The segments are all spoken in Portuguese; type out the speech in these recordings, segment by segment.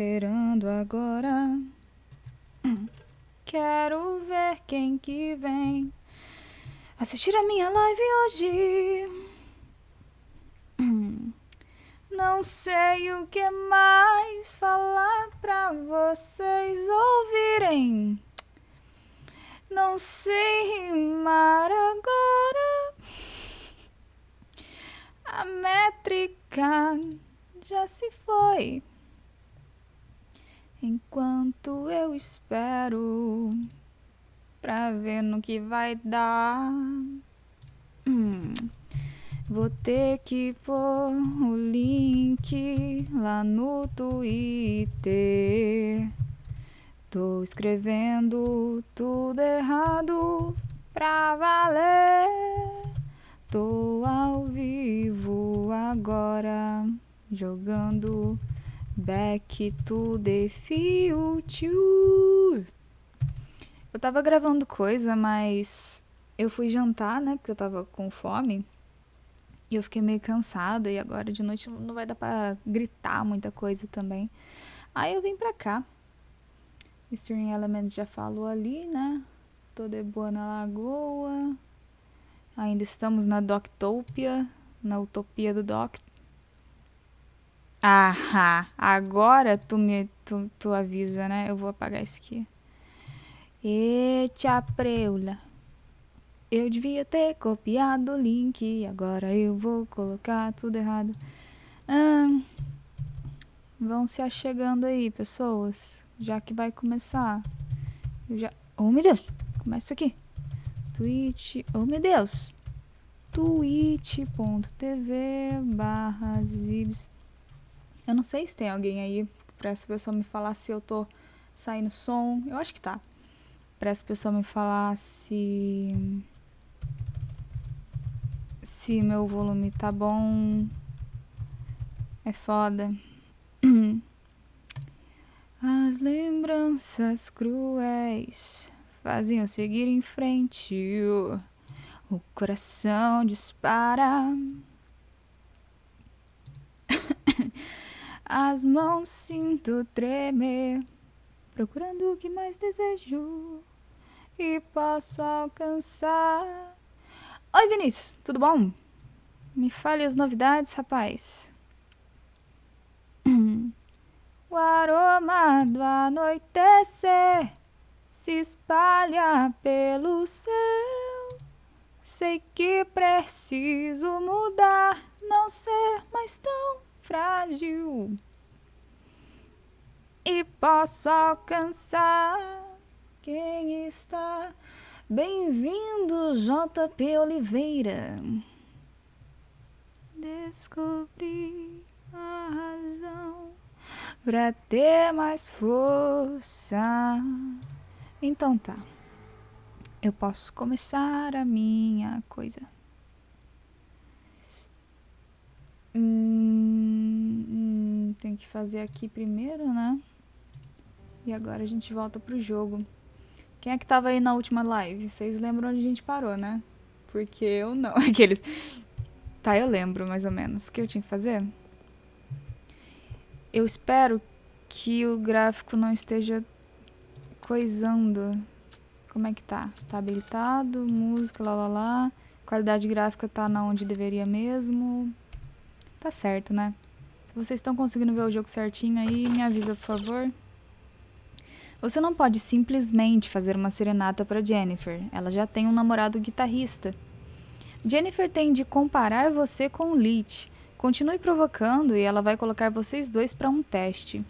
Esperando agora. Quero ver quem que vem assistir a minha live hoje. Não sei o que mais falar pra vocês ouvirem. Não sei rimar agora. A métrica já se foi. Enquanto eu espero pra ver no que vai dar. Vou ter que pôr o link lá no Twitter. Tô escrevendo tudo errado pra valer. Tô ao vivo agora, jogando Back to the Future. Eu tava gravando coisa, mas eu fui jantar, né? Porque eu tava com fome. E eu fiquei meio cansada. E agora de noite não vai dar pra gritar muita coisa também. Aí eu vim pra cá. Steering Elements já falou ali, né? Tô de boa na lagoa. Ainda estamos na Doctopia. Na utopia do Doc. Ahá, agora tu avisa, né? Eu vou apagar isso aqui. Eita preula. Eu devia ter copiado o link. Agora eu vou colocar tudo errado. Vão se achegando aí, pessoas. Já que vai começar. Oh, meu Deus. Começa aqui. Twitch. Oh, meu Deus. twitch.tv/Zibs. Eu não sei se tem alguém aí pra essa pessoa me falar se eu tô saindo som. Eu acho que tá. Pra essa pessoa me falar se meu volume tá bom. É foda. As lembranças cruéis faziam seguir em frente. O coração dispara. As mãos sinto tremer, procurando o que mais desejo e posso alcançar. Oi, Vinícius, tudo bom? Me fale as novidades, rapaz. O aroma do anoitecer se espalha pelo céu. Sei que preciso mudar, não ser mais tão frágil. E posso alcançar quem está. Bem-vindo, JP Oliveira. Descobri a razão pra ter mais força. Então tá. Eu posso começar a minha coisa. Tem que fazer aqui primeiro, né? E agora a gente volta pro jogo. Quem é que tava aí na última live? Vocês lembram onde a gente parou, né? Porque eu não. Aqueles. Tá, eu lembro mais ou menos. O que eu tinha que fazer? Eu espero que o gráfico não esteja coisando. Como é que tá? Tá habilitado, música, lá. Qualidade gráfica tá na onde deveria mesmo. Tá certo, né? Se vocês estão conseguindo ver o jogo certinho aí, me avisa, por favor. Você não pode simplesmente fazer uma serenata para Jennifer. Ela já tem um namorado guitarrista. Jennifer tem de comparar você com Leech. Continue provocando e ela vai colocar vocês dois para um teste.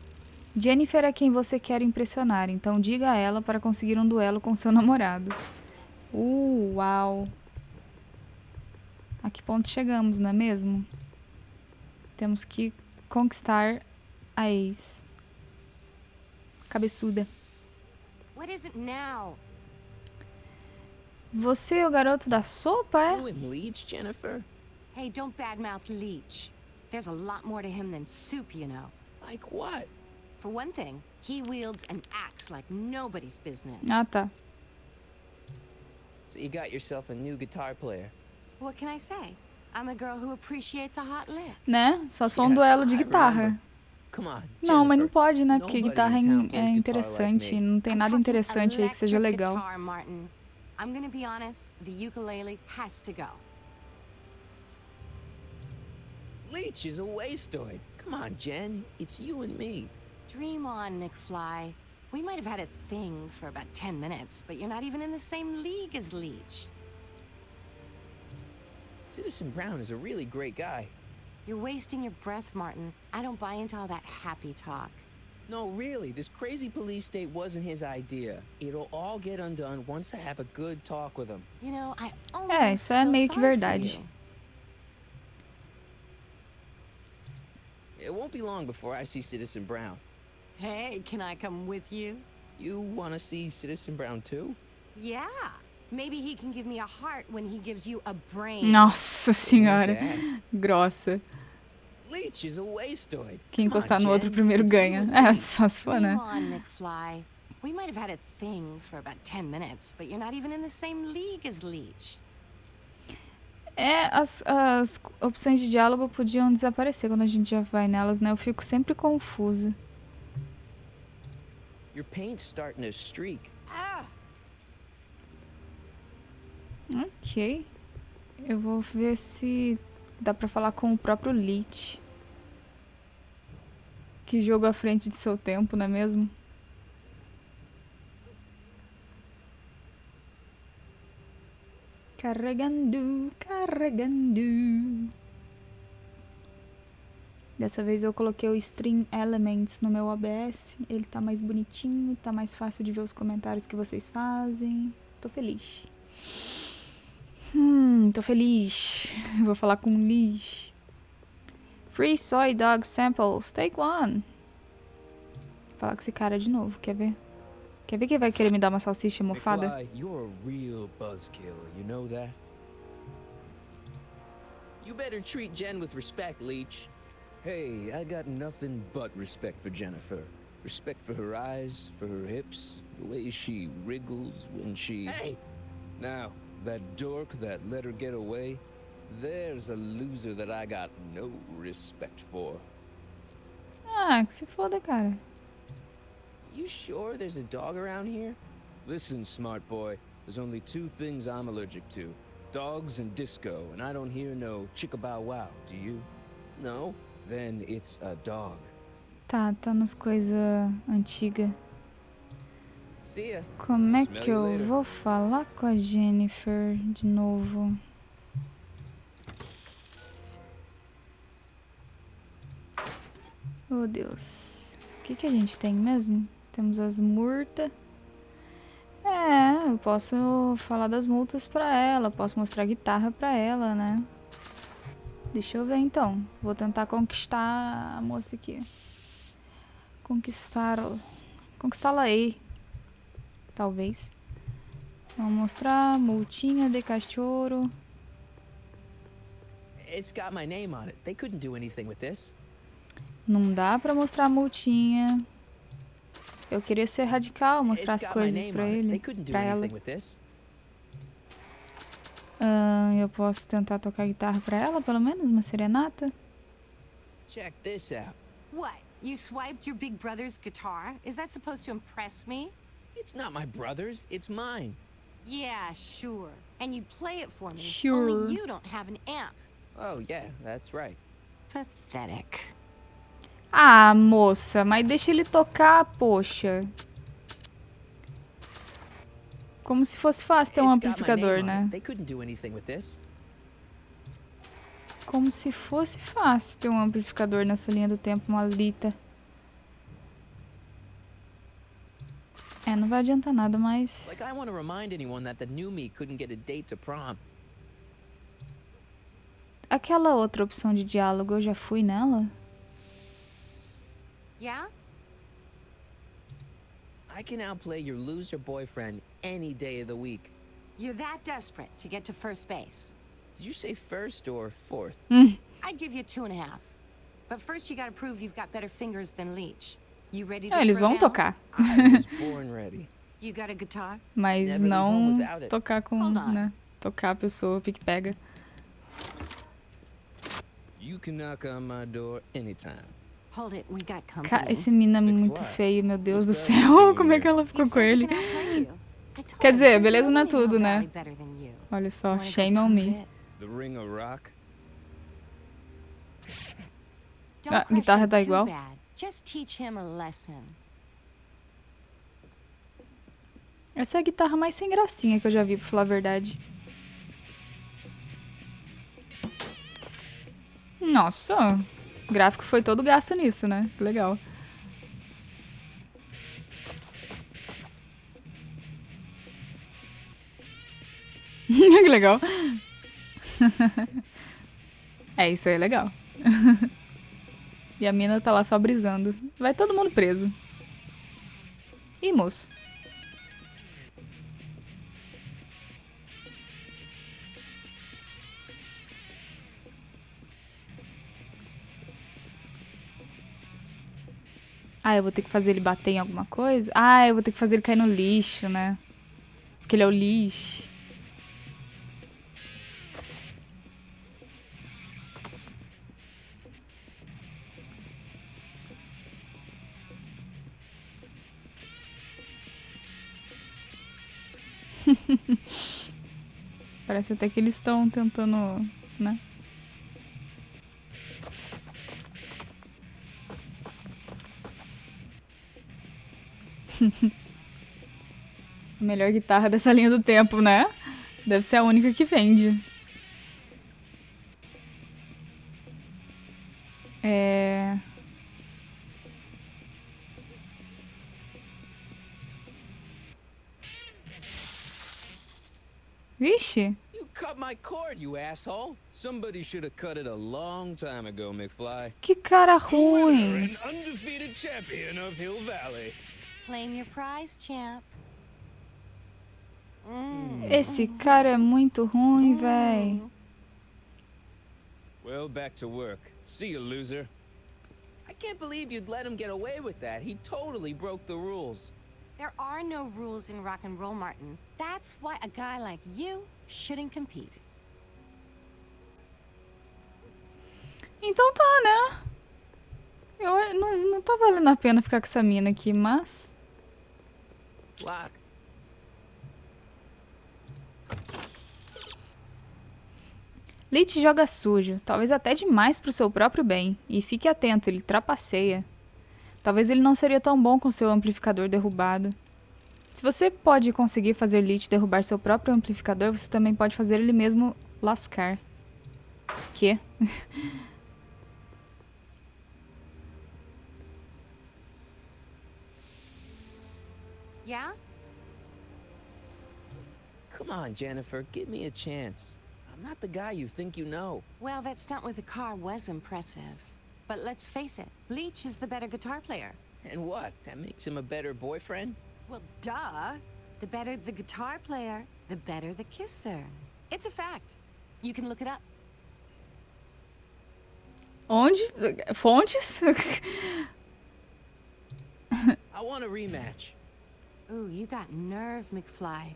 Jennifer é quem você quer impressionar, então diga a ela para conseguir um duelo com seu namorado. Uau! A que ponto chegamos, não é mesmo? Temos que conquistar a ex. Cabeçuda. What is it now? Você é o garoto da sopa, é? You and Leech, Jennifer? Hey, don't badmouth Leech. There's a lot more to him than soup, you know. Like what? For one thing, he wields an axe like nobody's business. Ah, tá. So you got yourself a new guitar player. What can I say? I'm a girl who appreciates a hot lick. Né? Só se for um duelo de guitarra. Come on, Não, mas não Jennifer. pode, né? Porque Nobody guitarra in town é plays guitar like interessante. me. Não tem I'm nada talking interessante aí que seja electric legal. guitar, Martin. I'm gonna be honest, the ukulele has to go. Leech is a wastoid. Come on, Jen. It's you and me. Dream on, McFly. We might have had a thing for about 10 minutes, but you're not even in the same league as Leech. Citizen Brown is a really great guy. You're wasting your breath, Martin. I don't buy into all that happy talk. No, really, this crazy police state wasn't his idea. It'll all get undone once I have a good talk with him. You know, I É, almost isso é feel meio que sorry for verdade. you. It won't be long before I see Citizen Brown. Hey, can I come with you? You want to see Citizen Brown too? Yeah. Maybe he can give me a heart when he gives you a brain. Nossa senhora. ask. Grossa. Leech is a wastoid. Quem Come on, encostar no outro Jen. primeiro It's you ganha. and É, me. só se for, Dream né? on, McFly. We might have had a thing for about 10 minutes, but you're not even in the same league as Leech. É, as opções de diálogo podiam desaparecer quando a gente já vai nelas, né? Eu fico sempre confusa. Your paint's starting to streak. Ah! Ok. Eu vou ver se dá pra falar com o próprio Lich. Que jogo à frente de seu tempo, não é mesmo? Carregando, carregando. Dessa vez eu coloquei o Stream Elements no meu OBS. Ele tá mais bonitinho, tá mais fácil de ver os comentários que vocês fazem. Tô feliz. Tô feliz. Vou falar com o Lich. Free soy dog samples. Take one. Vou falar com esse cara de novo, quer ver? Quer ver quem vai querer me dar uma salsicha mofada? McFly, you're a real buzzkill, you know that? You better treat Jen with respect, Leech. Hey, I got nothing but respect for Jennifer. Respect for her eyes, for her hips, the way she wriggles when she... Hey! Now, that dork that let her get away, there's a loser that I got no respect for. Ah, que se foda, cara. You sure there's a dog around here? Listen, smart boy, there's only two things I'm allergic to. Dogs and disco, and I don't hear no chicka-bow-wow, do you? No. Then it's a dog. Tá nas coisas antigas. See ya. Como é Smell que you eu later. vou falar com a Jennifer de novo? Oh, Deus. O que a gente tem mesmo? Temos as multas. É, eu posso falar das multas pra ela. Posso mostrar a guitarra pra ela, né? Deixa eu ver, então. Vou tentar conquistar a moça aqui. Conquistá-la. Conquistá-la aí. Talvez. Vamos mostrar. Multinha de cachorro. It's got my name on it. They couldn't do anything with this. Não dá pra mostrar a multinha. Eu queria ser radical, mostrar It's as got my coisas name pra on it. They ele, couldn't do pra ela. anything with this. Eu posso tentar tocar guitarra pra ela, pelo menos uma serenata. Check this out. What? You swiped your big brother's guitar? Is that supposed to impress me? It's not my brother's, it's mine. Yeah, sure. And you play it for me. Sure. Only you don't have an amp. Oh, yeah, that's right. Pathetic. Ah, moça, mas deixa ele tocar, poxa. Como se fosse fácil ter um It's got my amplificador, name on né? it. They couldn't do anything with this. Como se fosse fácil ter um amplificador nessa linha do tempo maldita. É, não vai adiantar nada, mas... Like I want to remind anyone that the new me couldn't get a date to prom. Aquela outra opção de diálogo, eu já fui nela? Yeah? I can outplay your loser boyfriend any day of the week. You're that desperate to get to first base. Did you say first or fourth? I'd give you 2.5. But first you gotta prove you've got better fingers than Leech. You ready to Ah, eles throw vão down? tocar. I was born ready. You got a guitar? Mas Never leave home não without it. tocar com, Hold on. né? Tocar a pessoa, pique-pega. You can knock on my door anytime. Hold it, we got company. Esse menino é muito McFly, feio, meu Deus do what's that céu. doing Como é here? que ela He ficou com says he ele? can outplay you. I told Quer him dizer, there's beleza não é nobody in tudo, Hill né? Valley better than you. Olha só, Wanna go shame on prove me. it? The ring of rock? Don't A crush guitarra him tá too igual. bad. Just teach him a lesson. Essa é a guitarra mais sem gracinha que eu já vi, pra falar a verdade. Nossa, o gráfico foi todo gasto nisso, né? Que legal. Que legal. É, isso aí é legal. E a mina tá lá só brisando. Vai todo mundo preso. Ih, moço. Ah, eu vou ter que fazer ele bater em alguma coisa? Ah, eu vou ter que fazer ele cair no lixo, né? Porque ele é o lixo. Parece até que eles estão tentando, né? A melhor guitarra dessa linha do tempo, né? Deve ser a única que vende. É... Vixe! You cut my cord, you asshole. Somebody should have cut it a long time ago, McFly. Que cara The winner ruim! and undefeated champion of Hill Valley. Claim your prize, champ. Esse cara é muito ruim, véi. Well, back to work. See you, loser. I can't believe you'd let him get away with that. He totally broke the rules. There are no rules in rock and roll, Martin. That's why a guy like you shouldn't compete. Então tá, né? Eu não tá valendo a pena ficar com essa mina aqui, mas... Locked. Lit joga sujo, talvez até demais pro seu próprio bem. E fique atento, ele trapaceia. Talvez ele não seria tão bom com seu amplificador derrubado. Se você pode conseguir fazer Lit derrubar seu próprio amplificador, você também pode fazer ele mesmo lascar. Quê? Yeah? Come on, Jennifer, give me a chance. I'm not the guy you think you know. Well, that stunt with the car was impressive. But let's face it, Leach is the better guitar player. And what? That makes him a better boyfriend? Well, duh. The better the guitar player, the better the kisser. It's a fact. You can look it up. Onde? Fontes? I want a rematch. Ooh, you got nerve, McFly.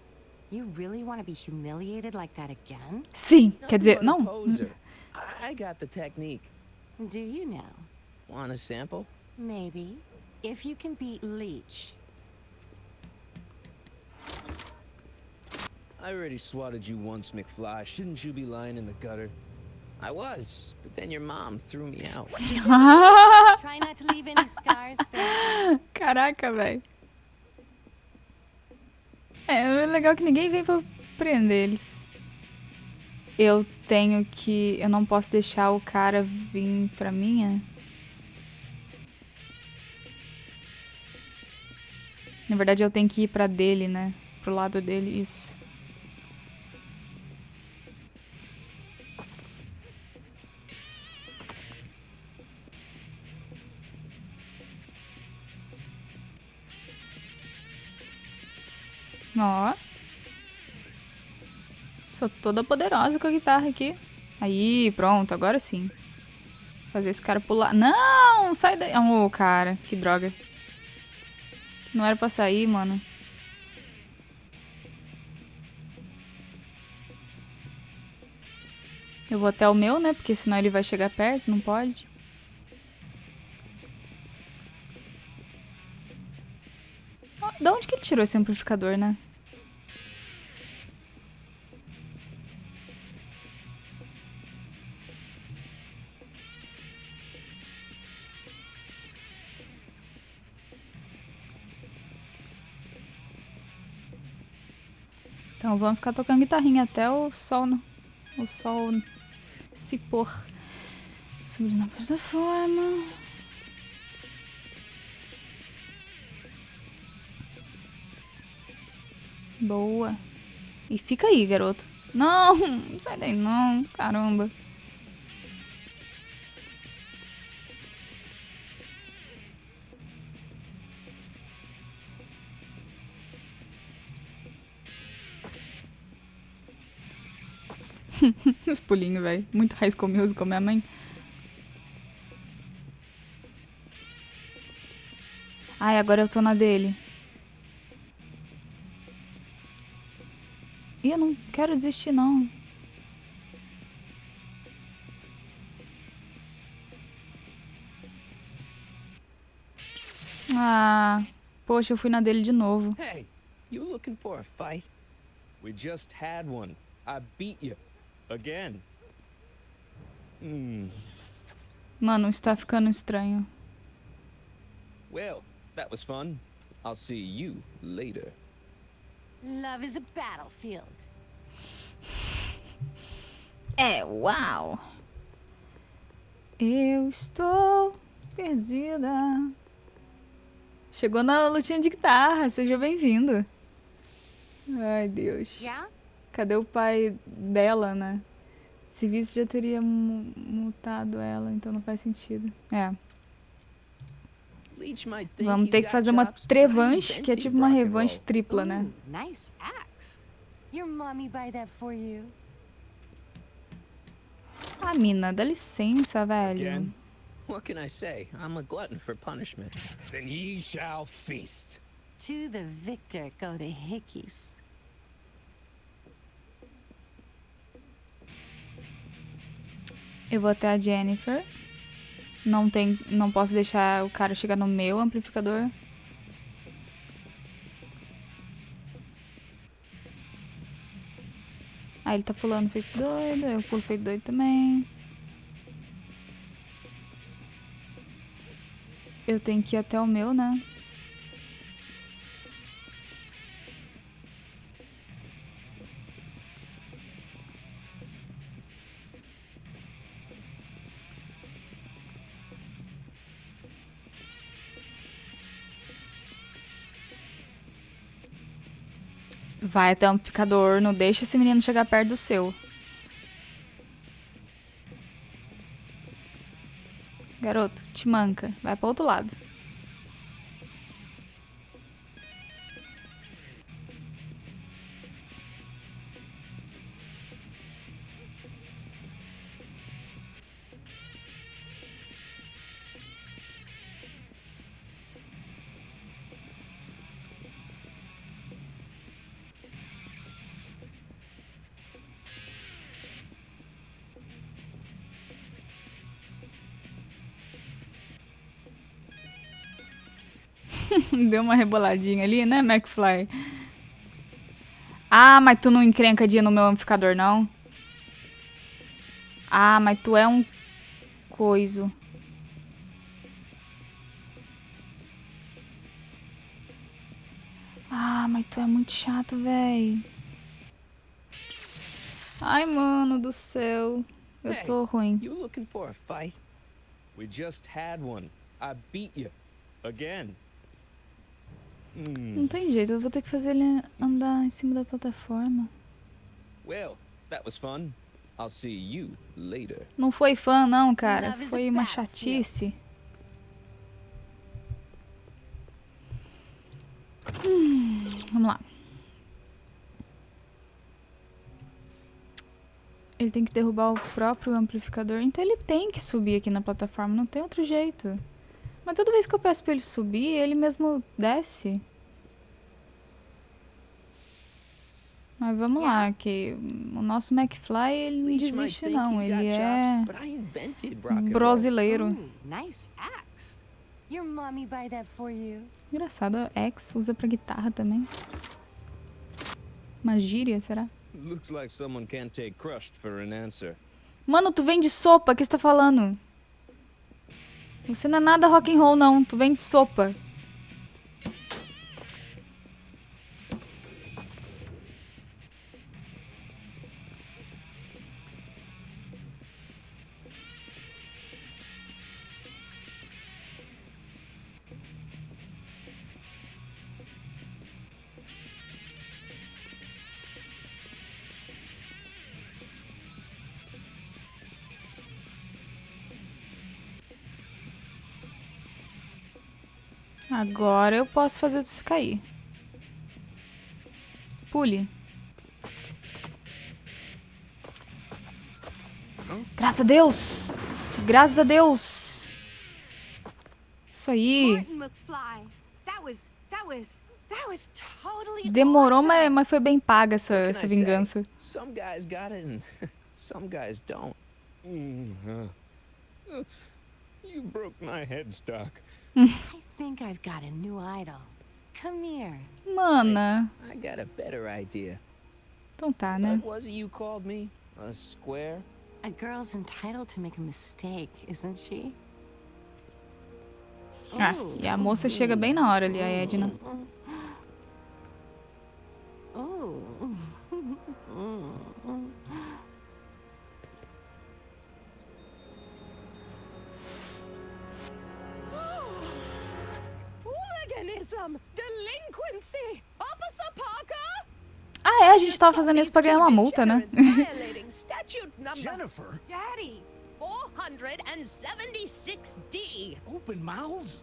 You really want to be humiliated like that again? Sim, quer dizer, I'm a não. poser. I got the technique. Do you now? Want a sample? Maybe. If you can beat Leach. I already swatted you once, McFly. Shouldn't you be lying in the gutter? I was, but then your mom threw me out. Try not to leave any scars, baby. Caraca, velho. É legal que ninguém vem pra prender eles. Eu tenho que... Eu não posso deixar o cara vir pra mim, é? Na verdade, eu tenho que ir pra dele, né? Pro lado dele, isso. Ó. Sou toda poderosa com a guitarra aqui. Aí, pronto, agora sim. Fazer esse cara pular. Não! Sai daí. Oh, cara, que droga. Não era pra sair, mano. Eu vou até o meu, né? Porque senão ele vai chegar perto, não pode. De onde que ele tirou esse amplificador, né? Então vamos ficar tocando guitarrinha até o sol se pôr. Subir na plataforma. Boa. E fica aí, garoto. Não, sai daí não, caramba. Os pulinhos, velho. Muito High School Musical, minha mãe. Ai, agora eu tô na dele. Ih, eu não quero desistir, não. Ah, poxa, eu fui na dele de novo. Hey, you looking for a fight? We just had one. I beat you. Again. Mano, está ficando estranho. Well, that was fun. I'll see you later. Love is a battlefield. É, uau. Eu estou perdida. Chegou na lutinha de guitarra, seja bem-vindo. Ai, Deus. Yeah? Cadê o pai dela, né? Se visse, já teria mutado ela, então não faz sentido. É. Leech might think Vamos he's ter que got fazer uma chops, but I trevanche, que é invented tipo uma rock and revanche roll. tripla, né? Ooh, nice axe. Your mommy buy that for you? Ah, mina, dá licença, velho. Again? What can I say? I'm a glutton for punishment. Then ye shall feast. To the victor go the hickeys. Eu vou até a Jennifer. Não posso deixar o cara chegar no meu amplificador. Ah, ele tá pulando feito doido. Eu pulo feito doido também. Eu tenho que ir até o meu, né? Vai até o amplificador, não deixa esse menino chegar perto do seu. Garoto, te manca. Vai pro outro lado. Deu uma reboladinha ali, né, McFly? Ah, mas tu não encrenca dia no meu amplificador, não? Ah, mas tu é um coiso. Ah, mas tu é muito chato, véi. Ai, mano do céu. Eu tô ruim. You looking for a fight? We just had one. I beat you. Again. Não tem jeito, eu vou ter que fazer ele andar em cima da plataforma. Well, that was fun. I'll see you later. Não foi fã, não, cara. Love is Foi a uma battlefield. chatice. Vamos lá. Ele tem que derrubar o próprio amplificador. Então ele tem que subir aqui na plataforma. Não tem outro jeito. Mas toda vez que eu peço pra ele subir, ele mesmo desce. Mas vamos lá, que o nosso McFly, ele não Leech might desiste think não. he's got Ele é chops, but I invented rock and roll. brasileiro. Ooh, nice axe. Your mommy buy that for you? Engraçado, a X usa pra guitarra também. Uma gíria, será? Looks like someone can't take crushed for an answer. Mano, tu vende sopa, o que você tá falando? Você não é nada rock and roll, não. Tu vende sopa. Agora eu posso fazer isso cair. Pule. Graças a Deus! Graças a Deus! Isso aí. Martin McFly. That was totally Demorou, awesome. mas foi bem paga essa What can I say? vingança. Some guys got it and some guys don't. You broke my headstock. I think I've got a new idol. Come here. Mana. I got a better idea. Então tá, né? What was it you called me? A square? A girl's entitled to make a mistake, isn't she? Ah, e a moça chega bem na hora ali, a Edna. Oh. Hooliganism! Delinquency! Officer Parker! Ah, é, a gente tava fazendo isso pra ganhar uma multa, né? Violating statute number... Jennifer, Daddy! 476D! open mouths?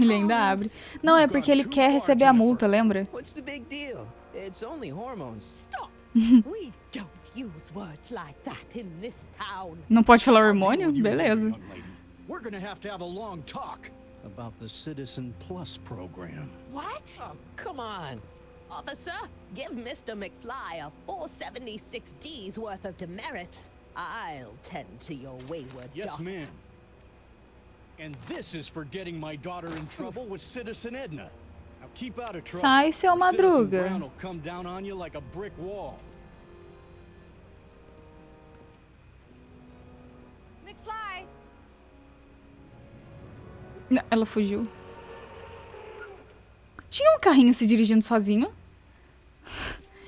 Ele ainda abre. Não, é porque ele quer receber a multa, lembra? What's the big deal? It's only hormones. Stop! We don't use words like that in this town. Não pode falar I'll deal hormônio? with you later, Beleza. young lady. We're gonna have to have a long talk about the Citizen Plus program. What? Oh, come on. Officer, give Mr. McFly a 476D's worth of demerits. I'll tend to your wayward Yes, daughter. ma'am. And this is for getting my daughter in trouble with Citizen Edna. Now keep out of trouble. Sai, seu or Citizen Madruga. Brown will come down on you like a brick wall. McFly! Não, ela fugiu. Tinha um carrinho se dirigindo sozinho.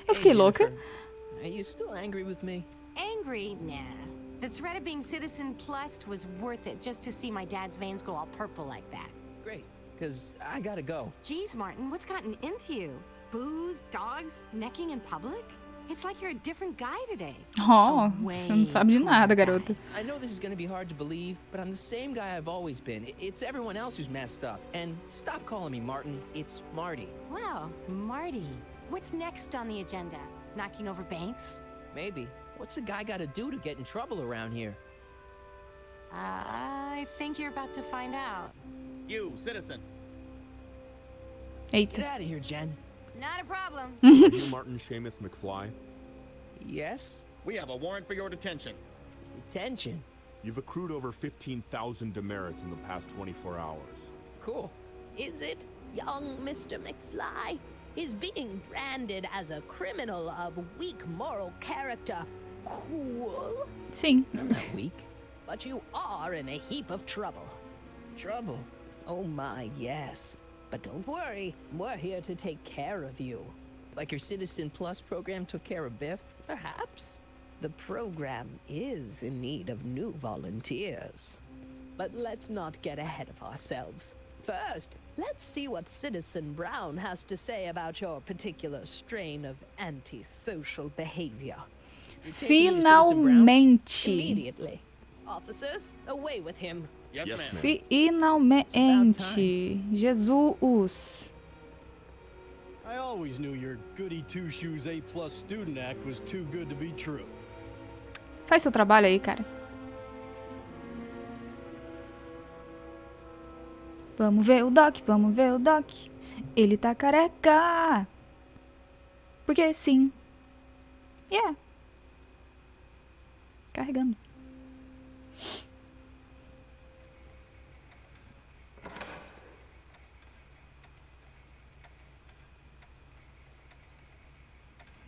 Eu fiquei Hey, louca. Jennifer, are you still angry with me? Angry? Nah. The threat of being Citizen Plus was worth it just to see my dad's veins go all purple like that. Great, because I gotta go. Geez, Martin, what's gotten into you? Booze, dogs, necking in public? It's like you're a different guy today. Oh, você não sabe de nada, garota. I know this is gonna be hard to believe, but I'm the same guy I've always been. It's everyone else who's messed up. And stop calling me Martin. It's Marty. Well, Marty, what's next on the agenda? Knocking over banks? Maybe. What's a guy gotta do to get in trouble around here? I think you're about to find out. You, citizen. Get Eita. out of here, Jen. Not a problem. Are you Martin Seamus McFly? Yes? We have a warrant for your detention. Detention. You've accrued over 15,000 demerits in the past 24 hours. Cool. Is it, young Mr. McFly? Is being branded as a criminal of weak moral character cool? Sim. I'm not weak. But you are in a heap of trouble. Trouble. Oh my, yes. But don't worry, we're here to take care of you. Like your Citizen Plus program took care of Biff? Perhaps. The program is in need of new volunteers. But let's not get ahead of ourselves. First, let's see what Citizen Brown has to say about your particular strain of antisocial behavior. You're taking me to Citizen Brown? Finalmente. Immediately. Officers, away with him. Yes, ma'am. Finalmente. Jesus. I always knew your goody two-shoes A+ student act was too good to be true. Faz seu trabalho aí, cara. Vamos ver o Doc, vamos ver o Doc. Ele tá careca. Porque sim. Yeah. Carregando.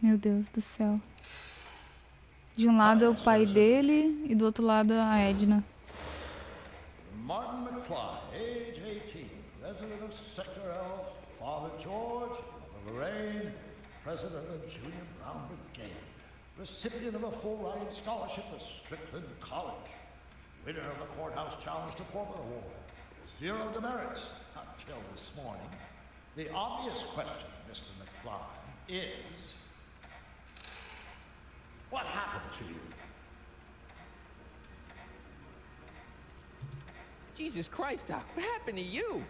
Meu Deus do céu. De um lado é o pai dele e do outro lado a Edna. Martin McFly, age 18, resident of Sector L, Father George, Mother Lorraine, president of Junior Brown Brigade, recipient of a full-ride scholarship to Strickland College, winner of the Courthouse Challenge to Portland Award, 0 demerits until this morning. The obvious question, Mr. McFly, is, what happened to you? Jesus Christ, Doc, what happened to you?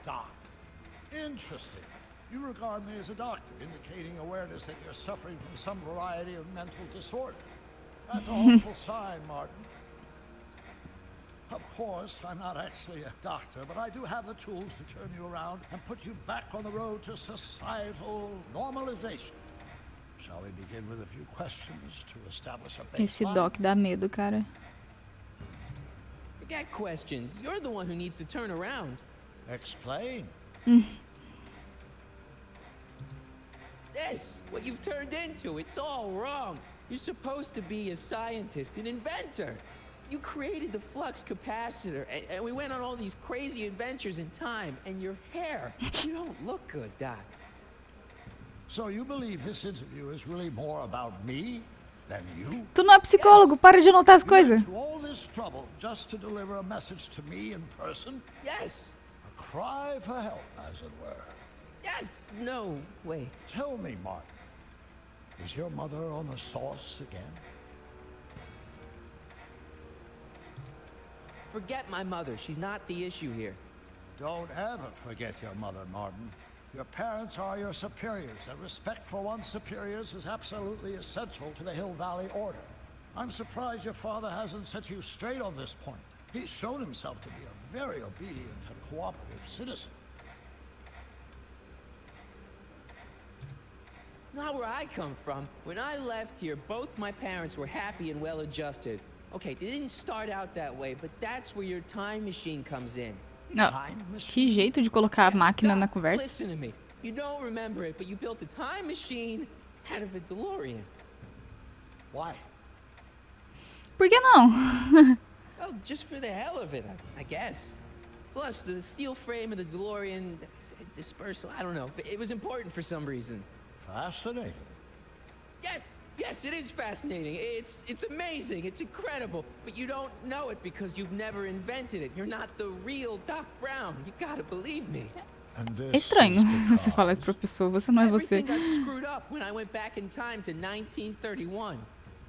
Doc. Interesting. You regard me as a doctor, indicating awareness that you're suffering from some variety of mental disorder. That's a hopeful sign, Martin. Of course, I'm not actually a doctor, but I do have the tools to turn you around and put you back on the road to societal normalization. Shall we begin with a few questions to establish a Esse baseline? doc dá medo, cara. Forget questions. You're the one who needs to turn around. Explain. This, what you've turned into, it's all wrong. You're supposed to be a scientist, an inventor. You created the flux capacitor, and we went on all these crazy adventures in time, and your hair, you don't look good, Doc. So you believe this interview is really more about me than you? Tu não é psicólogo, para de anotar as You coisas. went to all this trouble just to deliver a message to me in person? Yes! A cry for help, as it were. Yes! No, wait. Tell me, Martin, is your mother on the sauce again? Forget my mother. She's not the issue here. Don't ever forget your mother, Martin. Your parents are your superiors, and respect for one's superiors is absolutely essential to the Hill Valley Order. I'm surprised your father hasn't set you straight on this point. He's shown himself to be a very obedient and cooperative citizen. Not where I come from. When I left here, both my parents were happy and well-adjusted. Okay, they didn't start out that way, but that's where your time machine comes in. Não, que jeito de colocar a máquina na conversa. Listen to me. You don't remember it, but you built a time machine out of a DeLorean. Why? Por que não? Well, just for the hell of it, I guess. Plus, the steel frame of the DeLorean dispersal, I don't know. It was important for some reason. Fascinating. Yes, it is fascinating. It's amazing. It's incredible. But you don't know it because you've never invented it. You're not the real Doc Brown. You gotta believe me. And this É estranho is você falar isso pra pessoa, você não é você. Everything got screwed up when I went back in time to 1931.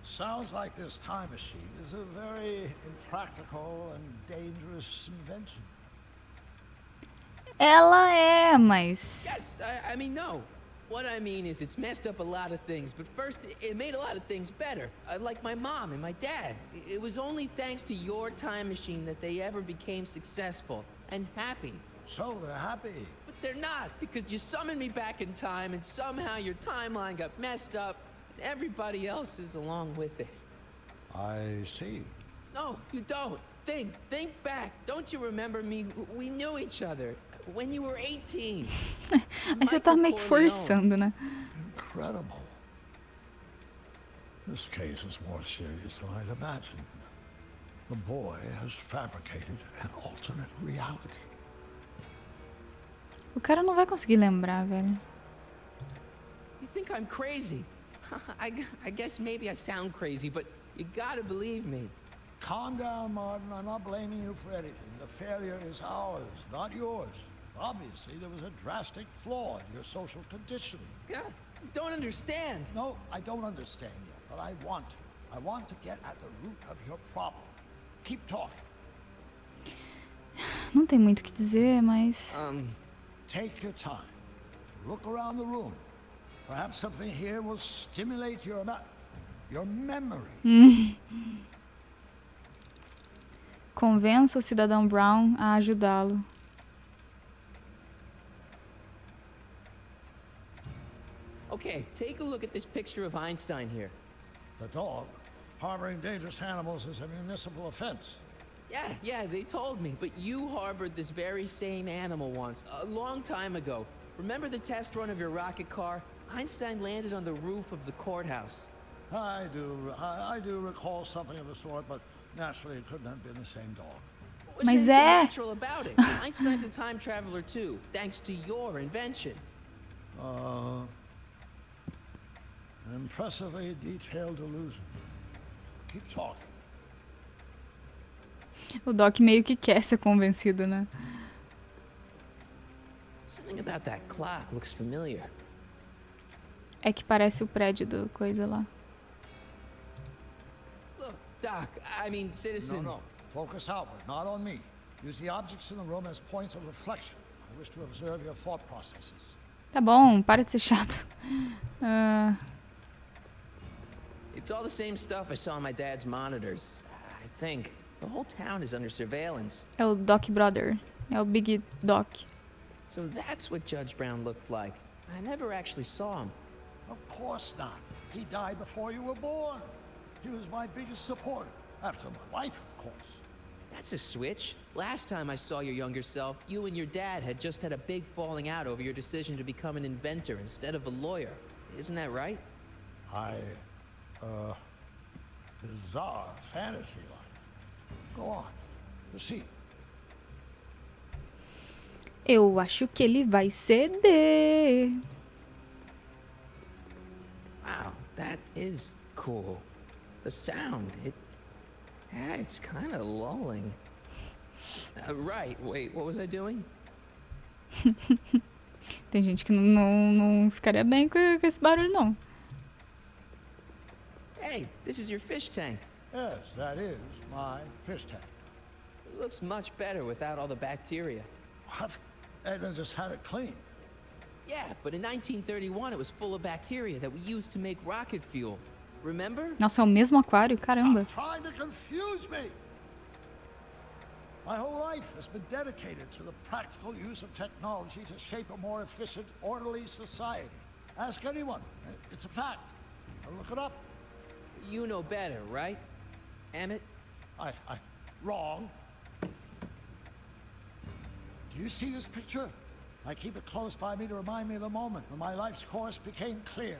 Sounds like this time machine is a very impractical and dangerous invention. Ela é, mas... Yes, I mean, no. What I mean is it's messed up a lot of things, but first, it made a lot of things better. Like my mom and my dad. It was only thanks to your time machine that they ever became successful and happy. So they're happy. But they're not, because you summoned me back in time, and somehow your timeline got messed up, and everybody else is along with it. I see. No, you don't. Think back. Don't you remember me? We knew each other when you were 18. Aí você tá meio que forçando, né? Incredible. This case is more serious than I'd imagined. The boy has fabricated an alternate reality. O cara não vai conseguir lembrar, velho. You think I'm crazy? I guess maybe I sound crazy, but you gotta believe me. Calm down, Martin. I'm not blaming you for anything. The failure is ours, not yours. Obviously, there was a drastic flaw in your social conditioning. Yeah, you don't understand. No, I don't understand yet, but I want to. I want to get at the root of your problem. Keep talking. Não tem muito o que dizer, mas... Take your time. Look around the room. Perhaps something here will stimulate your memory. Convença o cidadão Brown a ajudá-lo. Okay, take a look at this picture of Einstein here. The dog, harboring dangerous animals is a municipal offense. Yeah, they told me. But you harbored this very same animal once, a long time ago. Remember the test run of your rocket car? Einstein landed on the roof of the courthouse. I do recall something of the sort, but naturally it couldn't have been the same dog. What's Mas anything é. natural about it? Einstein's a time traveler too, thanks to your invention. Impressively detailed illusion. Keep talking. O Doc meio que quer ser convencido, né? Something about that clock looks familiar. É que parece o prédio do coisa lá. Look, Doc, I mean, No, citizen. no. Focus outward, not on me. Use the objects in the room as points of reflection. I wish to observe your thought processes. Tá bom, para de ser chato. It's all the same stuff I saw on my dad's monitors. I think. The whole town is under surveillance. É o Doc Brother. É o Big Doc. So that's what Judge Brown looked like. I never actually saw him. Of course not. He died before you were born. He was my biggest supporter, after my wife, of course. That's a switch. Last time I saw your younger self, you and your dad had just had a big falling out over your decision to become an inventor instead of a lawyer. Isn't that right? Bizarre fantasy life. Go on. Proceed. Eu acho que ele vai ceder. Wow, that is cool. The sound, it's kind of lulling. Right, wait, what was I doing? Tem gente que não ficaria bem com esse barulho, não. Hey, this is your fish tank. Yes, that is my fish tank. It looks much better without all the bacteria. What? Edna just had it cleaned. Yeah, but in 1931 it was full of bacteria that we used to make rocket fuel. Remember? Nossa, é o mesmo aquário? Caramba. Stop trying to confuse me! My whole life has been dedicated to the practical use of technology to shape a more efficient, orderly society. Ask anyone. It's a fact. Look it up. You know better, right? Emmett? Wrong. Do you see this picture? I keep it close by me to remind me of the moment when my life's course became clear.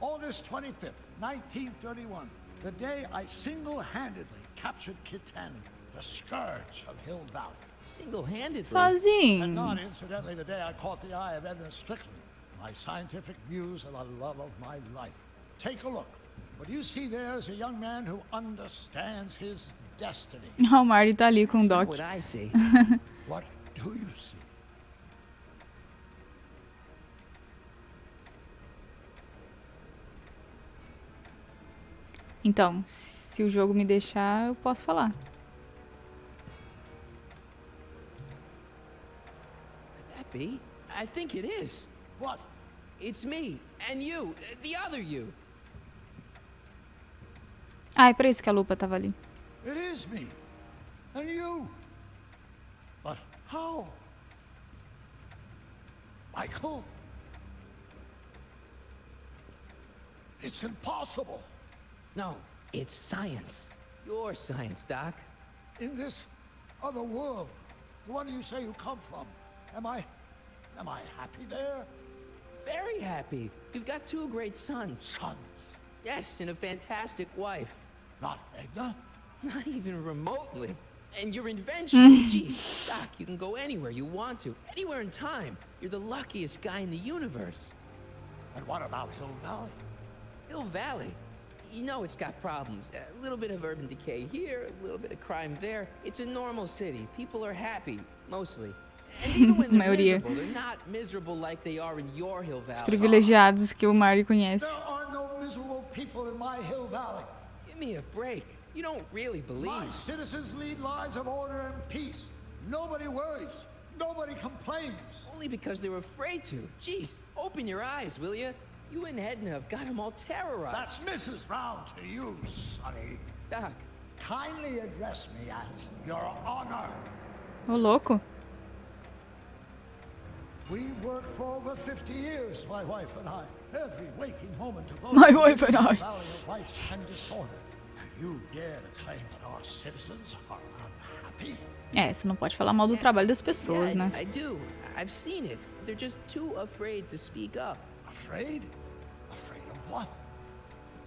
August 25th, 1931, the day I single-handedly captured Kitani, the scourge of Hill Valley. Single-handedly? And not Sozinho. incidentally the day I caught the eye of Edna Strickland, my scientific muse and the love of my life. Take a look. What you see there is a young man who understands his destiny. O Marty tá ali com o That's not Doc. what I see. What do you see? Então, se o jogo me deixar, eu posso falar. Could that be? I think it is. What? It's me and you, the other you. Ah, é pra isso que a lupa tava ali. It is me. And you. But how? Michael? It's impossible. No, it's science. Your science, Doc. In this other world, the one you say you come from, am I happy there? Very happy. You've got two great sons. Sons, Yes, and a fantastic wife. not Edna. Not even remotely. And your invention, geez, Doc, you can go anywhere you want to, anywhere in time. You're the luckiest guy in the universe. And what about Hill Valley? Hill Valley, you know it's got problems. A little bit of urban decay here, a little bit of crime there. It's a normal city. People are happy, mostly. And even when they're Maioria. miserable, they're not miserable like they are in your Hill Os Valley. privilegiados que o Marty conhece. There are no miserable people in my Hill Valley. Give me a break. You don't really believe. My citizens lead lives of order and peace. Nobody worries. Nobody complains. Only because they were afraid to. Jeez, open your eyes, will you? You and Edna have got them all terrorized. That's Mrs. Brown to you, Sonny. Doc, Kindly address me as Your Honor. Ô, louco. We worked for over 50 years, my wife and I. Every waking moment devoted My to wife and the I. valley of vice and disorder. And You dare to claim that our citizens are unhappy? É, você não pode falar mal do trabalho das pessoas, Yeah, né? I do. I've seen it. They're just too afraid to speak up. Afraid? Afraid of what?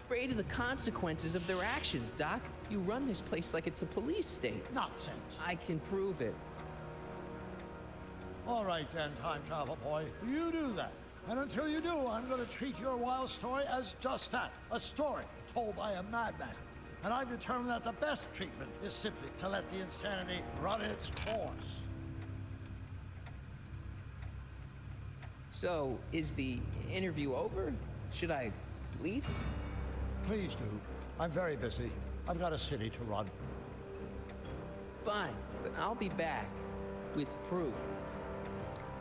Afraid of the consequences of their actions, Doc. You run this place like it's a police state. Nonsense. I can prove it. All right then, time travel boy. You do that. And until you do, I'm going to treat your wild story as just that. A story told by a madman. And I've determined that the best treatment is simply to let the insanity run its course. So, is the interview over? Should I leave? Please do. I'm very busy. I've got a city to run. Fine, but I'll be back with proof.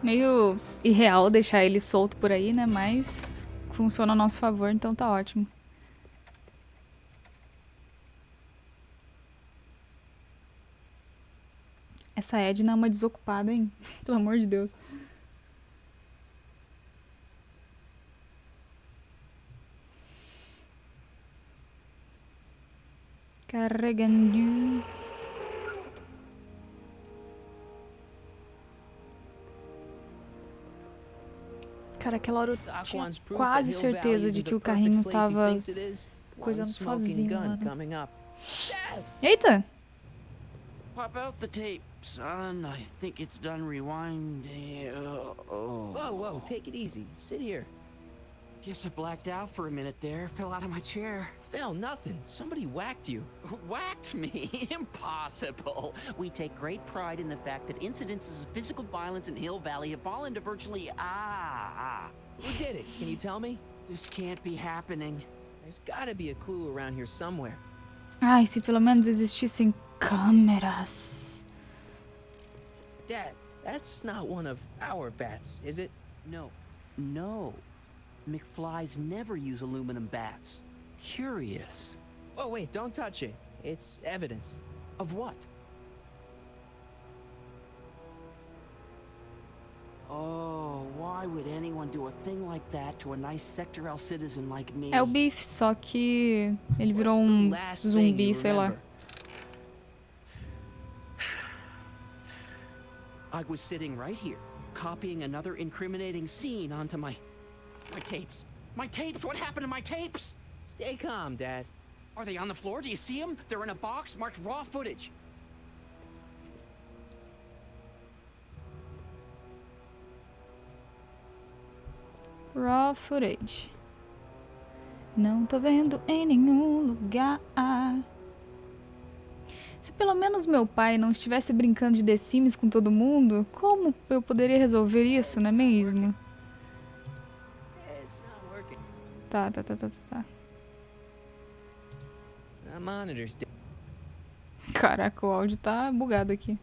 Meio irreal deixar ele solto por aí, né? Mas funciona a nosso favor, então tá ótimo. Essa Edna é uma desocupada, hein? Pelo amor de Deus. Carregando. Cara, aquela hora eu Doc tinha wants proof quase that Hill Valley certeza is de the que o perfect carrinho place he tava thinks it is. coisando One smoking sozinho, gun mano. coming up. Dad! Eita! Pop out the tape, son. I think it's done rewinding. Whoa, whoa, take it easy. Sit here. Guess I blacked out for a minute there. Fell out of my chair. Phil, nothing. Somebody whacked you. Whacked me? Impossible. We take great pride in the fact that incidences of physical violence in Hill Valley have fallen to virtually Who did it? Can you tell me? This can't be happening. There's gotta be a clue around here somewhere. Ai, se pelo menos existissem câmeras. Dad, that's not one of our bats, is it? No. McFlys never use aluminum bats. Curious. Oh, wait, don't touch it. It's evidence. Of what? Oh, why would anyone do a thing like that to a nice Sector L citizen like me? É o Biff, só que ele virou What's the um last thing zumbi, you sei lá. remember? I was sitting right here, copying another incriminating scene onto my tapes. My tapes! What happened to my tapes? Stay calm, Dad. Are they on the floor? Do you see them? They're in a box marked raw footage. Raw footage. Não tô vendo em nenhum lugar. Se pelo menos meu pai não estivesse brincando de The Sims com todo mundo, como eu poderia resolver isso, não é mesmo? It's not working. Tá. The monitor's dead. Caraca, o áudio tá bugado aqui.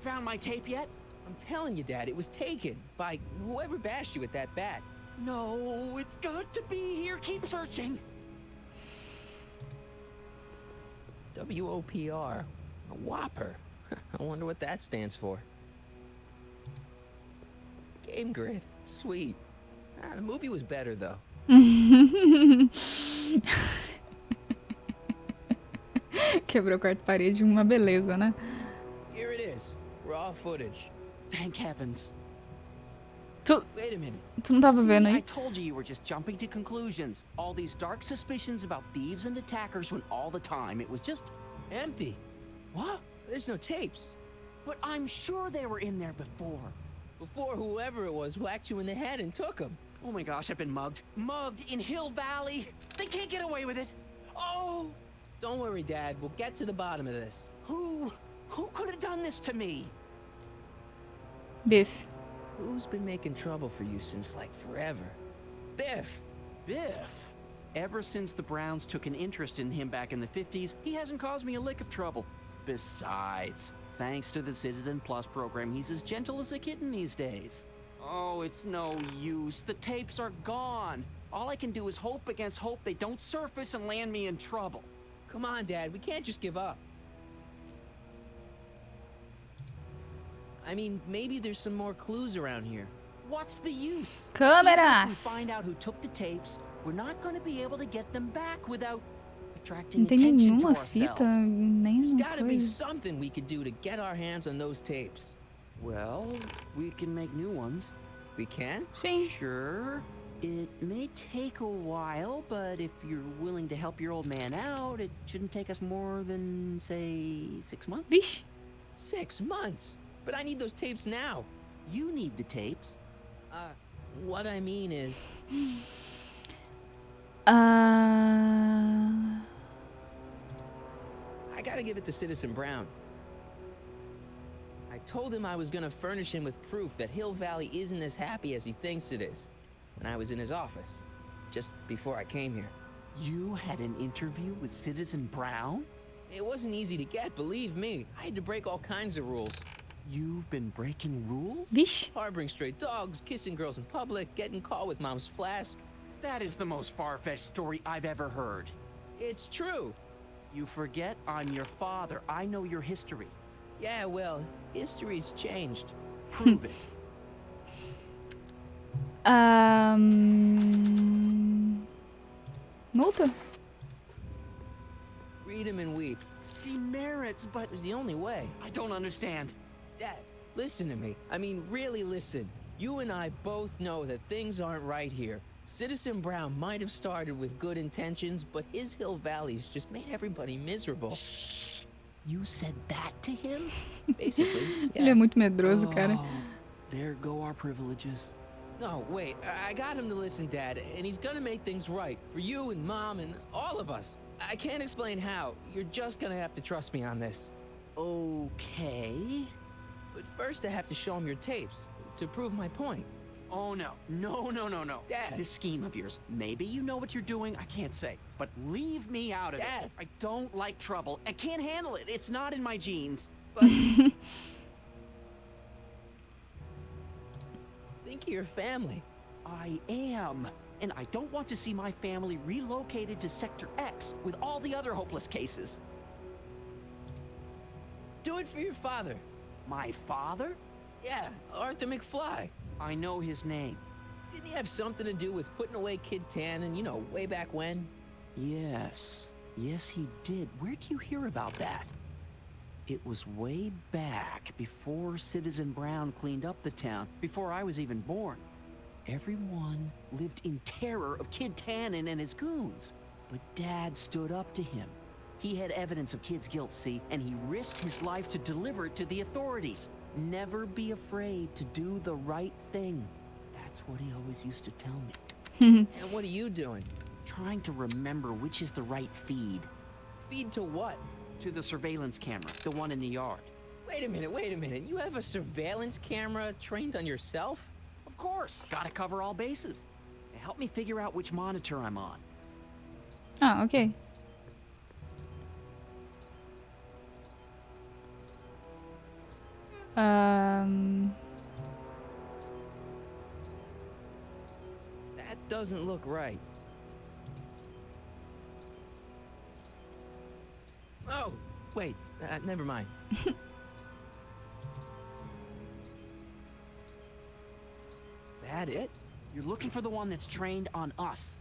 Found my tape yet? I'm telling you, Dad, it was taken by whoever bashed you with that bat. No, it's got to be here. Keep searching. WOPR. A Whopper. I wonder what that stands for. Game Grid. Sweet. The movie was better, though. Quebrou quarto parede, uma beleza, né? Here it is. Raw footage. Thank heavens. Wait a minute. Tu não tava vendo I aí? told you were just jumping to conclusions. All these dark suspicions about thieves and attackers when all the time it was just... Empty. What? There's no tapes. But I'm sure they were in there before. Before whoever it was whacked you in the head and took them. Oh my gosh, I've been mugged. Mugged in Hill Valley. They can't get away with it. Oh! Don't worry, Dad. We'll get to the bottom of this. Who could have done this to me? Biff. Who's been making trouble for you since, like, forever? Biff! Biff. Ever since the Browns took an interest in him back in the 50s, he hasn't caused me a lick of trouble. Besides, thanks to the Citizen Plus program, he's as gentle as a kitten these days. Oh, it's no use. The tapes are gone. All I can do is hope against hope they don't surface and land me in trouble. Come on, Dad, we can't just give up. I mean, maybe there's some more clues around here. What's the use? Even if we Câmeras! find out who took the tapes, we're not going to be able to get them back without attracting Não tem attention to nenhuma fita, ourselves. nenhuma Gotta be coisa. something we could do to get our hands on those tapes. Well, we can make new ones. We can? Sim. Sure. It may take a while, but if you're willing to help your old man out, it shouldn't take us more than, say, 6 months. Vixe. 6 months? But I need those tapes now. You need the tapes. What I mean is, Ah, I gotta give it to Citizen Brown. I told him I was gonna furnish him with proof that Hill Valley isn't as happy as he thinks it is. When I was in his office, just before I came here. You had an interview with Citizen Brown? It wasn't easy to get, believe me. I had to break all kinds of rules. You've been breaking rules? vixe. Harboring stray dogs, kissing girls in public, getting caught with mom's flask. That is the most far-fetched story I've ever heard. It's true. You forget I'm your father. I know your history. Yeah, well, history's changed. Prove it. Multa? Read him and weep. Demerits, but It was the only way. I don't understand. Dad, listen to me. I mean, really listen. You and I both know that things aren't right here. Citizen Brown might have started with good intentions, but his Hill Valley's just made everybody miserable. Shh. You said that to him? Basically, Ele é yeah. muito medroso, cara. Oh, there go our privileges. No, wait. I got him to listen, Dad, and he's gonna make things right for you and Mom and all of us. I can't explain how. You're just gonna have to trust me on this. Okay. But first I have to show him your tapes to prove my point. Oh, no. No, no, no, no. Dad. This scheme of yours, maybe you know what you're doing, I can't say. But leave me out of Dad. it. I don't like trouble. I can't handle it. It's not in my genes. But think of your family. I am. And I don't want to see my family relocated to Sector X with all the other hopeless cases. Do it for your father. My father? Yeah, Arthur McFly. I know his name. Didn't he have something to do with putting away Kid Tannen, you know, way back when? Yes. Yes, he did. Where'd you hear about that? It was way back before Citizen Brown cleaned up the town, before I was even born. Everyone lived in terror of Kid Tannen and his goons. But Dad stood up to him. He had evidence of Kid's guilt, see, and he risked his life to deliver it to the authorities. Never be afraid to do the right thing. That's what he always used to tell me. And what are you doing? Trying to remember which is the right feed. Feed to what? To the surveillance camera, the one in the yard. Wait a minute. You have a surveillance camera trained on yourself? Of course, gotta cover all bases. Help me figure out which monitor I'm on. Ah, ok. That doesn't look right. Oh, wait, never mind. That it? You're looking for the one that's trained on us.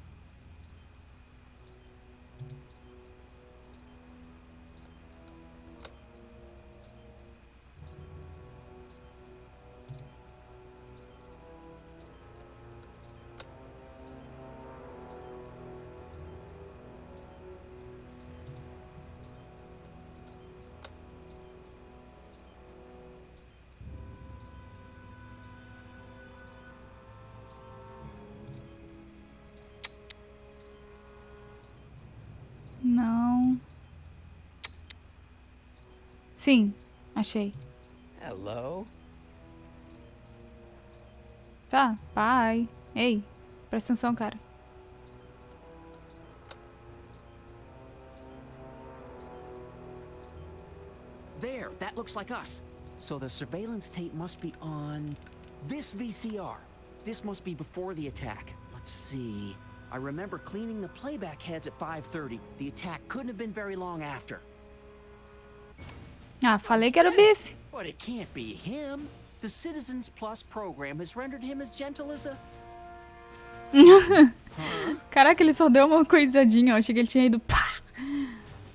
Não. Sim, achei. Hello? Tá, bye. Ei, presta atenção, cara. There, that looks like us. So the surveillance tape must be on This VCR. This must be before the attack. Let's see. I remember cleaning the playback heads at 5:30. The attack couldn't have been very long after. Ah, falei que era o Biff. But it can't be him. The Citizens Plus program has rendered him as gentle as a... Caraca, ele só deu uma coisadinha. Eu achei que ele tinha ido pá.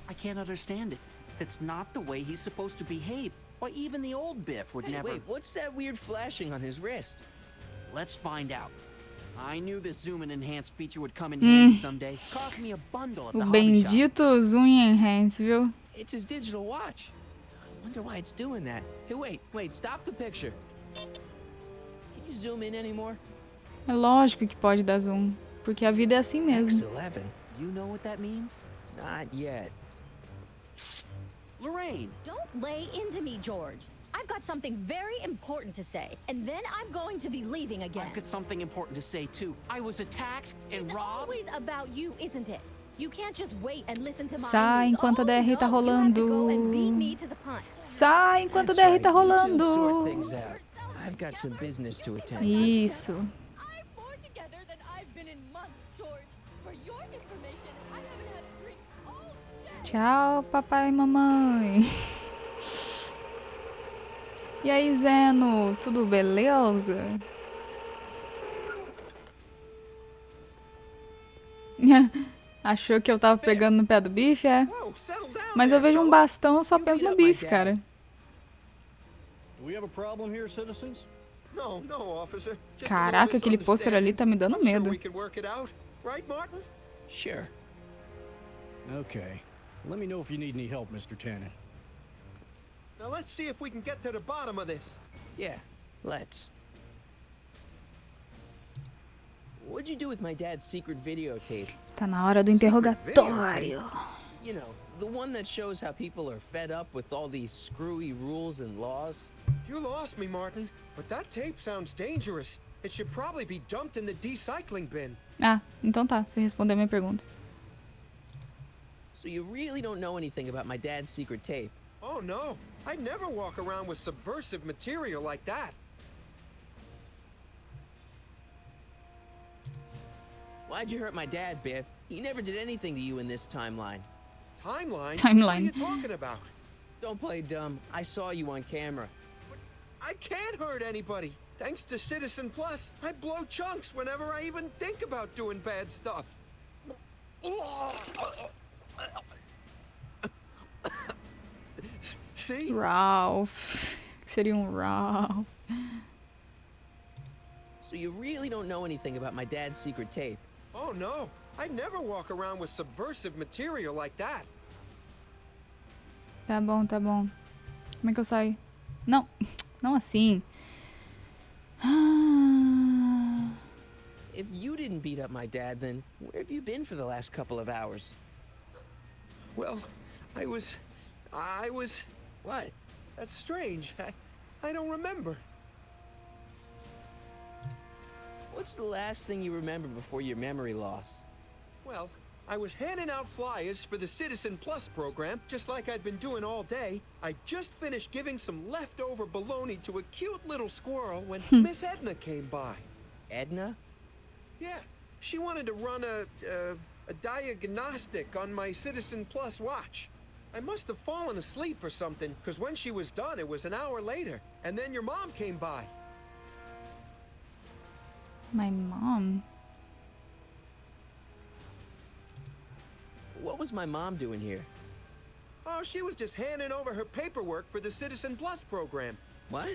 I can't understand it. That's not the way he's supposed to behave. Why, even the old Biff would Hey, never... wait, what's that weird flashing on his wrist? Let's find out. I knew this zoom and enhance feature would come in handy someday. Cost me a bundle at the O hobby shop. bendito Zoom Enhance, viu? It's his digital watch. I wonder why it's doing that. Hey, wait, stop the picture. Can you zoom in anymore? É lógico que pode dar zoom. Porque a vida é assim mesmo. X11. You know what that means? Not yet. Lorraine! Don't lay into me, George. I've got something very important to say, and then I'm going to be leaving again. I've got something important to say, too. I was attacked and It's robbed. always about you, isn't it? You can't just wait and listen to my Sai news. enquanto a Oh, DR tá no, you have to go and beat rolando. me to the punch. Sai enquanto a That's DR tá right, you two rolando. sort things out. I've got some business to attend to. Isso. I'm more together than I've been in months, George. For your information, I haven't had a drink all day. Tchau, papai e mamãe. E aí, Zeno? Tudo beleza? Achou que eu tava pegando no pé do bife, é? Whoa, settle down Mas eu there, vejo um fella. bastão, eu só You penso beat no up my bife, dad. cara. Do we have a problem here, citizens? No, officer. Just a Caraca, little aquele pôster ali tá me dando I'm sure medo. we can work it out. Right, Martin? Sure. Okay. Let me know if you need any help, Mr. Tannen. Now let's see if we can get to the bottom of this. Yeah, let's. What'd you do with my dad's secret videotape? Tá na hora do interrogatório. You know, the one that shows how people are fed up with all these screwy rules and laws. You lost me, Martin. But that tape sounds dangerous. It should probably be dumped in the recycling bin. Ah, então tá, você respondeu a minha pergunta. So you really don't know anything about my dad's secret tape? Oh no, I'd never walk around with subversive material like that. Why'd you hurt my dad, Biff? He never did anything to you in this timeline. Timeline? Timeline. What are you talking about? Don't play dumb. I saw you on camera. I can't hurt anybody. Thanks to Citizen Plus, I blow chunks whenever I even think about doing bad stuff. See? Ralph. Seria um Ralph. So you really don't know anything about my dad's secret tape? Oh no, I'd never walk around with subversive material like that. Tá bom, tá bom. Como é que eu saio? Não, não assim. Ah, If you didn't beat up my dad, then where have you been for the last couple of hours? Well, I was... What? That's strange. I don't remember. What's the last thing you remember before your memory loss? Well, I was handing out flyers for the Citizen Plus program, just like I'd been doing all day. I just finished giving some leftover bologna to a cute little squirrel when Miss Edna came by. Edna? Yeah, she wanted to run a diagnostic on my Citizen Plus watch. I must have fallen asleep or something, because when she was done, it was an hour later. And then your mom came by. my mom. What was my mom doing here? Oh, she was just handing over her paperwork for the Citizen Plus program. What?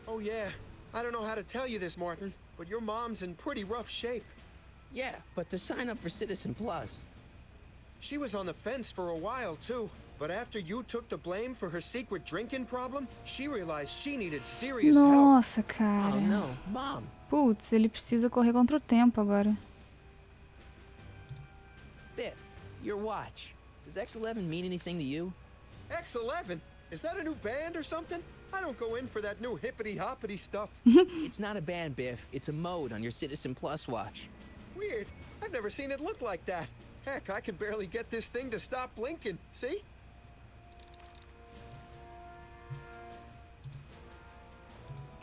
Oh, yeah. I don't know how to tell you this, Martin, but your mom's in pretty rough shape. Yeah, but to sign up for Citizen Plus. She was on the fence for a while, too. But after you took the blame for her secret drinking problem, she realized she needed serious help. Nossa, Oh cara. no, Mom. Putz, ele precisa correr contra o tempo agora. Biff, your watch. Does X11 mean anything to you? X11? Is that a new band or something? I don't go in for that new hippity-hoppity stuff. It's not a band, Biff. It's a mode on your Citizen Plus watch. Weird. I've never seen it look like that. Heck, I can barely get this thing to stop blinking. See?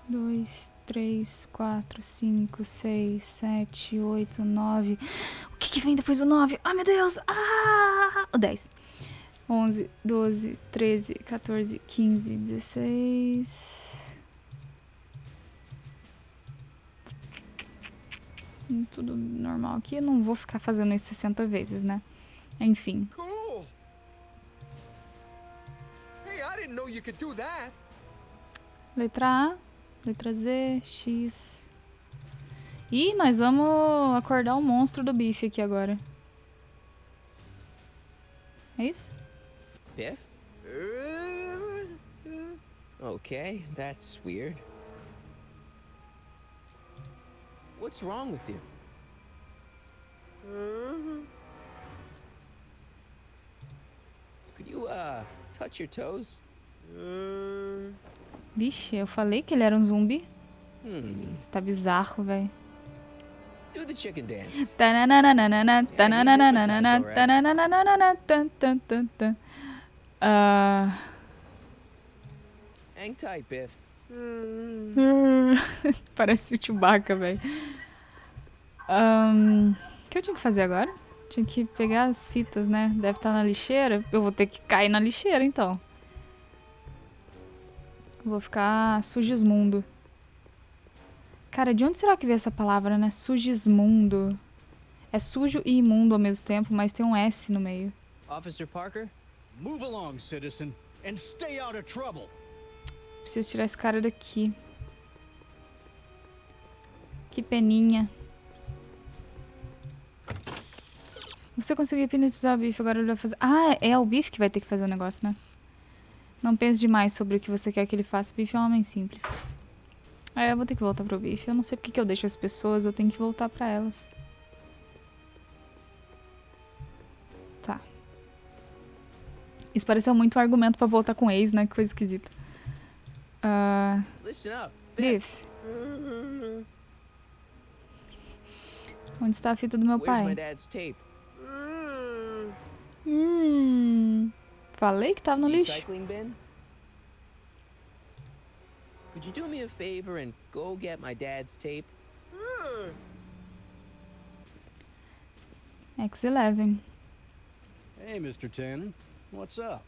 2, 3, 4, 5, 6, 7, 8, 9. O que vem depois do 9? Ai, meu Deus! Ah! O 10. 11, 12, 13, 14, 15, 16. Tudo normal aqui. Eu não vou ficar fazendo isso 60 vezes, né? Enfim. Cool. Hey, I didn't know you could do that. Letra A, letra Z, X. E nós vamos acordar o monstro do bife aqui agora. É isso? Biff? Okay, that's weird. What's wrong with you? Could you, touch your toes? Vixe, eu falei que ele era um zumbi. Hmm. Isso tá bizarro, velho. Do the chicken dance. Hang tight, Biff. Parece o Chewbacca, velho. O que eu tinha que fazer agora? Tinha que pegar as fitas, né? Deve estar na lixeira. Eu vou ter que cair na lixeira, então. Vou ficar sugismundo. Cara, de onde será que veio essa palavra, né? Sugismundo. É sujo e imundo ao mesmo tempo, mas tem um S no meio. Officer Parker? Move along, citizen, and stay out of trouble. Preciso tirar esse cara daqui. Que peninha. Você conseguiu hipnotizar o bife, agora ele vai fazer... Ah, é o bife que vai ter que fazer o negócio, né? Não pense demais sobre o que você quer que ele faça. O bife é um homem simples. Aí eu vou ter que voltar pro bife. Eu não sei porque que eu deixo as pessoas, eu tenho que voltar pra elas. Tá. Isso pareceu muito um argumento pra voltar com o ex, né? Que coisa esquisita. Listen up. Biff. Onde está a fita do meu Where's my pai? dad's tape? Falei que tava no lixo. Recycling bin? Could you do me a favor and go get my dad's tape? X11. Hey, Mr. Tannen. What's up?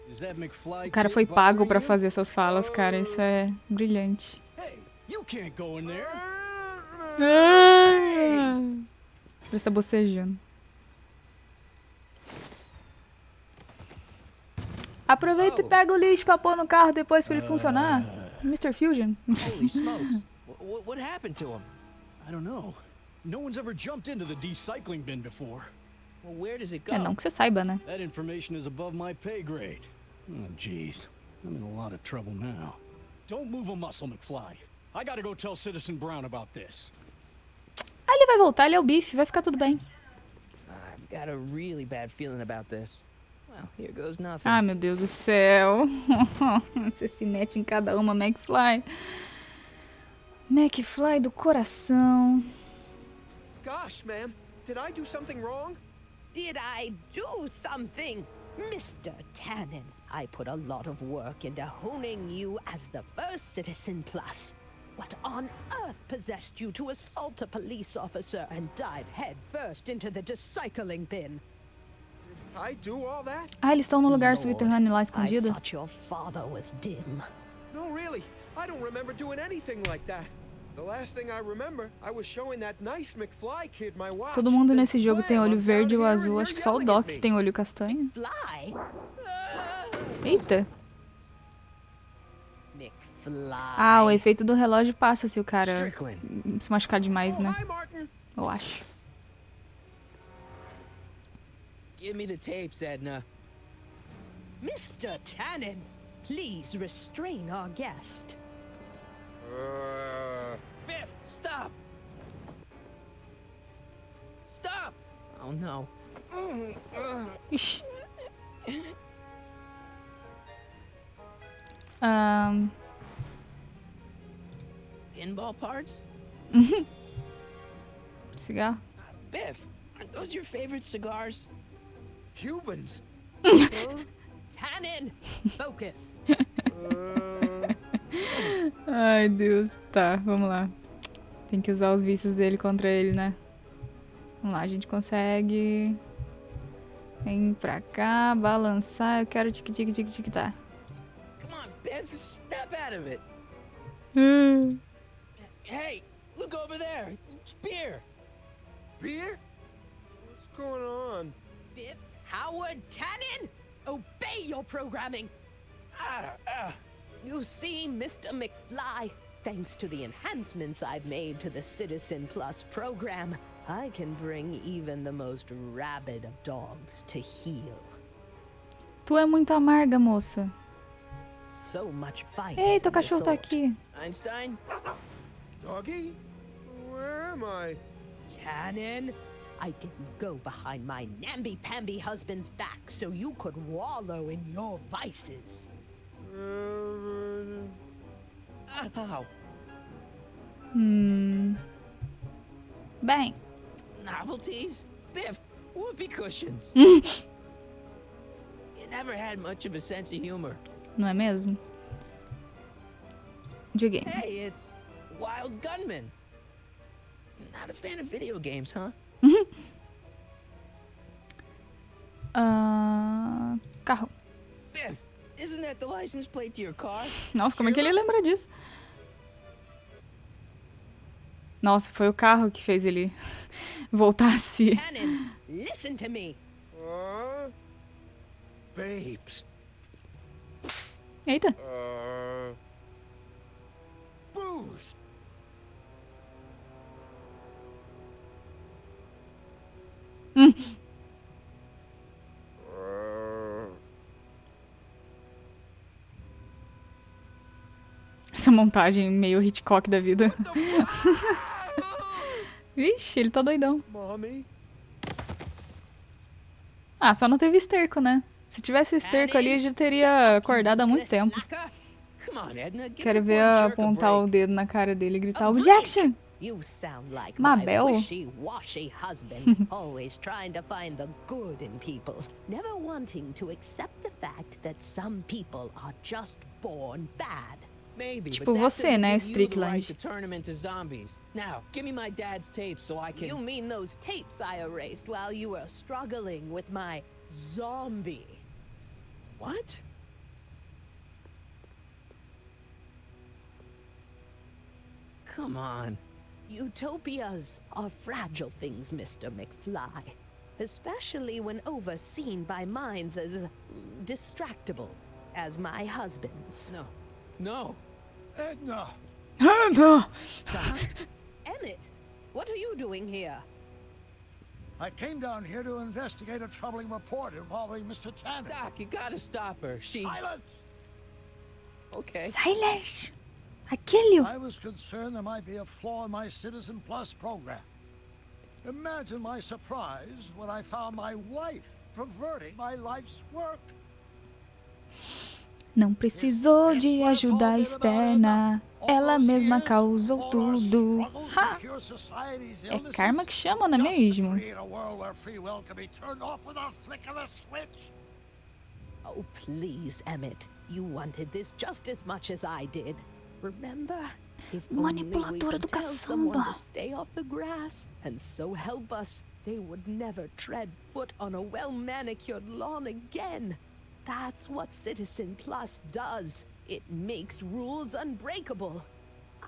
Is that McFly O cara foi kid pago bothering pra you? fazer essas falas, cara. Isso é brilhante. Hey, you can't go in there. Ele está bocejando. Aproveita e pega o lixo pra pôr no carro depois pra ele funcionar. Mr. Fusion. Holy smokes. What happened to him? I don't know. No one's ever jumped into the recycling bin before. Well, where does it go? É, não que você saiba, né? That information is above my pay grade. Oh, jeez. I'm in a lot of trouble now. Don't move a muscle, McFly. I gotta go tell Citizen Brown about this. Aí ele vai voltar, ele é o bife, vai ficar tudo bem. I've got a really bad feeling about this. Well, here goes nothing. Ai, meu Deus do céu. Você se mete em cada uma, McFly. McFly do coração. Gosh, ma'am, did I do something wrong? Did I do something? Mr. Tannen, I put a lot of work into honing you as the first Citizen Plus. What on earth possessed you to assault a police officer and dive head first into the recycling bin? Did I do all that? Ah, eles estão no lugar subterrâneo lá I escondido? thought your father was dim. No, really. I don't remember doing anything like that. The last thing I remember, I was showing that nice McFly kid my watch. Todo mundo and nesse jogo tem blam, olho I'm verde down ou here azul. and Acho que you're só o yelling Doc at me. tem olho castanho. Fly? Eita. McFly. Ah, o efeito do relógio passa se o cara Strickland. se machucar demais, Oh, né? hi, Martin. Eu acho. Give me the tapes, Edna. Mr. Tannen, please restrain our guest. Biff, stop! Stop! Oh no. Ixi. Pinball parts? Cigarro. Biff, aren't those your favorite cigars? Cubans. Tannen, focus. Ai, Deus. Tá, vamos lá. Tem que usar os vícios dele contra ele, né? Vamos lá, a gente consegue. Vem pra cá, balançar. Eu quero tic-tic-tic-tic, tá. Come on, Biff, snap out of it. Hey, look over there. It's beer. Beer? What's going on? Biff Howard Tannen, obey your programming. You see, Mr. McFly, thanks to the enhancements I've made to the Citizen Plus program, I can bring even the most rabid of dogs to heel. Tu é muito amarga, moça. So much vice. Eita, o in the cachorro tá sword. aqui. Einstein? Doggy? Where am I? Tannen, I didn't go behind my namby-pamby husband's back so you could wallow in your vices. Ow. Bem. Novelties? Biff, whoopee cushions. Hum. You never had much of a sense of humor. Não é mesmo? Videogame. Hey, it's Wild Gunman. Not a fan of video games, huh? Carro. Biff, isn't that the license plate to your car? Nossa, como é que ele lembra disso? Nossa, foi o carro que fez ele voltar a si. Tannen, listen to me. Babes. Eita. Booze. Essa montagem meio Hitchcock da vida. Vixe, ele tá doidão. Mommy? Ah, só não teve esterco, né? Se tivesse o esterco ali, já teria acordado há muito tempo. Come on, Edna, give Quero that ver poor jerk a apontar o break. dedo na cara dele e gritar A break? objection! You sound like Mabel? my wishy-washy husband, always trying to find the good in people, never wanting to accept the fact that some people are just born bad. Maybe, Tipo but that você, doesn't né, give you the right Strickland? to turn them into zombies. Now, give me my dad's tapes so I can... You mean those tapes I erased while you were struggling with my zombie? What? Come on. Utopias are fragile things, Mr. McFly. Especially when overseen by minds as distractible as my husband's. No. No. Edna. No! Emmett, what are you doing here? I came down here to investigate a troubling report involving Mr. Tanner. Doc, you gotta stop her. She... Silence! Okay. Silence! I kill you! I was concerned there might be a flaw in my Citizen Plus program. Imagine my surprise when I found my wife perverting my life's work. Não precisou de ajuda externa. Ela mesma causou tudo. Ha! É karma que chama, não é mesmo? Oh, please, Emmett. You wanted this just as much as I did. Remember? If only we Manipuladora could do tell someone caçamba. to stay off the grass, and so help us, they would never tread foot on a well-manicured lawn again. That's what Citizen Plus does. It makes rules unbreakable.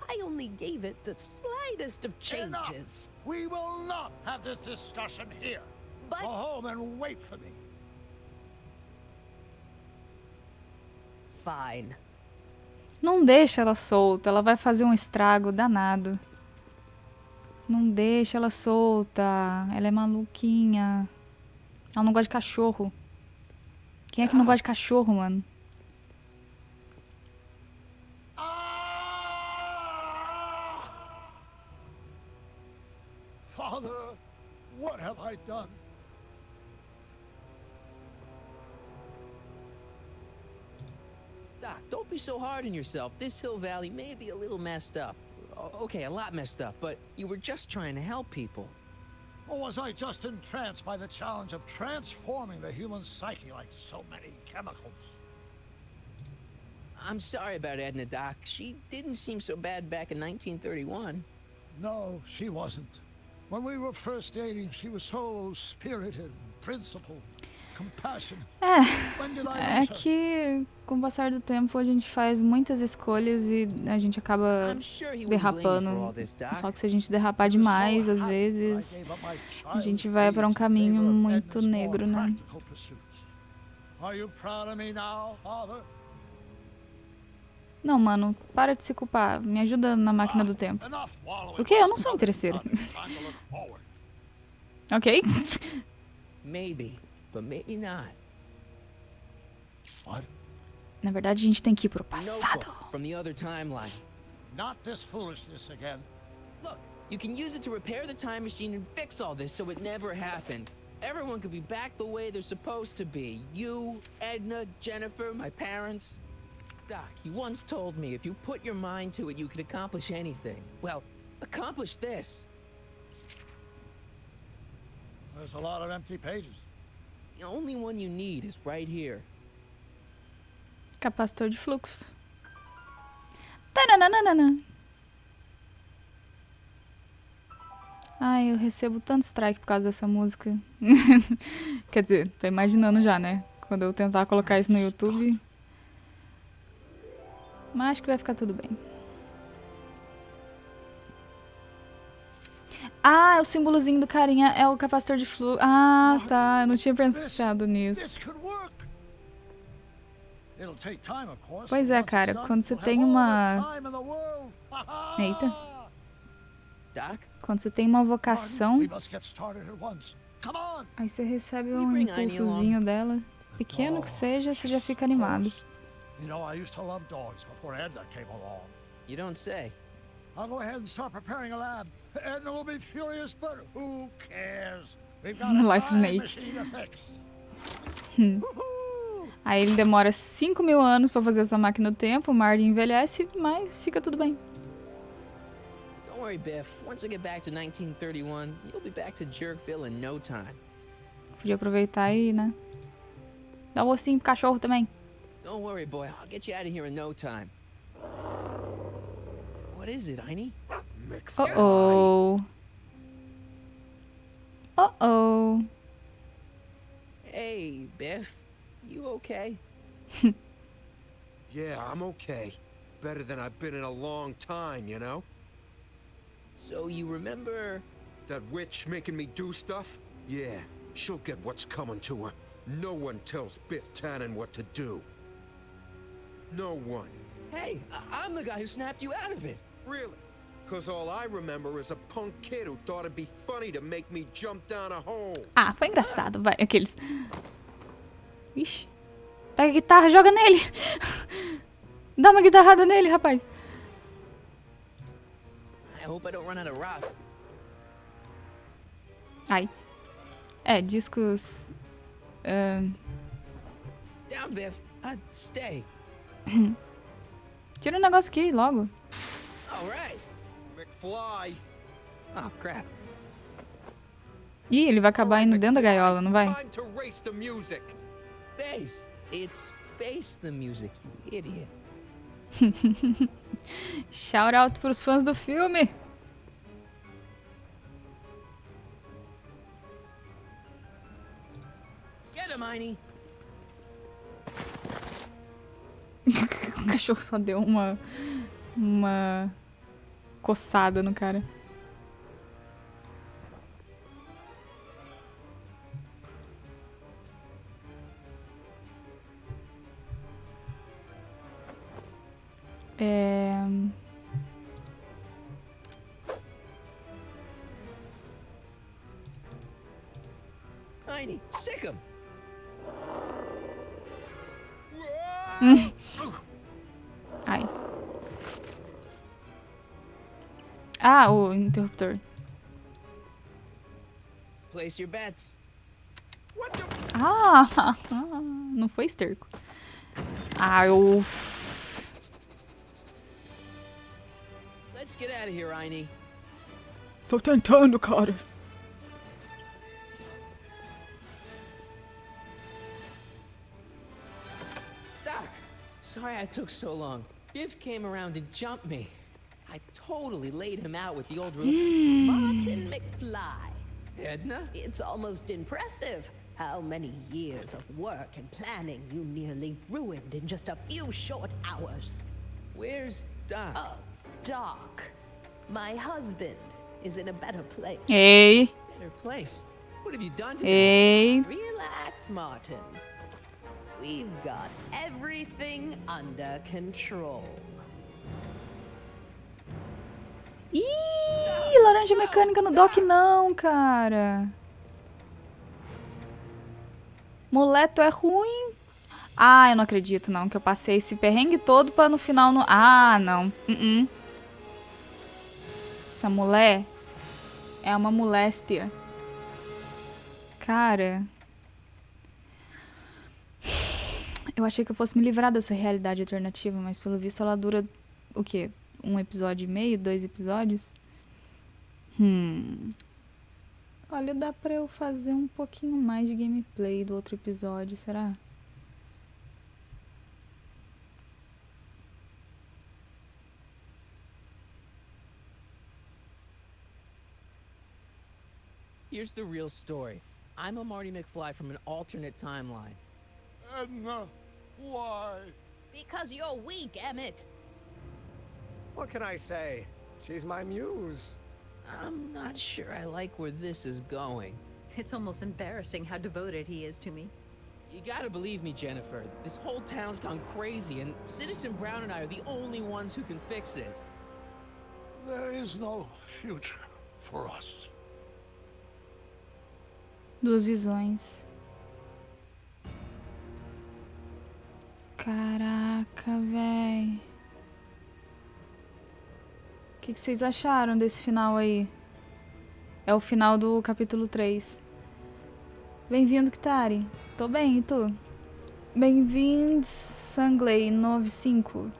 I only gave it the slightest of changes. Enough. We will not have this discussion here. But- Go home and wait for me. Fine. Não deixa ela solta, ela vai fazer um estrago danado. Não deixa ela solta, ela é maluquinha. Ela não gosta de cachorro. Quem é que não gosta de cachorro, mano? Father, what have I done? Doc, don't be so hard on yourself. This Hill Valley may be a little messed up. Okay, a lot messed up, but you were just trying to help people. Or was I just entranced by the challenge of transforming the human psyche like so many chemicals? I'm sorry about Edna, Doc. She didn't seem so bad back in 1931. No, she wasn't. When we were first dating, she was so spirited, principled, compassionate. When did I É lose her? que com o passar do tempo a gente faz muitas escolhas e a gente acaba I'm sure he wouldn't blame you for all derrapando. this, Doc. Só que se a gente derrapar He was so demais, às happy vezes, that I gave up my a gente childish vai para um dreams in caminho favor of muito Edna's more negro, né? practical pursuits. Are you proud of me now, Father? Não, mano, para de se culpar. Me ajuda na máquina do tempo. Enough wallowing O quê? Eu não myself sou in interesseira. mud. It's time to look forward. Ok? Maybe, but maybe not. What? Na verdade, a gente tem que ir pro passado. Notebook from the other timeline. Not this foolishness again. Look, you can use it to repair the time machine and fix all this so it never happened. Everyone could be back the way they're supposed to be. You, Edna, Jennifer, my parents. Doc, you once told me if you put your mind to it, you could accomplish anything. Well, accomplish this. There's a lot of empty pages. The only one you need is right here. Capacitor de fluxo. Tananana. Ai, eu recebo tanto strike por causa dessa música. Quer dizer, tô imaginando já, né? Quando eu tentar colocar isso no YouTube. Mas acho que vai ficar tudo bem. Ah, é o símbolozinho do carinha, é o capacitor de fluxo. Ah, tá. Eu não tinha pensado nisso. This could work. It'll take time, of course. Pois but é, once cara. it's done, Quando você we'll tem have all uma... the time in the world. Eita. Doc? Quando você tem uma Martin, vocação, we must get started at once. Come on. aí você recebe You um bring Aine impulsozinho dela. Pequeno que seja, você já fica animado. You know, I used to love dogs before Edna came along. You don't say. I'll go ahead and start preparing a lab. Edna will be furious, but who cares? We've got a Life time snake. machine to fix. Aí ele demora 5.000 anos pra fazer essa máquina do tempo, o Marty envelhece, mas fica tudo bem. Don't worry, Biff. Once I get back to 1931, you'll be back to Jerkville in no time. Podia aproveitar aí, né? Dá um ossinho pro cachorro também. Don't worry, boy. I'll get you out of here in no time. What is it, Heine? Oh. Oh. Hey, Biff. You okay? Yeah, I'm okay. Better than I've been in a long time, you know? So you remember... That witch making me do stuff? Yeah, she'll get what's coming to her. No one tells Biff Tannen what to do. No one. Hey, I'm the guy who snapped you out of it. Really? Because all I remember is a punk kid who thought it'd be funny to make me jump down a hole. Ah, foi engraçado, vai. Aqueles... Ixi. Pega a guitarra, joga nele. Dá uma guitarrada nele, rapaz. I hope I don't run out of rock. Ai. É, discos... Down, Biff. Stay. Tira o negócio aqui, logo. All right. McFly. Oh, crap. Ih, ele vai acabar indo dentro da gaiola, não vai? Time to race the music. Face. It's face the music, you idiot. Shout out pros fãs do filme. Get him, Heine. O cachorro só deu uma coçada no cara. Heine, sick him. Ai. Ah, o interruptor. Place your bets. Ah, não foi esterco. Ah, eu... Let's get out of here, Heine. Tô tentando, cara. sorry I took so long. Biff came around and jumped me. I totally laid him out with the old Martin McFly. Edna? It's almost impressive how many years of work and planning you nearly ruined in just a few short hours. Where's Doc? Oh, Doc. My husband is in a better place. Ei, Better place. What have you done to me? ei. Relax, Martin. We've got everything under control. Ih, laranja mecânica no dock não, cara. Moleto é ruim. Ah, eu não acredito não, que eu passei esse perrengue todo pra no final no... Ah, não. Essa mulher é uma moléstia. Cara... Eu achei que eu fosse me livrar dessa realidade alternativa, mas pelo visto ela dura, o quê? 1 episódio e meio? 2 episódios? Olha, dá pra eu fazer um pouquinho mais de gameplay do outro episódio, será? Here's the real story. I'm a Marty McFly from an alternate timeline. Edna, why? Because you're weak, Emmett. What can I say? She's my muse. I'm not sure I like where this is going. It's almost embarrassing how devoted he is to me. You gotta believe me, Jennifer. This whole town's gone crazy, and Citizen Brown and I are the only ones who can fix it. There is no future for us. Duas visões. Caraca, véi. O que vocês acharam desse final aí? É o final do capítulo 3. Bem-vindo, Kitari. Tô bem, e tu? Bem-vindo, Sangley 95.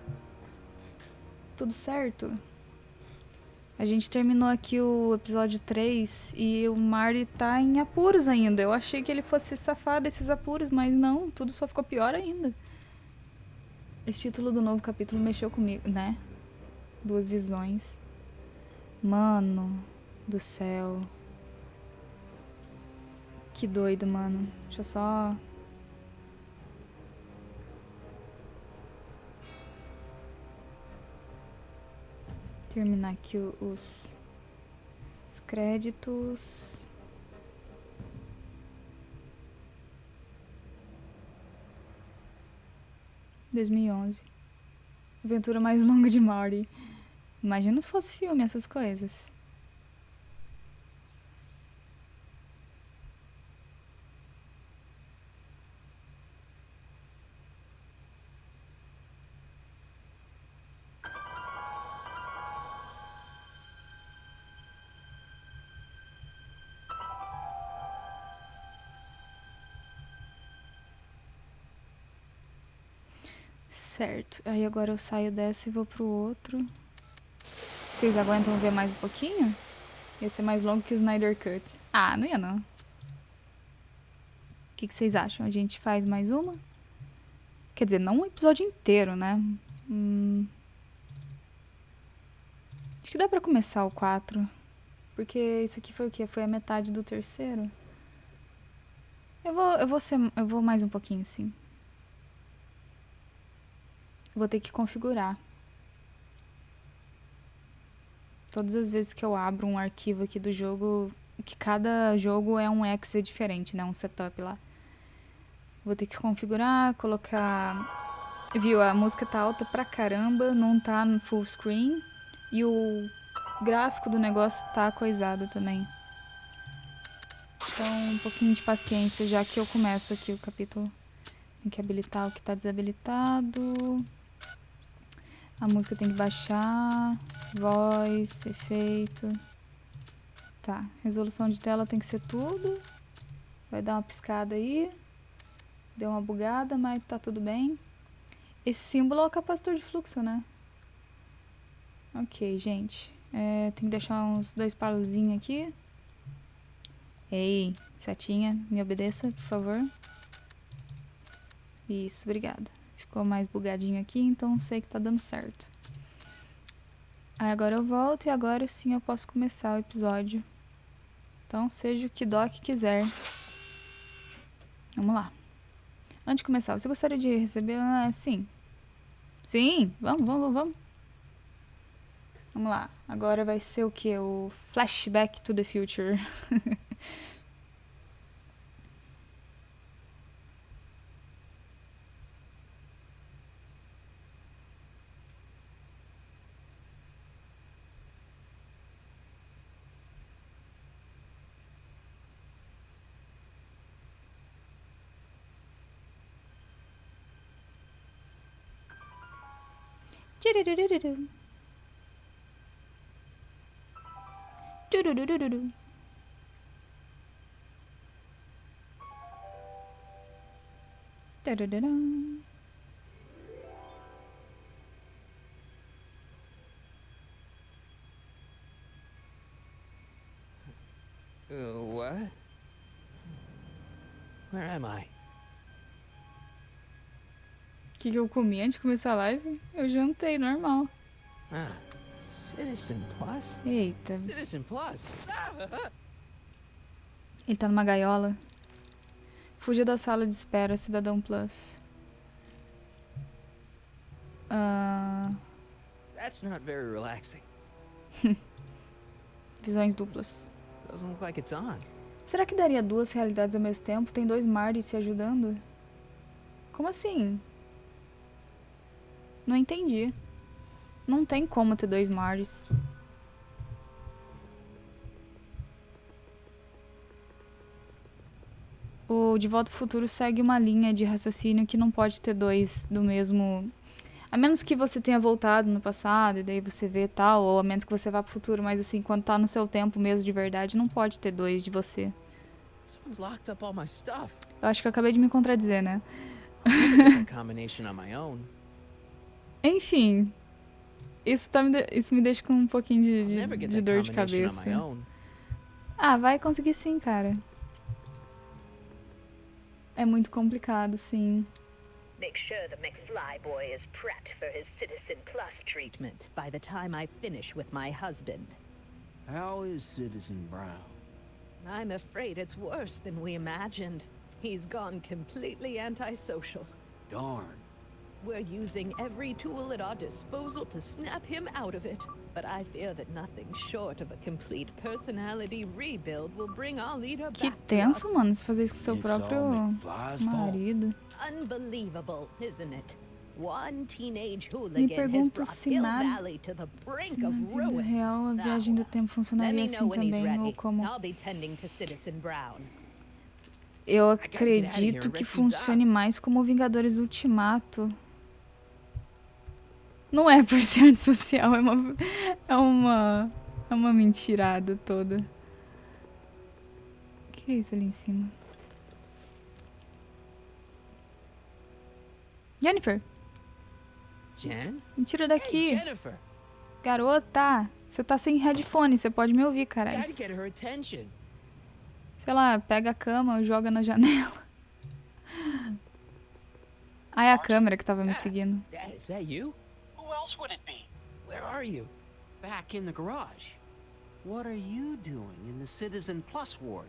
Tudo certo? A gente terminou aqui o episódio 3 e o Marty tá em apuros ainda. Eu achei que ele fosse safar desses apuros, mas não, tudo só ficou pior ainda. Esse título do novo capítulo mexeu comigo, né? Duas visões. Mano do céu. Que doido, mano. Deixa eu só... terminar aqui os créditos. (2011) Aventura mais longa de Marty. Imagina se fosse filme, essas coisas. Certo. Aí agora eu saio dessa e vou pro outro. Vocês aguentam ver mais um pouquinho? Ia ser mais longo que o Snyder Cut. Ah, não ia não. O que vocês acham? A gente faz mais uma? Quer dizer, não um episódio inteiro, né? Acho que dá pra começar o 4. Porque isso aqui foi o quê? Foi a metade do terceiro? Eu vou mais um pouquinho, sim. Vou ter que configurar. Todas as vezes que eu abro um arquivo aqui do jogo, que cada jogo é um exe diferente, né? Um setup lá. Vou ter que configurar, colocar... Viu? A música tá alta pra caramba, não tá no full screen. E o gráfico do negócio tá coisado também. Então, um pouquinho de paciência, já que eu começo aqui o capítulo. Tem que habilitar o que tá desabilitado. A música tem que baixar. Voz, efeito. Tá, resolução de tela tem que ser tudo. Vai dar uma piscada aí. Deu uma bugada, mas tá tudo bem. Esse símbolo é o capacitor de fluxo, né? Ok, gente. Tem que deixar uns 2 pauzinhos aqui. Ei, setinha, me obedeça, por favor. Isso, obrigada. ficou mais bugadinho aqui, então sei que tá dando certo. Aí agora eu volto e agora sim eu posso começar o episódio. Então seja o que Doc quiser. Vamos lá. Antes de começar, você gostaria de receber... sim. Sim, vamos. Vamos lá. Agora vai ser o quê? O Flashback to the Future. What? Where am I? O que eu comi antes de começar a live? Eu jantei, normal. Ah, Citizen Plus? Eita. Citizen Plus? Ele tá numa gaiola. Fuja da sala de espera, Cidadão Plus. That's not very relaxing. Visões duplas. Doesn't look like it's on. Será que daria duas realidades ao mesmo tempo? Tem dois Martys se ajudando? Como assim? Não entendi. Não tem como ter dois Martys. O De Volta ao Futuro segue uma linha de raciocínio que não pode ter dois do mesmo... A menos que você tenha voltado no passado e daí você vê tal, ou a menos que você vá pro futuro, mas assim, quando tá no seu tempo mesmo de verdade, não pode ter dois de você. Someone's locked up all my stuff. Eu acho que eu acabei de me contradizer, né? Combination on my own. Enfim, isso me deixa com um pouquinho de dor de cabeça. Ah, vai conseguir sim, cara. É muito complicado, sim. Make sure the McFly boy is prepped for his Citizen Plus treatment by the time I finish with my husband. How is Citizen Brown? I'm afraid it's worse than we imagined. He's gone completely antisocial. Darn. We're using every tool at our disposal to snap him out of it. But I fear that nothing short of a complete personality rebuild will bring our leader Que back tenso, to us. mano, você fazer isso com seu próprio marido. Unbelievable, isn't it? One teenage Me hooligan has pergunto brought se Hill na Valley to the brink of vida ruin. real a viagem do tempo Let funcionaria me assim know when he's também, ou ready. como... I'll be tending to Citizen Brown. Eu acredito que funcione mais como Vingadores Ultimato. Não é por ser antissocial, é uma mentirada toda. O que é isso ali em cima? Jennifer, Jen? me tira daqui. Hey, Jennifer. Garota, você tá sem headphone, você pode me ouvir, caralho. Gotta get her attention. Sei lá, pega a cama, joga na janela. Ah, é a câmera que tava me seguindo. Dad, is that you? Who else would it be? Where are you? Back in the garage. What are you doing in the Citizen Plus ward?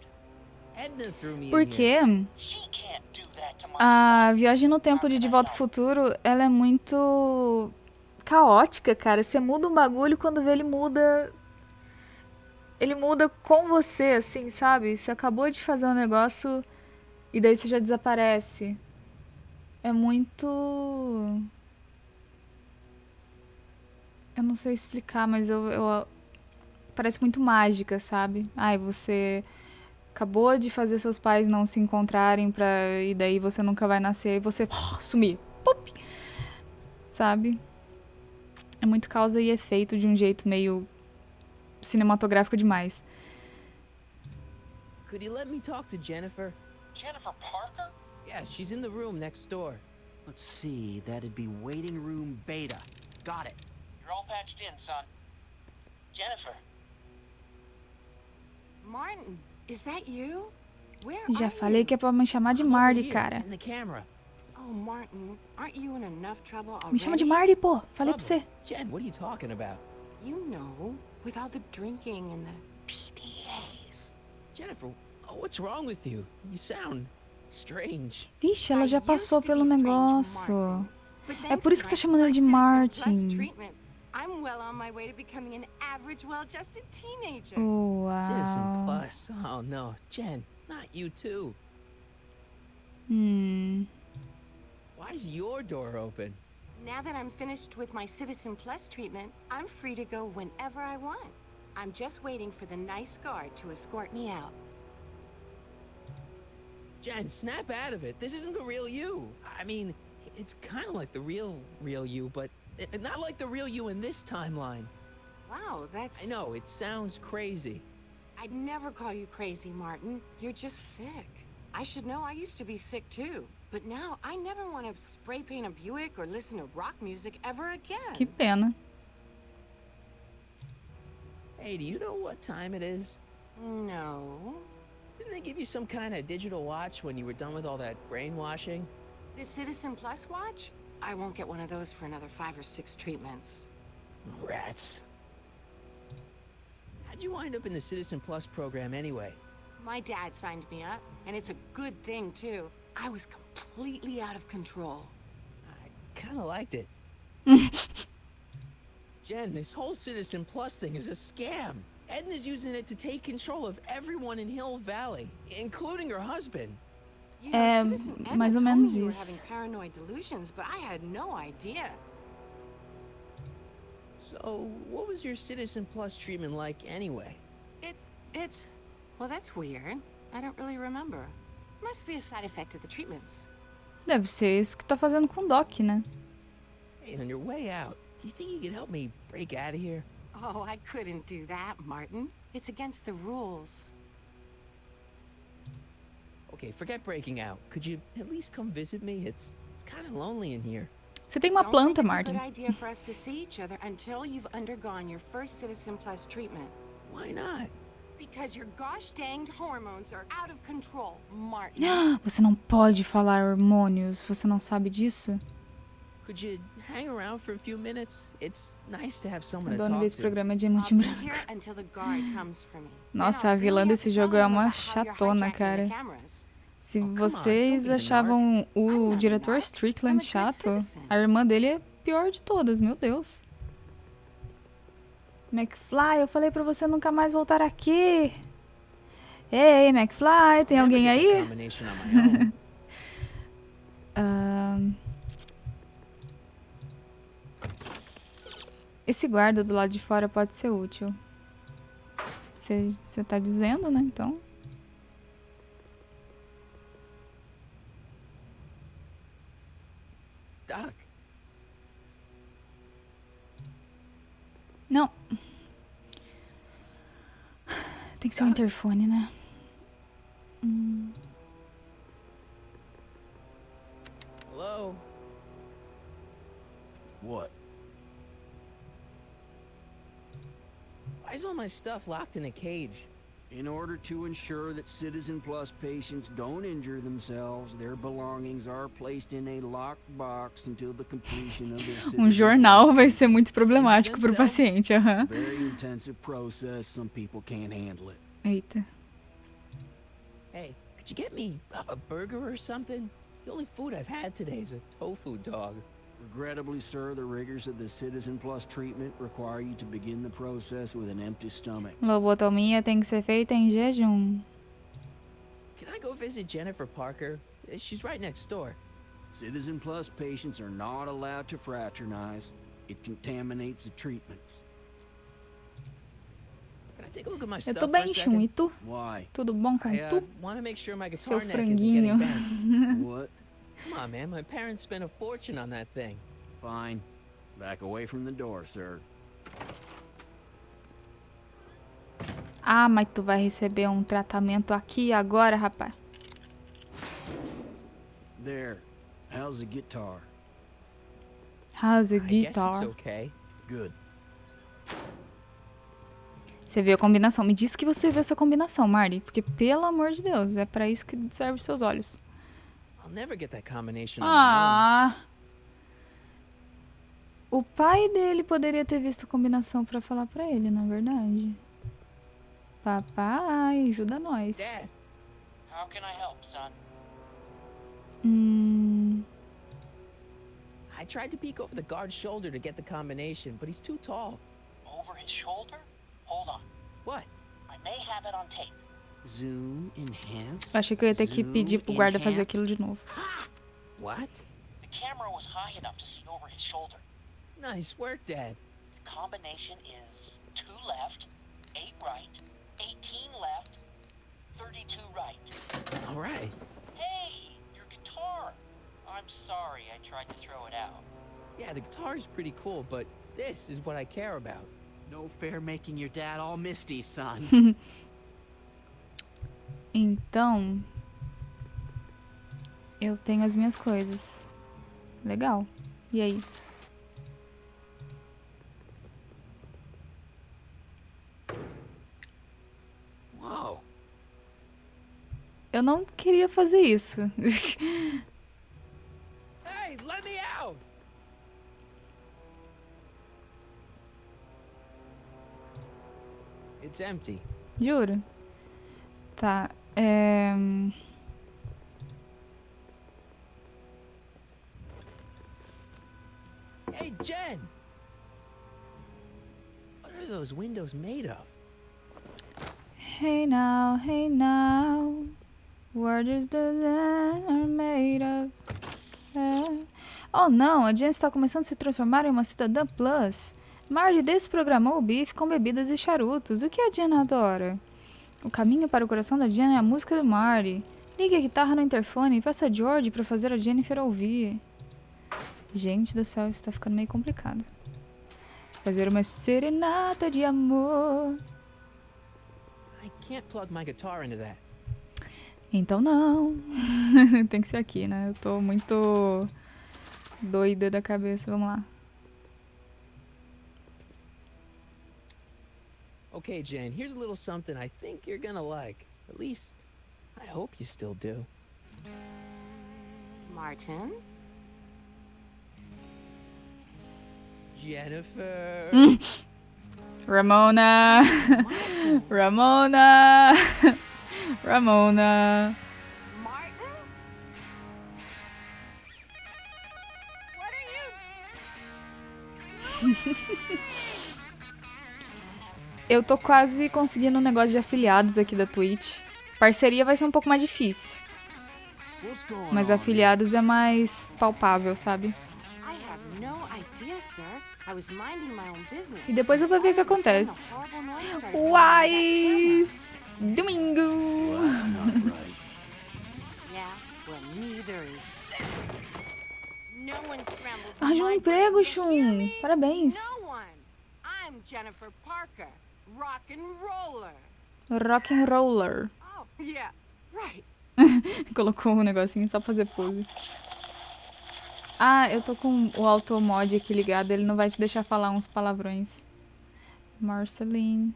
Edna threw me in Por here. quê? She can't do that to my... A viagem no tempo de Volta ao Futuro, ela é muito caótica, cara. Você muda um bagulho, quando vê ele muda com você, assim, sabe? Você acabou de fazer um negócio e daí você já desaparece. É muito... Eu não sei explicar, mas parece muito mágica, sabe? Ai, você acabou de fazer seus pais não se encontrarem e daí você nunca vai nascer e você sumir. Pup! Sabe? É muito causa e efeito de um jeito meio cinematográfico demais. Could you let me talk to Jennifer? Jennifer Parker? Yeah, she's in the room next door. Let's see, that'd be waiting room beta. Got it. You're all patched in, son. Jennifer. Martin, is that you? Where Já are falei you? que é pra me chamar de I'm over Marty, here, cara. in the camera. Oh, Oh, Martin, aren't you in enough trouble already? Me chama de Marty, pô. Falei pra você. Jen, what are you talking about? You know, with all the drinking and the PDAs. Jennifer, what's wrong with you? You sound strange. Vixe, ela já passou pelo negócio. É por isso que tá chamando ele de Martin. I'm well on my way to becoming an average, well-adjusted teenager. Uau. Citizen Plus. Oh no, Jen, not you too. Why is your door open? Now that I'm finished with my Citizen Plus treatment, I'm free to go whenever I want. I'm just waiting for the nice guard to escort me out. Jen, snap out of it. This isn't the real you. I mean, it's kind of like the real you, but not like the real you in this timeline. Wow, that's... I know, it sounds crazy. I'd never call you crazy, Martin. You're just sick. I should know, I used to be sick too. But now, I never want to spray paint a Buick or listen to rock music ever again. Que pena. Hey, do you know what time it is? No. Didn't they give you some kind of digital watch when you were done with all that brainwashing? The Citizen Plus watch? I won't get one of those for another 5 or 6 treatments. Rats. How'd you wind up in the Citizen Plus program anyway? My dad signed me up, and it's a good thing, too. I was completely out of control. I kind of liked it. Jen, this whole Citizen Plus thing is a scam. Edna's using it to take control of everyone in Hill Valley, including her husband. You know, Citizen Edna mais ou told menos me you were isso. having paranoid delusions, but I had no idea. So, what was your Citizen Plus treatment like anyway? Well, that's weird. I don't really remember. Must be a side effect of the treatments. Deve ser isso que tá fazendo com o Doc, né? Hey, on your way out, do you think you could help me break out of here? Oh, I couldn't do that, Martin. It's against the rules. Okay, forget breaking out. Could you at least come visit me? It's kind of lonely in here. Você tem uma planta, It's a Martin. good idea for us to see each other until you've undergone your first Citizen Plus treatment. Why not? Because your gosh danged hormones are out of control, Martin. Você não pode falar hormônios. Você não sabe disso? Could you hang around for a few minutes? It's nice to have someone to Adoro talk ver esse to. programa de Diamante I'll be Branco. here until the guard comes for me. Nossa, a vilã desse jogo é uma chatona, cara. Se vocês achavam o diretor Strickland chato, a irmã dele é a pior de todas, meu Deus. McFly, eu falei pra você nunca mais voltar aqui. Ei, McFly, tem alguém aí? Esse guarda do lado de fora pode ser útil. Você tá dizendo, né? Então. Doc. Não. Tem que ser um interfone, né? Hello? What? Why is all my stuff locked in a cage? In order to ensure that Citizen Plus patients don't injure themselves, their belongings are placed in a locked box until the completion of their Citizen jornal vai ser muito problemático pro paciente, aham. Very intensive process, some people can't handle it. Eita. Hey, could you get me a burger or something? The only food I've had today is a tofu dog. Regrettably, sir, the rigors of the Citizen Plus treatment require you to begin the process with an empty stomach. Lobotomia tem que ser feita em jejum. Can I go visit Jennifer Parker? She's right next door. Citizen Plus patients are not allowed to fraternize. It contaminates the treatments. Can I take a look at my Eu stuff tô for bem, a Chum. E second? tu? Why? Tudo bom com I tu? want to make sure my Seu guitar neck isn't getting franguinho. bent. What? Come on, man. My parents spent a fortune on that thing. Fine. Back away from the door, sir. Ah, mas tu vai receber um tratamento aqui e agora, rapaz. There. How's the guitar? How's the I guess guitar? it's okay. Good. Você viu a combinação. Me diz que você viu essa combinação, Marty. Porque, pelo amor de Deus, é pra isso que serve os seus olhos. I'll I'll never get that combination on my Ah! O pai dele poderia ter visto a combinação pra falar pra ele, na verdade. Papai, ajuda nós. Dad, how can I help, son? I tried to peek over the guard's shoulder to get the combination, but he's too tall. Over his shoulder? Hold on. What? I may have it on tape. Zoom, enhance. Achei que eu ia ter que pedir pro guarda fazer aquilo de novo. What? The camera was high enough to see over his shoulder. Nice work, Dad. The combination is 2 left, 8 right, 18 left, 32 right. All right. Hey, your guitar. I'm sorry I tried to throw it out. Yeah, the guitar is pretty cool, but this is what I care about. No fair making your dad all misty, son. Então, eu tenho as minhas coisas. Legal. E aí? Whoa. Eu não queria fazer isso. Hey, let me out! It's empty. Juro? Tá, Hey, Jen! What are those windows made of? Hey now, what is the land are made of? Oh não, a Jen está começando a se transformar em uma cidadã plus. Marge desprogramou o bife com bebidas e charutos. O que a Jen adora? O caminho para o coração da Jen é a música do Marty. Ligue a guitarra no interfone e peça a George para fazer a Jennifer ouvir. Gente do céu, isso tá ficando meio complicado. Fazer uma serenata de amor. I can't plug my guitar into that. Então não. Tem que ser aqui, né? Eu tô muito doida da cabeça. Vamos lá. Okay, Jen, here's a little something I think you're gonna like. At least, I hope you still do. Martin? Jennifer. Ramona. Ramona. Ramona. Martin? What are you... Eu tô quase conseguindo um negócio de afiliados aqui da Twitch. Parceria vai ser um pouco mais difícil. Mas afiliados é mais palpável, sabe? E depois eu vou ver o que acontece. Uais! Domingo! Arranjou um emprego, Shun! Parabéns! I'm Jennifer Parker, rock and roller. Rock and roller. Oh, yeah, right. Colocou um negocinho só pra fazer pose. Ah, eu tô com o automod aqui ligado, ele não vai te deixar falar uns palavrões. Marceline.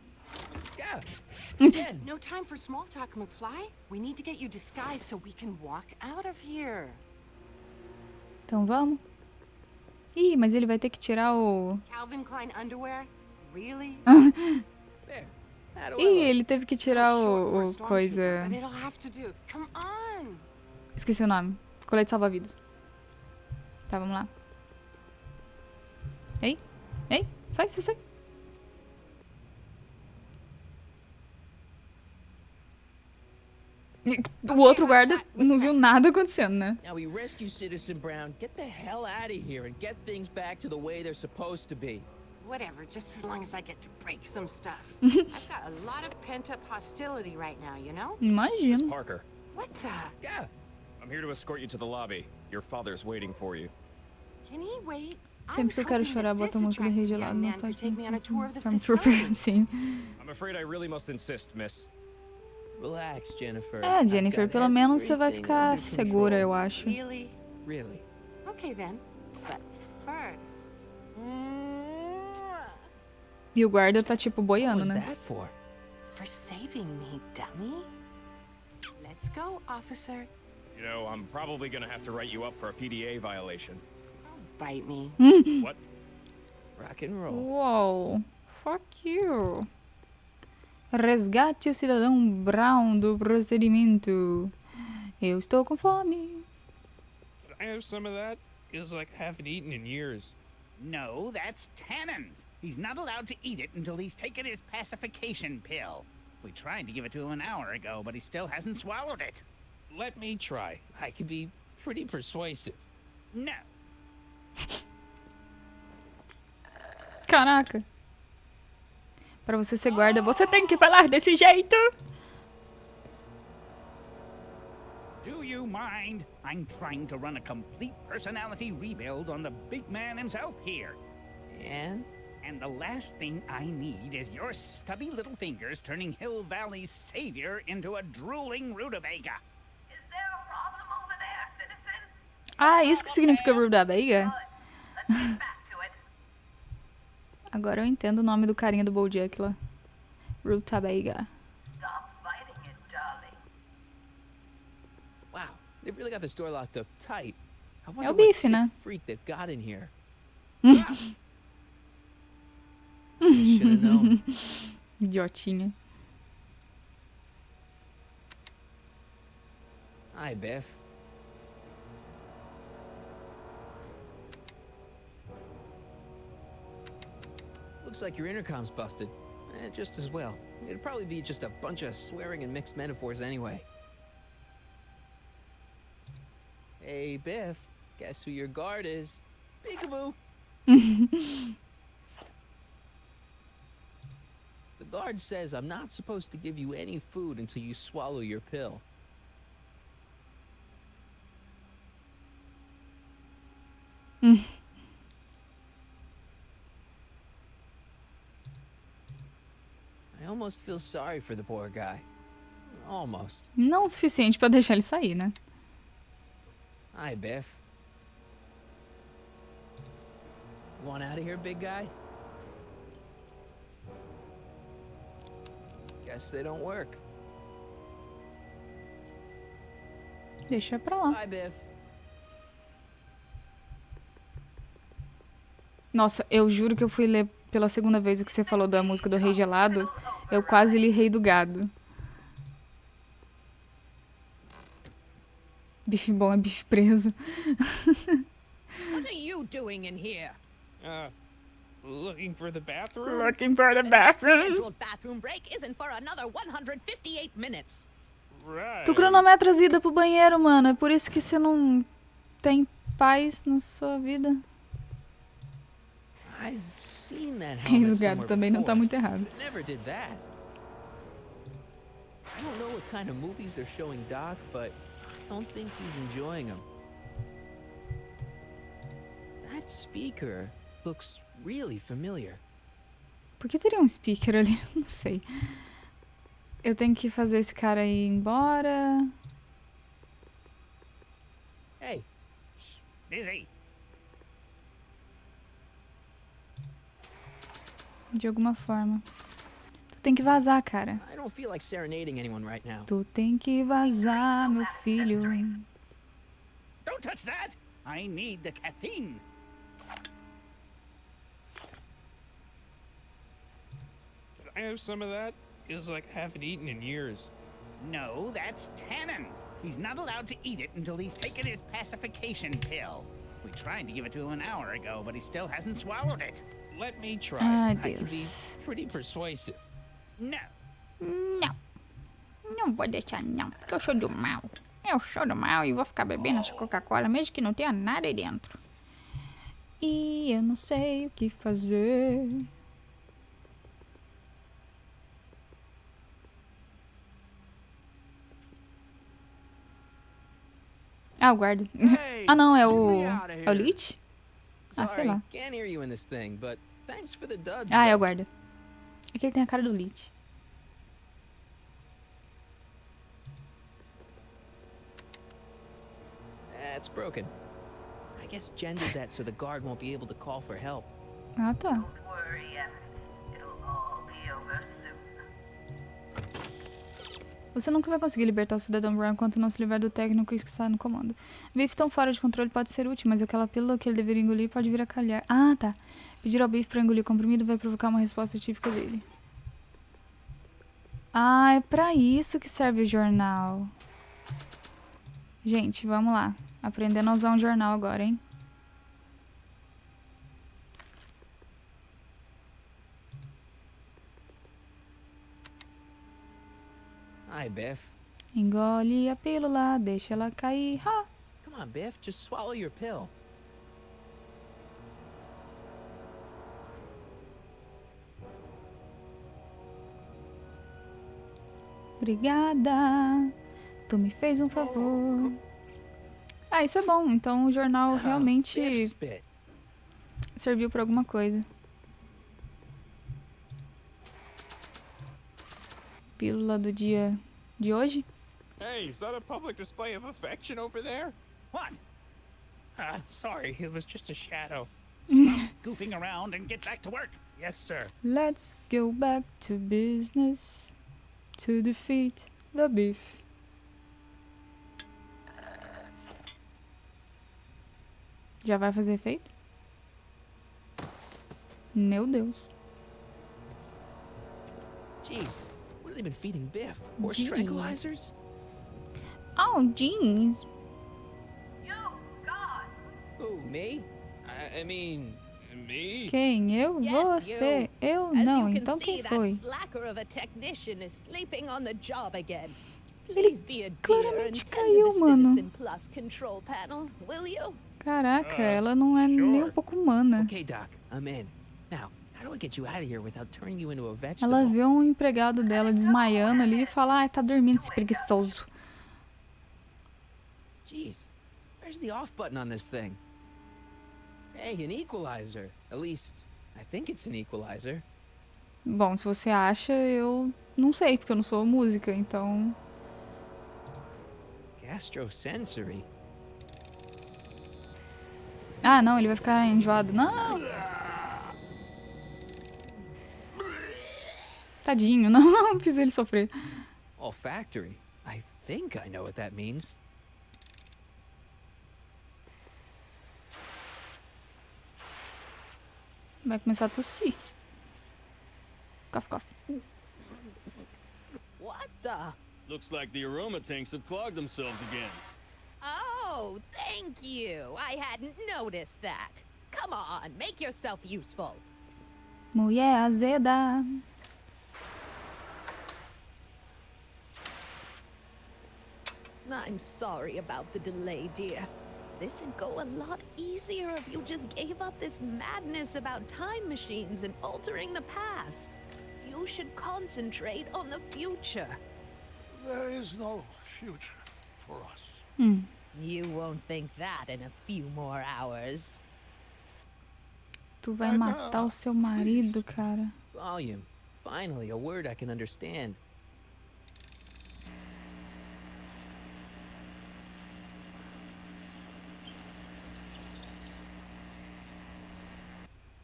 No time for small talk, McFly. We need to get you disguised so we can walk out of here. Então vamos? Ih, mas ele vai ter que tirar o... Calvin Klein underwear? Really? Ih, ele teve que tirar o coisa... Esqueci o nome. Colete salva-vidas. Tá, vamos lá. Ei, ei, sai, sai, sai. O outro guarda não viu nada acontecendo, né? Now we rescue Citizen Brown, get the hell out of here and get things back to the way they're supposed to be. Whatever, just as long as I get to break some stuff. I've got a lot of pent-up hostility right now, you know? Imagino. Miss Parker. What the? Yeah. I'm here to escort you to the lobby. Your father's waiting for you. Can he wait? Sempre que eu quero chorar, bota a música do Rei Gelado no toque. Stormtrooper, sim. I'm afraid I really must insist, miss. Relax, Jennifer. É, Jennifer, pelo menos você vai ficar segura, eu acho. Really? Really? Okay then. But first... E o guarda tá tipo boiando, né? For saving me, dummy. Let's go, officer. You know, I'm probably gonna have to write you up for a PDA violation. Bite me. What? Rock and roll. Uou. Fuck you. Resgate o cidadão Brown do procedimento. Eu estou com fome. Could I have some of that? Feels like I haven't eaten in years. No, that's Tannen's. He's not allowed to eat it until he's taken his pacification pill. We tried to give it to him an hour ago, but he still hasn't swallowed it. Let me try. I can be pretty persuasive. No. Caraca. Pra você ser guarda, você tem que falar desse jeito. Do you mind? I'm trying to run a complete personality rebuild on the big man himself here. And? And the last thing I need is your stubby little fingers turning Hill Valley's savior into a drooling rutabaga. Ah, isso que significa rutabaga? Agora eu entendo o nome do carinha do Bojack lá. Rutabaga. Wow, they really got the store locked up tight. I É wonder o what bife, sick né? freak they've got in here. Should've known. Idiotinha. Hi, Biff. Looks like your intercom's busted. Just as well. It'd probably be just a bunch of swearing and mixed metaphors anyway. Hey, Biff. Guess who your guard is? Peekaboo! The guard says I'm not supposed to give you any food until you swallow your pill. I almost feel sorry for the poor guy. Almost. Não o suficiente pra deixar ele sair, né? Hi, Biff. Want out of here, big guy? Guess they don't work. Deixa pra lá. Bye, Biff. Nossa, eu juro que eu fui ler pela segunda vez o que você falou da música do Rei Gelado. Eu quase li Rei do Gado. Bife bom é bife preso. What are you doing in here? Looking for the bathroom? Looking for the bathroom. Scheduled bathroom break isn't for another 158 minutes. Right. Tu cronometra as idas pro banheiro, mano. É por isso que você não tem paz na sua vida. I've seen that Rei do helmet Gado somewhere também não tá before. muito errado. But never did that. I don't know what kind of movies they're showing Doc, but I don't think he's enjoying them. That speaker looks really familiar. Por que teria um speaker ali? Não sei. Eu tenho que fazer esse cara ir embora. Hey. Shh, busy. De alguma forma. Tu tem que vazar, cara. I don't feel like serenading anyone right now. Tu tem que vazar, meu filho. Don't touch that! I need the caffeine. Could I have some of that? Feels like I haven't eaten in years. No, that's Tannen's. He's not allowed to eat it until he's taken his pacification pill. We tried to give it to him an hour ago, but he still hasn't swallowed it. Let me try. Ai, I can be Deus. pretty persuasive. No. Não. Não vou deixar, não. Porque eu sou do mal. Eu sou do mal e vou ficar bebendo essa Coca-Cola, mesmo que não tenha nada aí dentro. E eu não sei o que fazer. Ah, o guarda. Ah, não, é o... É o Lich? Ah, sei Sorry, lá. can't hear you in this thing, but thanks for the duds. Ah, é though. o guarda. É que ele tem a cara do Lich. It's broken. I guess Jen did that so the guard won't be able to call for help. Ah, tá. Você nunca vai conseguir libertar o cidadão Brown enquanto não se livrar do técnico que está no comando. Biff tão fora de controle pode ser útil, mas aquela pílula que ele deveria engolir pode vir a calhar. Ah, tá. Pedir ao Biff para engolir o comprimido vai provocar uma resposta típica dele. Ah, é pra isso que serve o jornal. Gente, vamos lá. Aprendendo a usar um jornal agora, hein? Hi, Biff. Engole a pílula, deixa ela cair. Ha! Come on, Biff, just swallow your pill. Obrigada. Tu me fez um favor. Ah, isso é bom. Então o jornal realmente Biff spit. serviu pra alguma coisa. Pílula do dia de hoje? Hey, is that a public display of affection over there? What? Sorry, it was just a shadow. Stop goofing around and get back to work. Yes, sir. Let's go back to business to defeat the beef. Já vai fazer efeito? Meu Deus. Jeez, what have they been feeding Biff? Horse Jeez. tranquilizers? Oh, jeez. Who, me? I mean, me? Quem? Eu? Você? Eu? As Não. you can Então see, quem that foi? slacker of a technician is sleeping on the job again. Ele Please be a dear and claramente tend caiu, to the mano. Citizen Plus control panel, will you? Caraca, ela não é nem um pouco humana. Okay, Doc, I'm in. Now, how do I get you out of here without turning you into a vegetable? Ela vê um empregado dela desmaiando ali e fala, ai, tá dormindo esse preguiçoso. Jeez, where's the off button on this thing? Hey, an equalizer. At least, I think it's an equalizer. Bom, se você acha, eu não sei, porque eu não sou música, então... Gastrosensory. Ah, não, ele vai ficar enjoado. Não! Tadinho, não fiz ele sofrer. Olfactory. I think I know what that means. Vai começar a tossir. Cough, cough. What the? Looks like the aroma tanks have clogged themselves again. Oh, thank you. I hadn't noticed that. Come on, make yourself useful. Mulher azeda. I'm sorry about the delay, dear. This'd go a lot easier if you just gave up this madness about time machines and altering the past. You should concentrate on the future. There is no future for us. You won't think that in a few more hours. Tu vai matar o seu marido, cara. Volume. Finally, a word I can understand.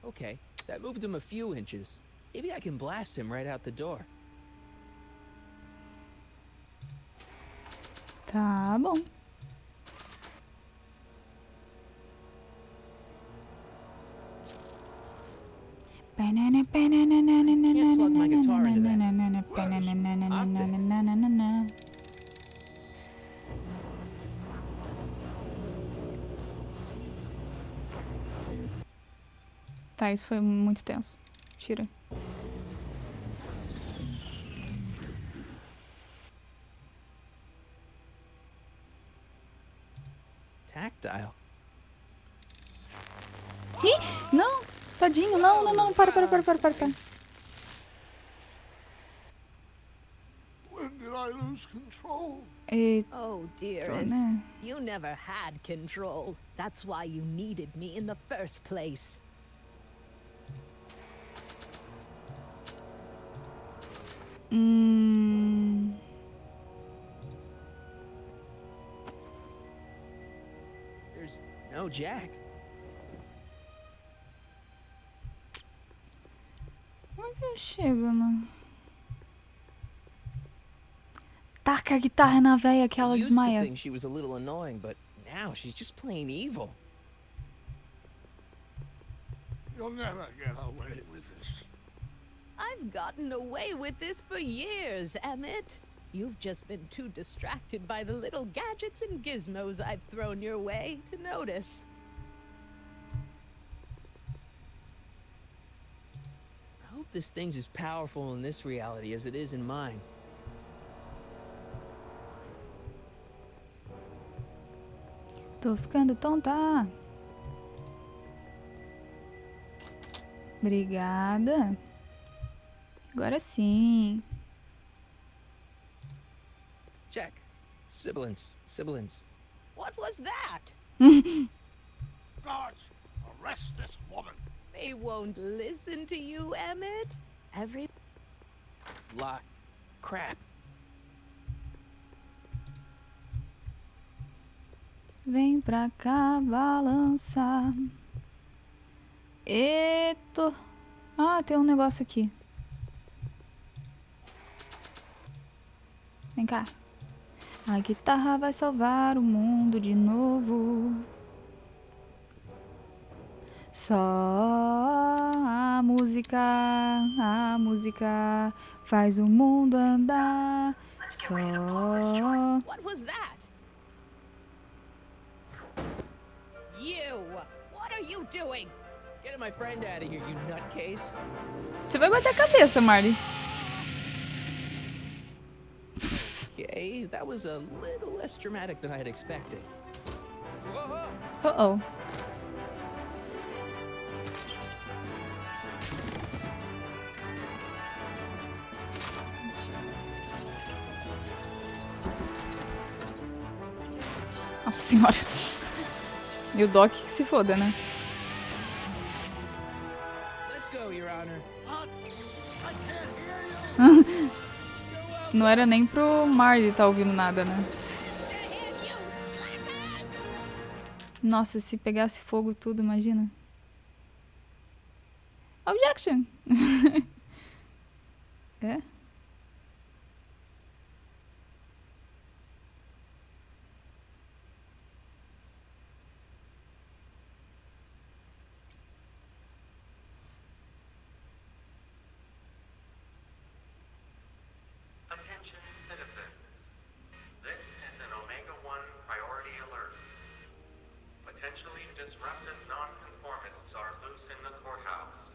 Okay, that moved him a few inches. Maybe I can blast him right out the door. Tá bom. Tá, isso foi muito tenso. Tira. Tactile. Ih, não! Tadinho, não, não, não, para. When did I lose control? Oh, dearest. né? You never had control. That's why you needed me in the first place. There's no jack. Como é que eu chego, não? Taca a guitarra na véia que ela I used to desmaia. think she was a little annoying, but now she's just plain evil. You'll never get away with this. I've gotten away with this for years, Emmett. You've just been too distracted by the little gadgets and gizmos I've thrown your way to notice. I hope this thing's as powerful in this reality as it is in mine. Tô ficando tonta. Obrigada. Agora sim. Check. Sibilance. Sibilance. What was that? Guards, arrest this woman. They won't listen to you, Emmett. Every... Lock. Crap. Vem pra cá balançar. Eita. Ah, tem um negócio aqui. Vem cá. A guitarra vai salvar o mundo de novo. Só a música faz o mundo andar. Só. What was that? You! What are you doing? Get my friend out of here, you nutcase. Você vai bater a cabeça, Marty. Okay, that was a little less dramatic than I had expected. Uh-oh. Nossa senhora. E o Doc que se foda, né? Let's go, Your Honor. Não era nem pro Marty tá ouvindo nada, né? Nossa, se pegasse fogo tudo, imagina. Objection! É? Attention citizens. This is an Omega-1 priority alert. Potentially disruptive nonconformists are loose in the courthouse.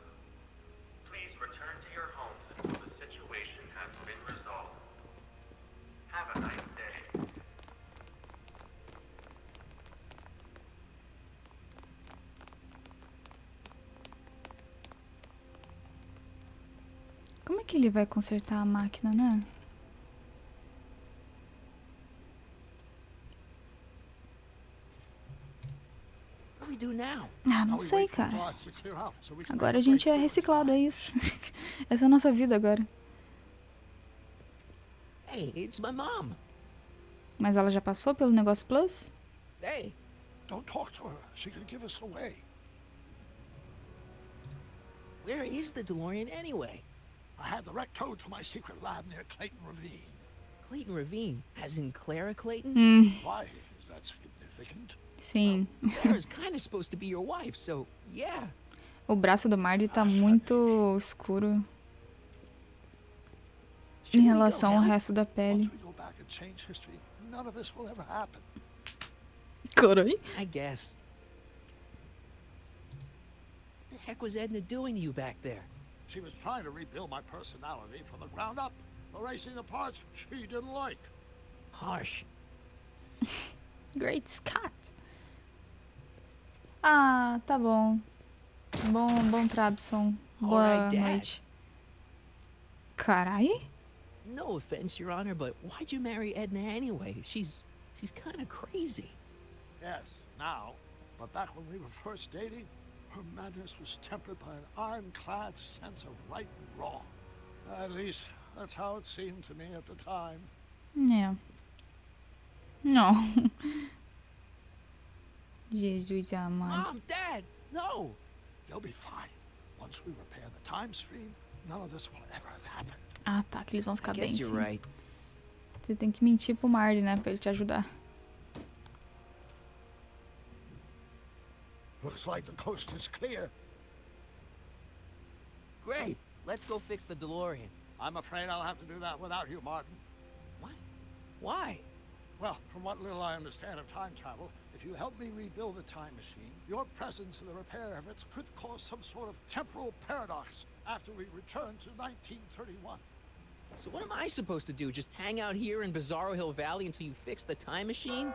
Please return to your homes until the situation has been resolved. Have a nice day. Como é que ele vai consertar a máquina, né? What do we do now? Ah, não sei, cara. Agora a gente é reciclado, é isso. Essa é a nossa vida agora. Hey, it's my mom. Mas ela já passou pelo negócio Plus? Hey. Don't talk to her. She could give us away. Where is the DeLorean anyway? I had the wreck towed to my secret lab near Clayton Ravine. Clayton Ravine? As in Clara Clayton? Why? Is that significant? Sim. Clara's kind of supposed to be your wife, so yeah. O braço do Marty tá muito escuro em relação ao resto da pele. Coroi? I guess. What the heck was Edna doing to you back there? She was trying to rebuild my personality from the ground up, erasing the parts she didn't like. Harsh. Great Scott. Ah, tá bom. Bom Trabson. Boa noite. Carai? No offense, Your Honor, but why'd you marry Edna anyway? She's kind of crazy. Yes, now. But back when we were first dating, her madness was tempered by an ironclad sense of right and wrong. At least, that's how it seemed to me at the time. É. Não. Jesus amado. Mom, Dad, no! They'll be fine. Once we repair the time stream, none of this will ever have happened. Ah, tá, que eles vão ficar bem, sim. You're right. Você tem que mentir pro Marty, né? Pra ele te ajudar. Looks like the coast is clear. Great. Let's go fix the DeLorean. I'm afraid I'll have to do that without you, Martin. What? Why? Well, from what little I understand of time travel, if you help me rebuild the time machine, your presence in the repair of it could cause some sort of temporal paradox after we return to 1931. So what am I supposed to do? Just hang out here in Bizarro Hill Valley until you fix the time machine?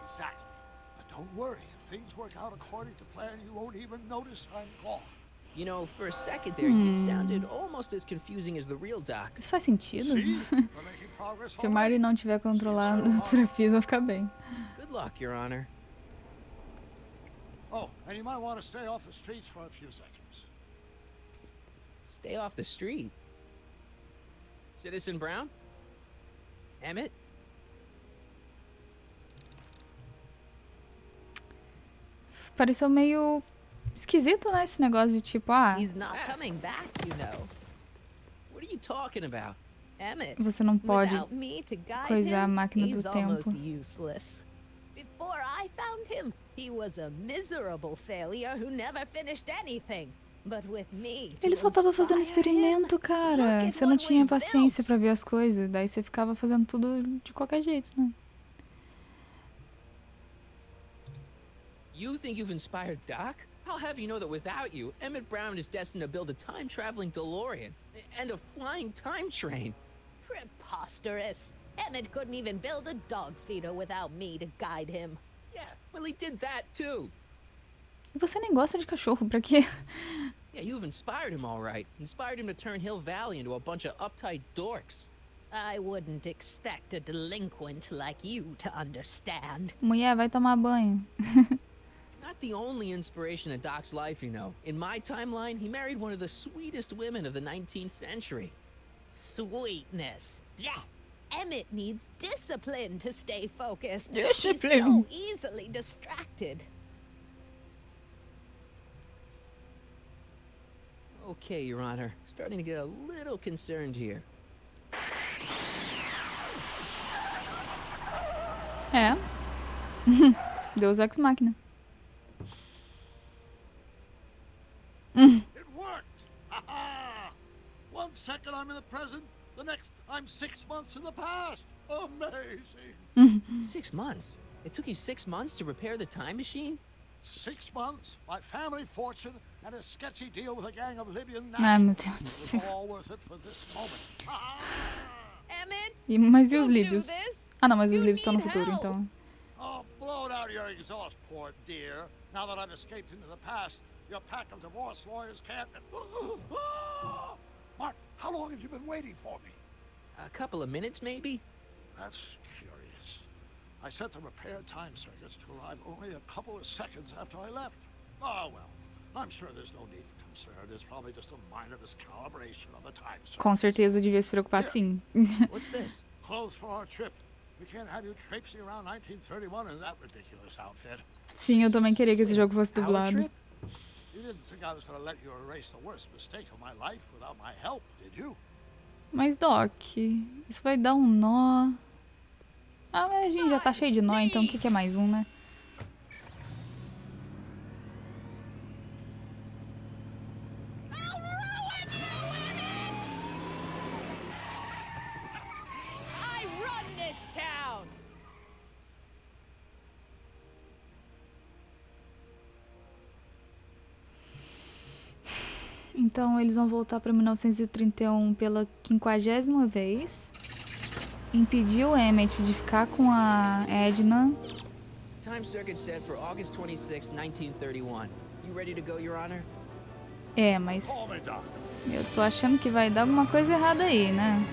Exactly. But don't worry. If things work out according to plan, you won't even notice I'm gone. You know, for a second there, you sounded almost as confusing as the real Doc. Isso faz sentido? Se o Marty não tiver controlado o terapia, vai ficar bem. Good luck, Your Honor. Oh, and you might want to stay off the streets for a few seconds. Stay off the street? Citizen Brown? Emmett? Pareceu meio esquisito, né? Esse negócio de tipo, He's not coming back, you know. What are you talking about? Emmett, você não pode without me to guide coisar a him, máquina he's do almost tempo. useless. Before I found him, he was a miserable failure who never finished anything. But with me, Ele só tava fazendo experimento, cara. Você não tinha paciência pra ver as coisas. Daí você ficava fazendo tudo de qualquer jeito, né? You think you've inspired Doc? I'll have you know that without you, Emmett Brown is destined to build a time-traveling DeLorean and a flying time train. Preposterous. Emmett couldn't even build a dog feeder without me to guide him. Yeah, well, he did that too. E você nem gosta de cachorro, pra quê? Yeah, you've inspired him all right. Inspired him to turn Hill Valley into a bunch of uptight dorks. I wouldn't expect a delinquent like you to understand. Mulher, vai tomar banho. Not the only inspiration in Doc's life, you know. In my timeline, he married one of the sweetest women of the 19th century. Sweetness. Yeah. Emmett needs discipline to stay focused. Discipline. He's so easily distracted. Okay, Your Honor. Starting to get a little concerned here. É. Deus Ex Machina. It worked! Ha-ha! 1 second I'm in the present, the next I'm 6 months in the past. Amazing! 6 months? It took you 6 months to repair the time machine? 6 months, my family fortune, and a sketchy deal with a gang of Libyan Ai, meu nationals. Deus do It céu. was all worth it for this moment. Mas e os líbios? Ah, não, mas os líbios estão no futuro, então. Oh, blow it out of your exhaust, poor dear. Now that I've escaped into the past, your pack of divorce lawyers can't... Mark, how long have you been waiting for me? A couple of minutes, maybe? That's curious. I set the repair time circuits to arrive only a couple of seconds after I left. Oh, well, I'm sure there's no need for concern. It's probably just a minor miscalibration of the time circuits. Com certeza devia se preocupar, sim. What's this? Clothes for our trip. We can't have you traipsing around 1931 in that ridiculous outfit. Sim, eu também queria que esse jogo fosse dublado. You didn't think I was going to let you erase the worst mistake of my life without my help, did you? Mas, Doc, isso vai dar um nó. Ah, mas a gente já tá cheio de nó, então o que é mais um, né? I run this town. Então eles vão voltar pra 1931 pela 50ª vez. Impedir o Emmett de ficar com a Edna. Time circuit set for August 26, 1931. You ready to go, Your Honor? É, mas eu tô achando que vai dar alguma coisa errada aí, né?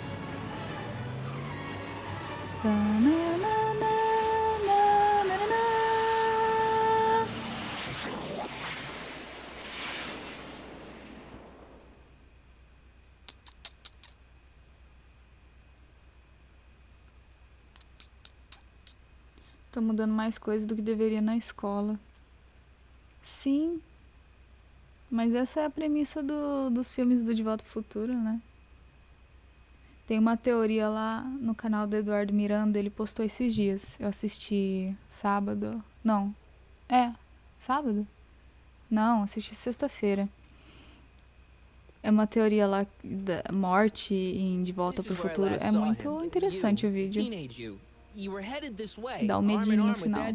Tô mudando mais coisas do que deveria na escola. Sim. Mas essa é a premissa dos filmes do De Volta pro Futuro, né? Tem uma teoria lá no canal do Eduardo Miranda, ele postou esses dias. Eu assisti sábado. Não. Sábado? Não, assisti sexta-feira. É uma teoria lá da morte em De Volta pro Futuro. É muito interessante o vídeo. Dá um medinho no final.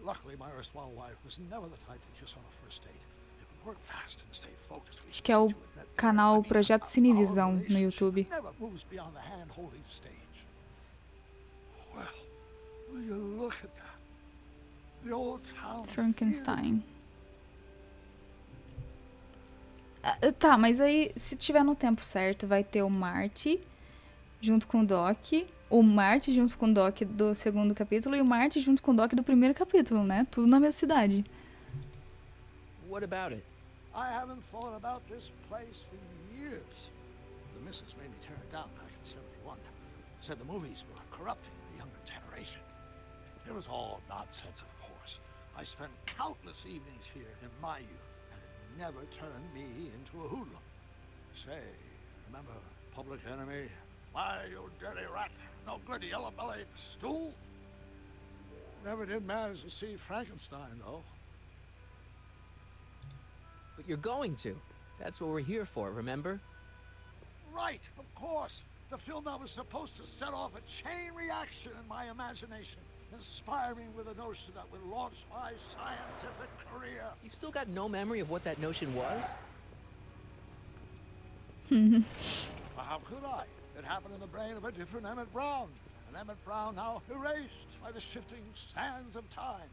Luckily, my erstwhile wife was never the type to kiss on a first date. If we work fast and stay focused, we Acho que é o canal Projeto Cinevisão no YouTube. never moves beyond the hand-holding stage. Well, will you look at that? The old town. Frankenstein. Tá, mas aí, se tiver no tempo certo, vai ter o Marty junto com o Doc. O Marty junto com o Doc do segundo capítulo e o Marty junto com o Doc do primeiro capítulo, né? Tudo na mesma cidade. What about it? I haven't thought about this place for years. The missus made me tear it down back in '71. Said the movies were corrupting the younger generation. It was all nonsense, of course. I spent countless evenings here in my youth, and it never turned me into a hoodlum. Say, remember Public Enemy? Why, you dirty rat, no good yellow-bellied stool? Never did manage to see Frankenstein, though. But you're going to. That's what we're here for, remember? Right, of course. The film that was supposed to set off a chain reaction in my imagination, inspire me with a notion that would launch my scientific career. You've still got no memory of what that notion was? Well, how could I? It happened in the brain of a different Emmett Brown. An Emmett Brown now erased by the shifting sands of time.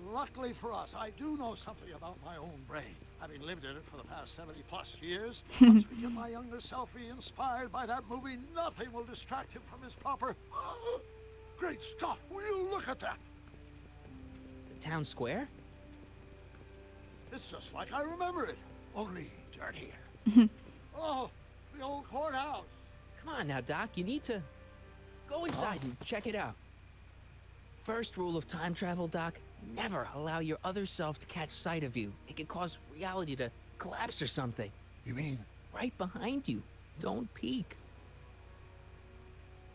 Luckily for us, I do know something about my own brain, having lived in it for the past 70-plus years. Once we get my younger self re-inspired by that movie, nothing will distract him from his proper... Great Scott, will you look at that? The town square? It's just like I remember it, only dirtier. Oh, the old courthouse. Come on now, Doc, you need to... Go inside and check it out. First rule of time travel, Doc, never allow your other self to catch sight of you. It can cause reality to collapse or something. You mean? Right behind you. Don't peek.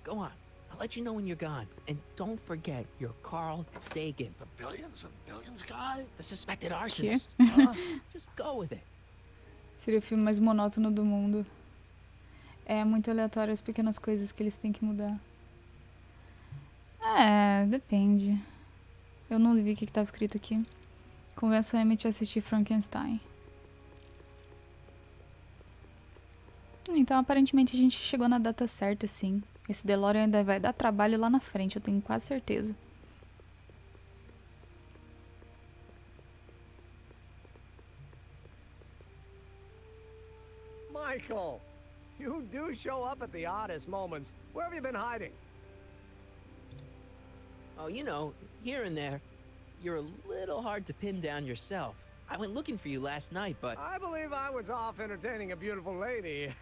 Go on. I'll let you know when you're gone. And don't forget, you're Carl Sagan. The billions and billions guy? The suspected arsonist. Just go with it. Seria o filme mais monótono do mundo. É muito aleatório as pequenas coisas que eles têm que mudar. Depende. Eu não vi o que estava escrito aqui. Convença o Emmett a assistir Frankenstein. Então, aparentemente, a gente chegou na data certa, sim. Esse DeLorean ainda vai dar trabalho lá na frente, eu tenho quase certeza. Michael, you do show up at the oddest moments. Where have you been hiding? Oh, you know, here and there. You're a little hard to pin down yourself. I went looking for you last night, but... I believe I was off entertaining a beautiful lady.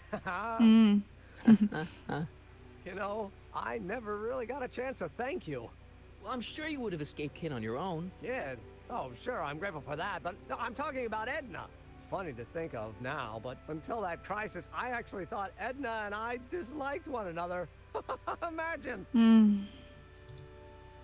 You know, I never really got a chance to thank you. Well, I'm sure you would have escaped Kid on your own. Kid? Oh, sure, I'm grateful for that, but no, I'm talking about Edna. It's funny to think of now, but until that crisis, I actually thought Edna and I disliked one another. Imagine.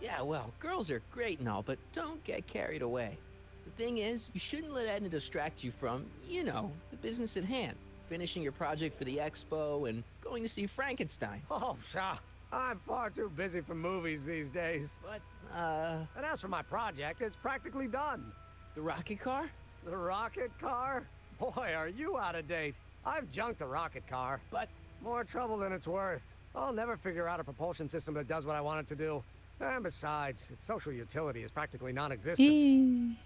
Yeah, well, girls are great and all, but don't get carried away. The thing is, you shouldn't let Edna distract you from, you know, the business at hand. Finishing your project for the expo and going to see Frankenstein. Oh, pshaw. I'm far too busy for movies these days. But, And as for my project, it's practically done. The rocket car? The rocket car? Boy, are you out of date. I've junked the rocket car. But... More trouble than it's worth. I'll never figure out a propulsion system that does what I want it to do. And besides, its social utility is practically non-existent.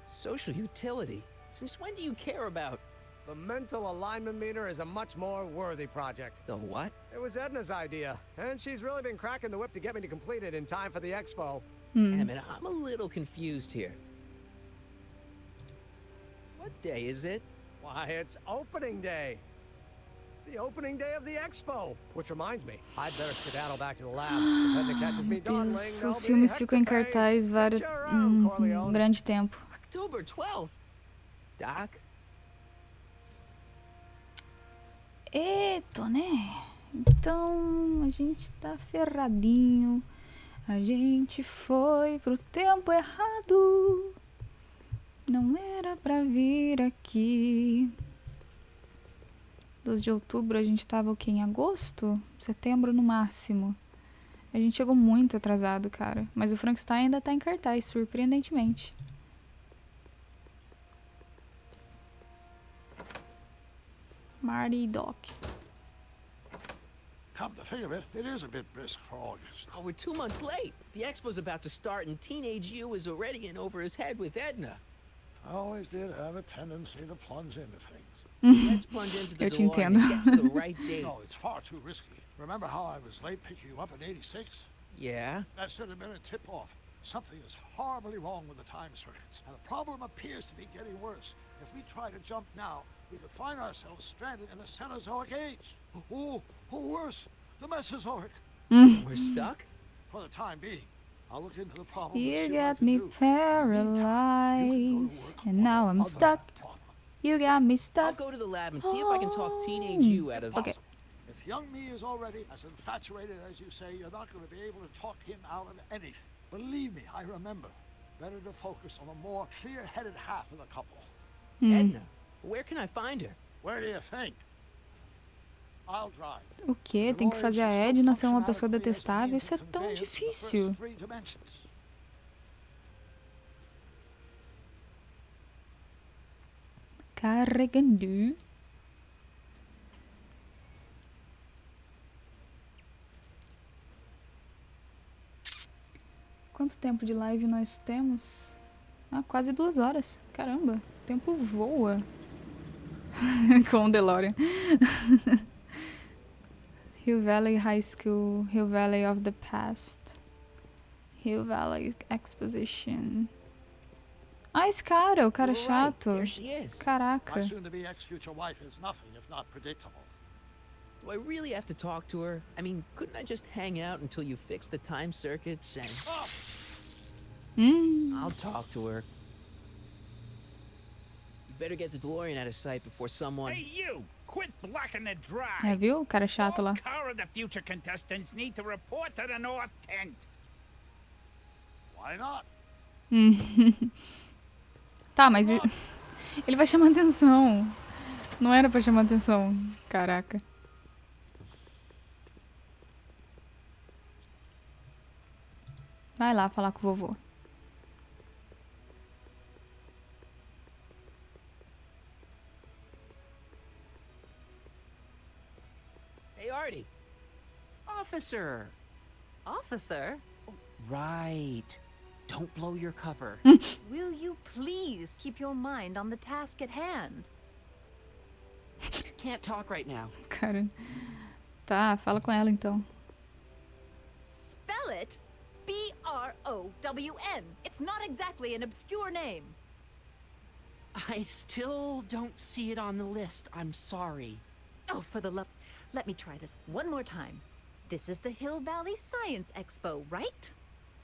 Social utility? Since when do you care about... The mental alignment meter is a much more worthy project. The what? It was Edna's idea, and she's really been cracking the whip to get me to complete it in time for the expo. Emmett, I'm a little confused here. What day is it? Why, it's opening day. The opening day of the expo. Which reminds me, I'd better skedaddle back to the lab. If Edna catches me dawdling, Deus, there'll os be filmes heck ficam em to pay. cartaz vários... Get you around, Corleone. grande tempo. October 12th? Doc? Eita, né? Então a gente tá ferradinho. A gente foi pro tempo errado. Não era pra vir aqui. 12 de outubro a gente tava o quê? Em agosto? Setembro no máximo. A gente chegou muito atrasado, cara. Mas o Frankenstein ainda tá em cartaz, surpreendentemente. Marty e Doc. Come to think of it, it is a bit brisk for August. Oh, we're 2 months late. The expo's about to start, and teenage you is already in over his head with Edna. I always did have a tendency to plunge into things. Let's plunge into the DeLorean and get to the right date. No, it's far too risky. Remember how I was late picking you up in '86? Yeah? That should have been a tip-off. Something is horribly wrong with the time circuits, and the problem appears to be getting worse. If we try to jump now, we could find ourselves stranded in the Cenozoic age. Or worse, the Mesozoic. We're stuck? For the time being. I'll look into the problem. You got me paralyzed, and now I'm stuck. You got me stuck. I'll go to the lab and see if I can talk teenage you out of Okay. If young me is already as infatuated as you say, you're not going to be able to talk him out of anything. Believe me, I remember. Better to focus on the more clear-headed half of the couple. Edna, where can I find her? Where do you think? I'll drive. O quê? Tem que fazer a Edna ser uma pessoa detestável? Isso é tão difícil. Carregando. Quanto tempo de live nós temos? Ah, quase 2 horas. Caramba, o tempo voa. Com o DeLorean. Hill Valley High School, Hill Valley of the Past, Hill Valley Exposition. Ah, esse cara, o cara chato. Caraca. My soon-to-be ex-future wife is nothing if not predictable. Do I really have to talk to her? I mean, couldn't I just hang out until you fix the time circuits and... I'll talk to her. You better get the DeLorean out of sight before someone... Hey, you! Quit blocking the drive! É, viu? O cara chato lá. All car of the future contestants need to report to the North Tent. Why not? Tá, mas ele vai chamar atenção. Não era pra chamar atenção. Caraca. Vai lá falar com o vovô. Hey, Artie. Officer! Officer? Right. Don't blow your cover. Will you please keep your mind on the task at hand? Can't talk right now. Cara. Tá, fala com ela então. Spell it B-R-O-W-N. It's not exactly an obscure name. I still don't see it on the list. I'm sorry. Oh, for the love... Let me try this one more time. This is the Hill Valley Science Expo, right?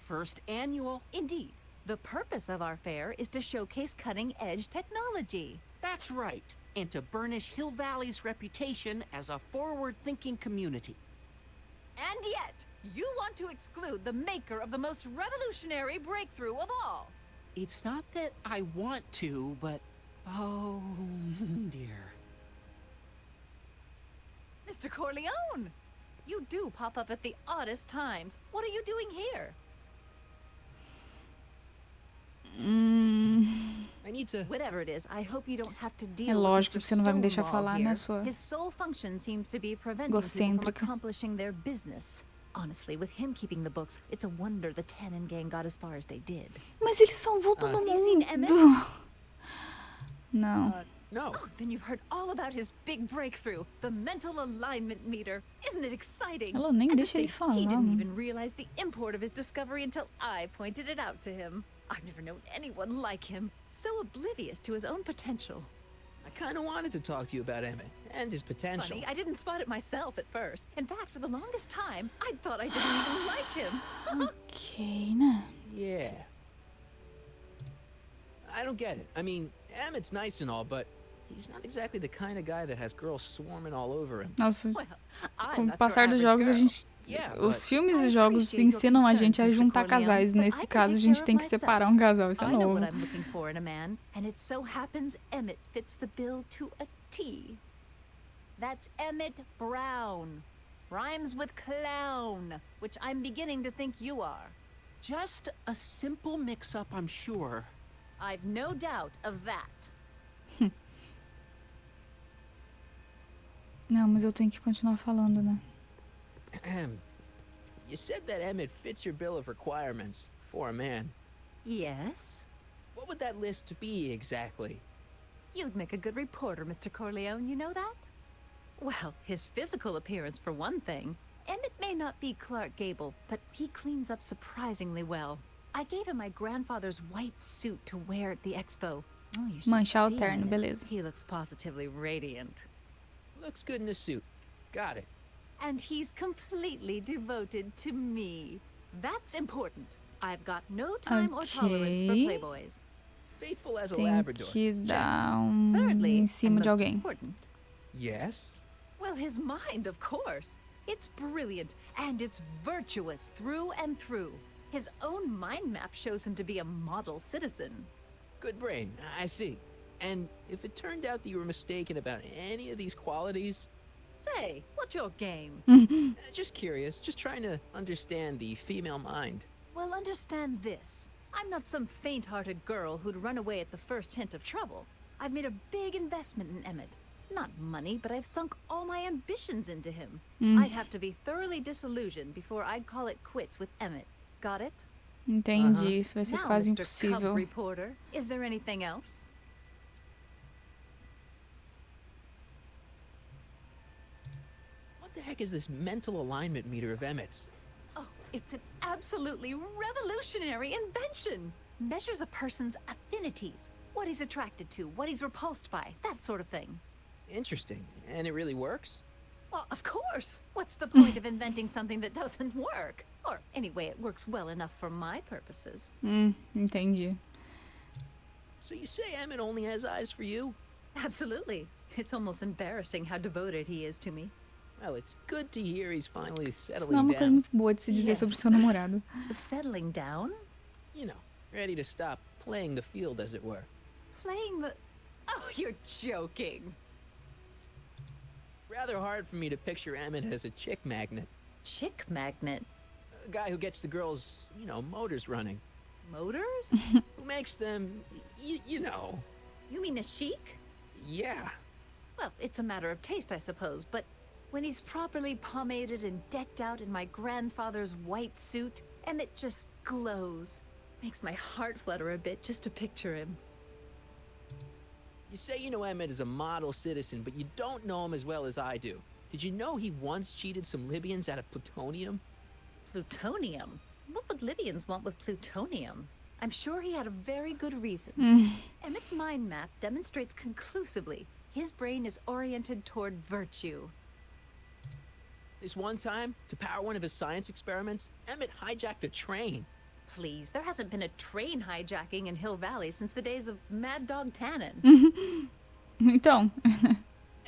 First annual. Indeed. The purpose of our fair is to showcase cutting-edge technology. That's right. And to burnish Hill Valley's reputation as a forward-thinking community. And yet, you want to exclude the maker of the most revolutionary breakthrough of all. It's not that I want to, but... oh, dear. Mr. Corleone! You do pop up at the oddest times. What are you doing here? I need to... Whatever it is, I hope you don't have to deal É lógico with que você não vai me deixar Stonewall falar, here. né, sua His sole function seems to be preventing people from egocêntrica. accomplishing their business. Honestly, with him keeping the books, it's a wonder the Tannen gang got as far as they did. Mas ele salvou todo Have you seen Emmett? mundo. Não. No. Oh, then you've heard all about his big breakthrough, the mental alignment meter. Isn't it exciting? Ela nem And to deixa ele think falar. he didn't mano. even realize the import of his discovery until I pointed it out to him. I've never known anyone like him, so oblivious to his own potential. I kind of wanted to talk to you about Emmett and his potential. Funny, I didn't spot it myself at first. In fact, for the longest time, I thought I didn't even like him. Ok, né? Yeah. I don't get it. I mean, Emmett's nice and all, but He's not exactly the kind of guy that has girls swarming all over him. Nossa, Well, I'm com o not your passar dos average jogos, a girl. gente... Yeah, Os but filmes I e jogos appreciate your ensinam a gente a concerns, Mr. juntar Corleone, casais. but Nesse I can caso, a take gente care tem of que myself. separar um casal. Isso é I know novo. what I'm looking for in a man, and it so happens Emmett fits the bill to a T. That's Emmett Brown. Rhymes with clown, which I'm beginning to think you are. Just a simple mix-up, I'm sure. I've no doubt of that. Não, mas eu tenho que continuar falando, né? You said that Emmett fits your bill of requirements for a man. Yes? What would that list be exactly? You'd make a good reporter, Mr. Corleone, you know that? Well, his physical appearance for one thing. Emmett may not be Clark Gable, but he cleans up surprisingly well. I gave him my grandfather's white suit to wear at the expo. Oh, you should Manchar o see terno, Emmett. beleza. He looks positively radiant. Looks good in a suit. Got it. And he's completely devoted to me. That's important. I've got no time or tolerance for Ok. playboys. Faithful as a Tem Labrador. que Check. dar Thirdly, em cima and de most alguém. important, Yes? well, his mind, of course. It's brilliant, and it's virtuous through and through. His own mind map shows him to be a model citizen. Good brain. I see. And if it turned out that you were mistaken about any of these qualities... Say, what's your game? Just curious. Just trying to understand the female mind. Well, understand this. I'm not some faint-hearted girl who'd run away at the first hint of trouble. I've made a big investment in Emmett. Not money, but I've sunk all my ambitions into him. I'd have to be thoroughly disillusioned before I'd call it quits with Emmett. Got it? Entendi, isso vai ser Now, quase Mr. impossível. Cub Reporter, is there anything else? What the heck is this mental alignment meter of Emmett's? Oh, it's an absolutely revolutionary invention. Measures a person's affinities, what he's attracted to, what he's repulsed by, that sort of thing. Interesting. And it really works? Well, of course. What's the point of inventing something that doesn't work? Or anyway, it works well enough for my purposes. Entendi. So you say Emmett only has eyes for you? Absolutely. It's almost embarrassing how devoted he is to me. Well, it's good to hear he's finally Isso não é settling uma coisa down. muito boa de se dizer sobre o seu namorado. Settling down? You know, ready to stop playing the field, as it were. Playing the... Oh, you're joking. Rather hard for me to picture Emmett as a chick magnet. Chick magnet? A guy who gets the girls, you know, motors running. Motors? Who makes them, you know. You mean a chic? Yeah. Well, it's a matter of taste, I suppose, but when he's properly pomaded and decked out in my grandfather's white suit, Emmett just glows. Makes my heart flutter a bit just to picture him. You say you know Emmett is a model citizen, but you don't know him as well as I do. Did you know he once cheated some Libyans out of plutonium? Plutonium? What would Libyans want with plutonium? I'm sure he had a very good reason. Emmett's mind map demonstrates conclusively his brain is oriented toward virtue. This one time, to power one of his science experiments, Emmett hijacked a train. Please, there hasn't been a train hijacking in Hill Valley since the days of Mad Dog Tannen. Então.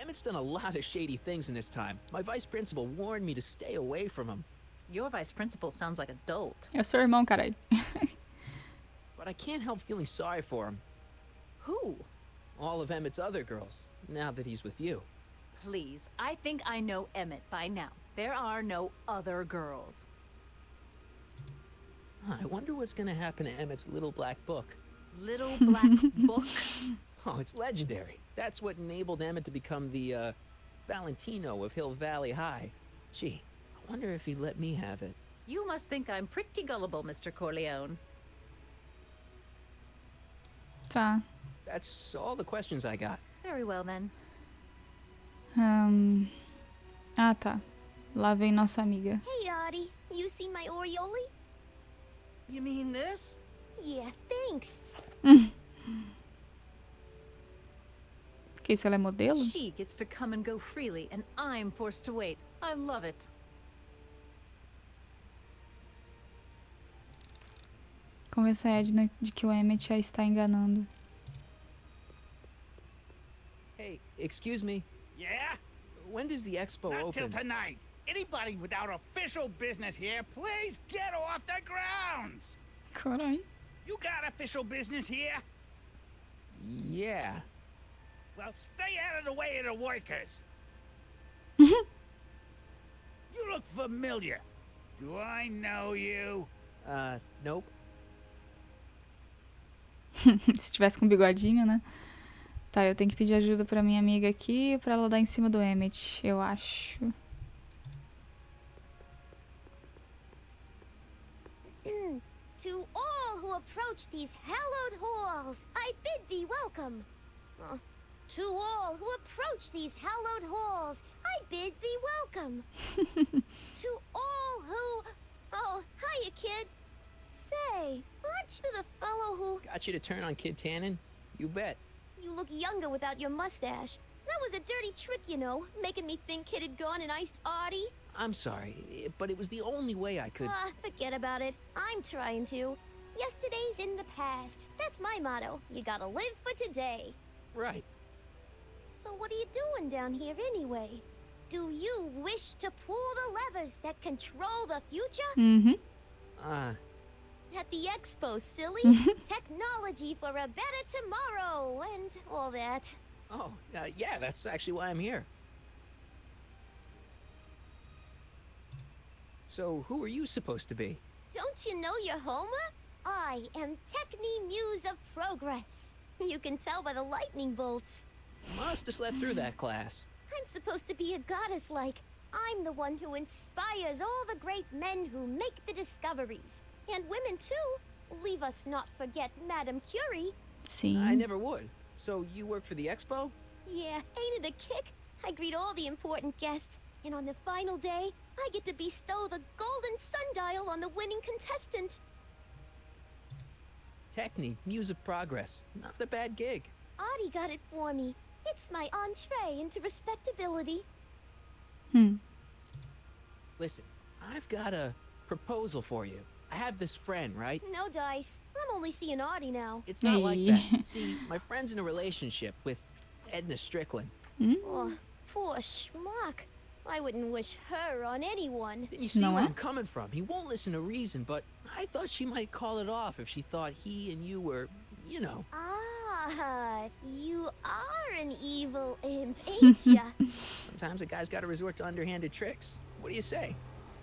Emmett's done a lot of shady things in his time. My vice principal warned me to stay away from him. Your vice principal sounds like a dolt. É o seu irmão, caralho. But I can't help feeling sorry for him. Who? All of Emmett's other girls, now that he's with you. Please, I think I know Emmett by now. There are no other girls. I wonder what's gonna happen to Emmett's little black book. Little black book? Oh, it's legendary. That's what enabled Emmett to become the, Valentino of Hill Valley High. Gee, I wonder if he'd let me have it. You must think I'm pretty gullible, Mr. Corleone. Tá. That's all the questions I got. Very well, then. Ah, tá. Lá vem nossa amiga. Hey, Audie. You see my Orioli? You mean this? Yeah, thanks. Que isso, ela é modelo? She gets to come and go freely, and I'm forced to wait. I love it. Convença a Edna de que o Emmett a está enganando. Hey, excuse me. Yeah? When does the expo Not open? till tonight. Anybody without official business here, please get off the grounds! Caralho. You got official business here? Yeah. Well, stay out of the way of the workers. You look familiar. Do I know you? Nope. Se tivesse com bigodinho, né? Tá, eu tenho que pedir ajuda pra minha amiga aqui pra ela dar em cima do Emmett, eu acho. To all who approach these hallowed halls, I bid thee welcome. To all who approach these hallowed halls, I bid thee welcome. To all who... Oh, hiya, kid. Say, aren't you the fellow who... Got you to turn on Kid Tannen? You bet. You look younger without your mustache. That was a dirty trick, you know, making me think Kid had gone and iced Artie. I'm sorry, but it was the only way I could... Forget about it. I'm trying to. Yesterday's in the past. That's my motto. You gotta live for today. Right. So what are you doing down here anyway? Do you wish to pull the levers that control the future? Mm-hmm. At the expo, silly. Technology for a better tomorrow and all that. Oh, yeah, that's actually why I'm here. So, who are you supposed to be? Don't you know your Homer? I am Techni Muse of Progress. You can tell by the lightning bolts. Must have slept through that class. I'm supposed to be a goddess like. I'm the one who inspires all the great men who make the discoveries. And women too. Leave us not forget Madame Curie. Sim. I never would. So you work for the expo? Yeah, ain't it a kick? I greet all the important guests. And on the final day, I get to bestow the golden sundial on the winning contestant. Techni, Muse of Progress. Not a bad gig. Artie got it for me. It's my entree into respectability. Listen, I've got a proposal for you. I have this friend, right? No dice. I'm only seeing Artie now. It's not like that. See, my friend's in a relationship with Edna Strickland. Oh, poor schmuck. I wouldn't wish her on anyone. You see where I'm coming from. He won't listen to reason, but I thought she might call it off if she thought he and you were, you know. You are an evil imp, ain't ya? Sometimes a guy's got to resort to underhanded tricks. What do you say?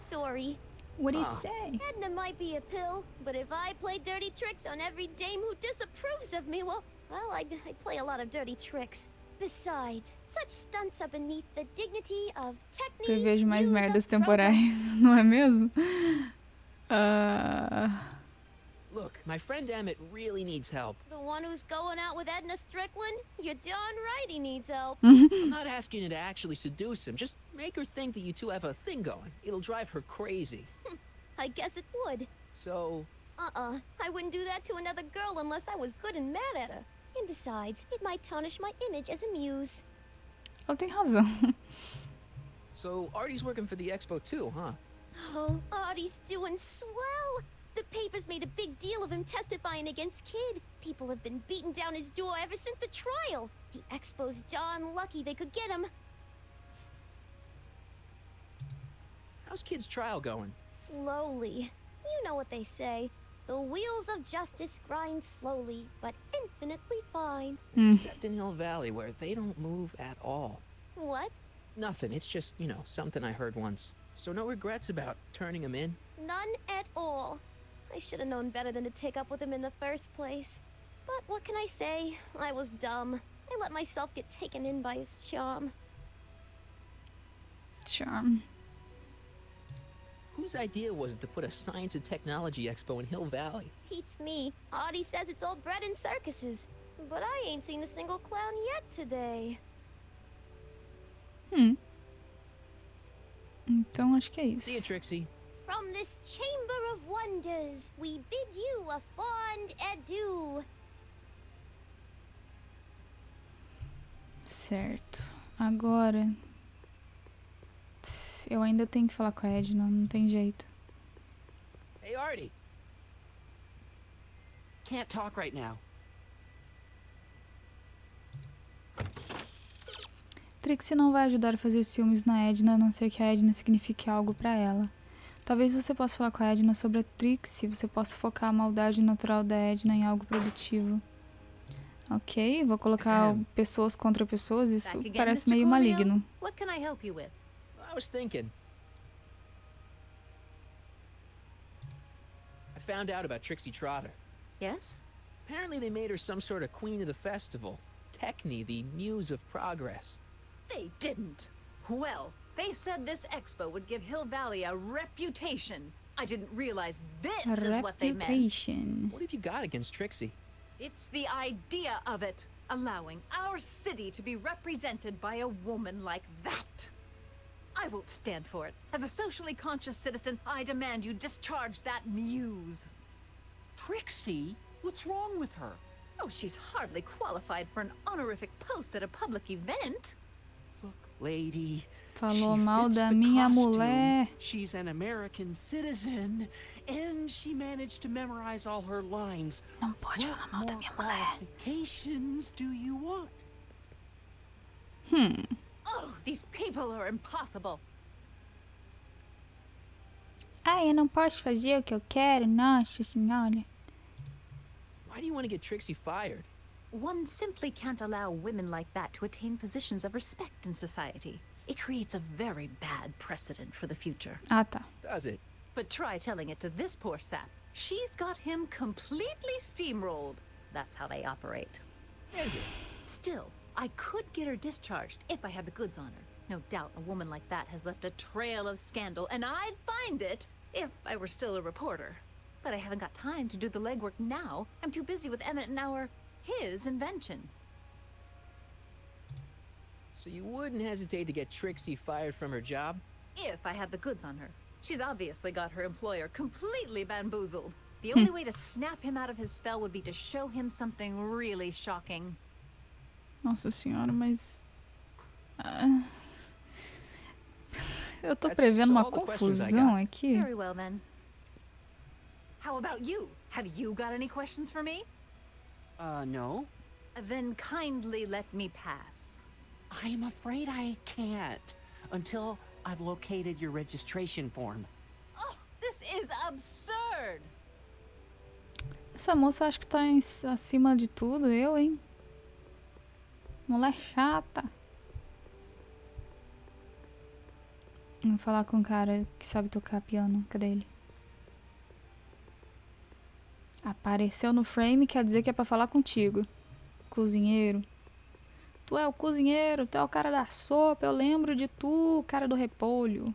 Sorry. What do you say? Edna might be a pill, but if I play dirty tricks on every dame who disapproves of me, well, I play a lot of dirty tricks. Besides, such stunts are beneath the dignity of Techni. Eu vejo mais merdas temporais, não é mesmo? Look, my friend Emmett really needs help. The one who's going out with Edna Strickland? You're darn right he needs help. I'm not asking you to actually seduce him. Just make her think that you two have a thing going. It'll drive her crazy. I guess it would. So... I wouldn't do that to another girl unless I was good and mad at her. And besides, it might tarnish my image as a muse. Ela tem razão. So, Artie's working for the expo too, huh? Oh, Artie's doing swell. The papers made a big deal of him testifying against Kid. People have been beating down his door ever since the trial. The expo's darn lucky they could get him. How's Kid's trial going? Slowly. You know what they say. The wheels of justice grind slowly, but infinitely fine. Except in Hill Valley, where they don't move at all. What? Nothing. It's just, you know, something I heard once. So no regrets about turning him in? None at all. I should have known better than to take up with him in the first place. But what can I say? I was dumb. I let myself get taken in by his charm. Charm. Whose idea was it to put a science and technology expo in Hill Valley? Beats me. Artie says it's all bred in circuses. But I ain't seen a single clown yet today. Então acho que é isso. See you, Trixie. From this chamber of wonders, we bid you a fond adieu. Certo. Agora... Eu ainda tenho que falar com a Edna, não tem jeito. Hey, Artie. Can't talk right now. Trixie não vai ajudar a fazer os ciúmes na Edna, a não ser que a Edna signifique algo pra ela. Talvez você possa falar com a Edna sobre a Trixie, você possa focar a maldade natural da Edna em algo produtivo. Ok, vou colocar pessoas contra pessoas, isso Back again, parece Mr. meio Corneo? maligno. What can I help you with? I was thinking. I found out about Trixie Trotter. Yes? Apparently they made her some sort of queen of the festival. Techne, the muse of progress. They didn't. Well, they said this expo would give Hill Valley a reputation. I didn't realize this is what they meant. Reputation. What have you got against Trixie? It's the idea of it. Allowing our city to be represented by a woman like that. I won't stand for it. As a socially conscious citizen, I demand you discharge that muse. Trixie? What's wrong with her? Oh, she's hardly qualified for an honorific post at a public event. Look, lady. Falou she mal fits da the minha costume. mulher. She's an American citizen, and she managed to memorize all her lines. Não pode falar mal da minha mulher. Qualifications do you want? Oh, these people are impossible. Ah, eu não posso fazer o que eu quero? Nossa senhora. Why do you want to get Trixie fired? One simply can't allow women like that to attain positions of respect in society. It creates a very bad precedent for the future. Ah, tá. Does it? But try telling it to this poor sap. She's got him completely steamrolled. That's how they operate. Is it? Still, I could get her discharged if I had the goods on her. No doubt a woman like that has left a trail of scandal, and I'd find it if I were still a reporter. But I haven't got time to do the legwork now. I'm too busy with Emmett and his invention. So you wouldn't hesitate to get Trixie fired from her job? If I had the goods on her. She's obviously got her employer completely bamboozled. The only way to snap him out of his spell would be to show him something really shocking. Nossa senhora, mas... eu tô prevendo uma confusão aqui. Very well then. How about you? Have you got any questions for me? No. Then kindly let me pass. I'm afraid I can't until I've located your registration form. Oh, this is absurd! Essa moça acho que tá acima de tudo, eu, hein? Mulher chata. Vou falar com um cara que sabe tocar piano. Cadê ele? Apareceu no frame, quer dizer que é pra falar contigo. Cozinheiro. Tu é o cozinheiro, tu é o cara da sopa, eu lembro de tu, cara do repolho.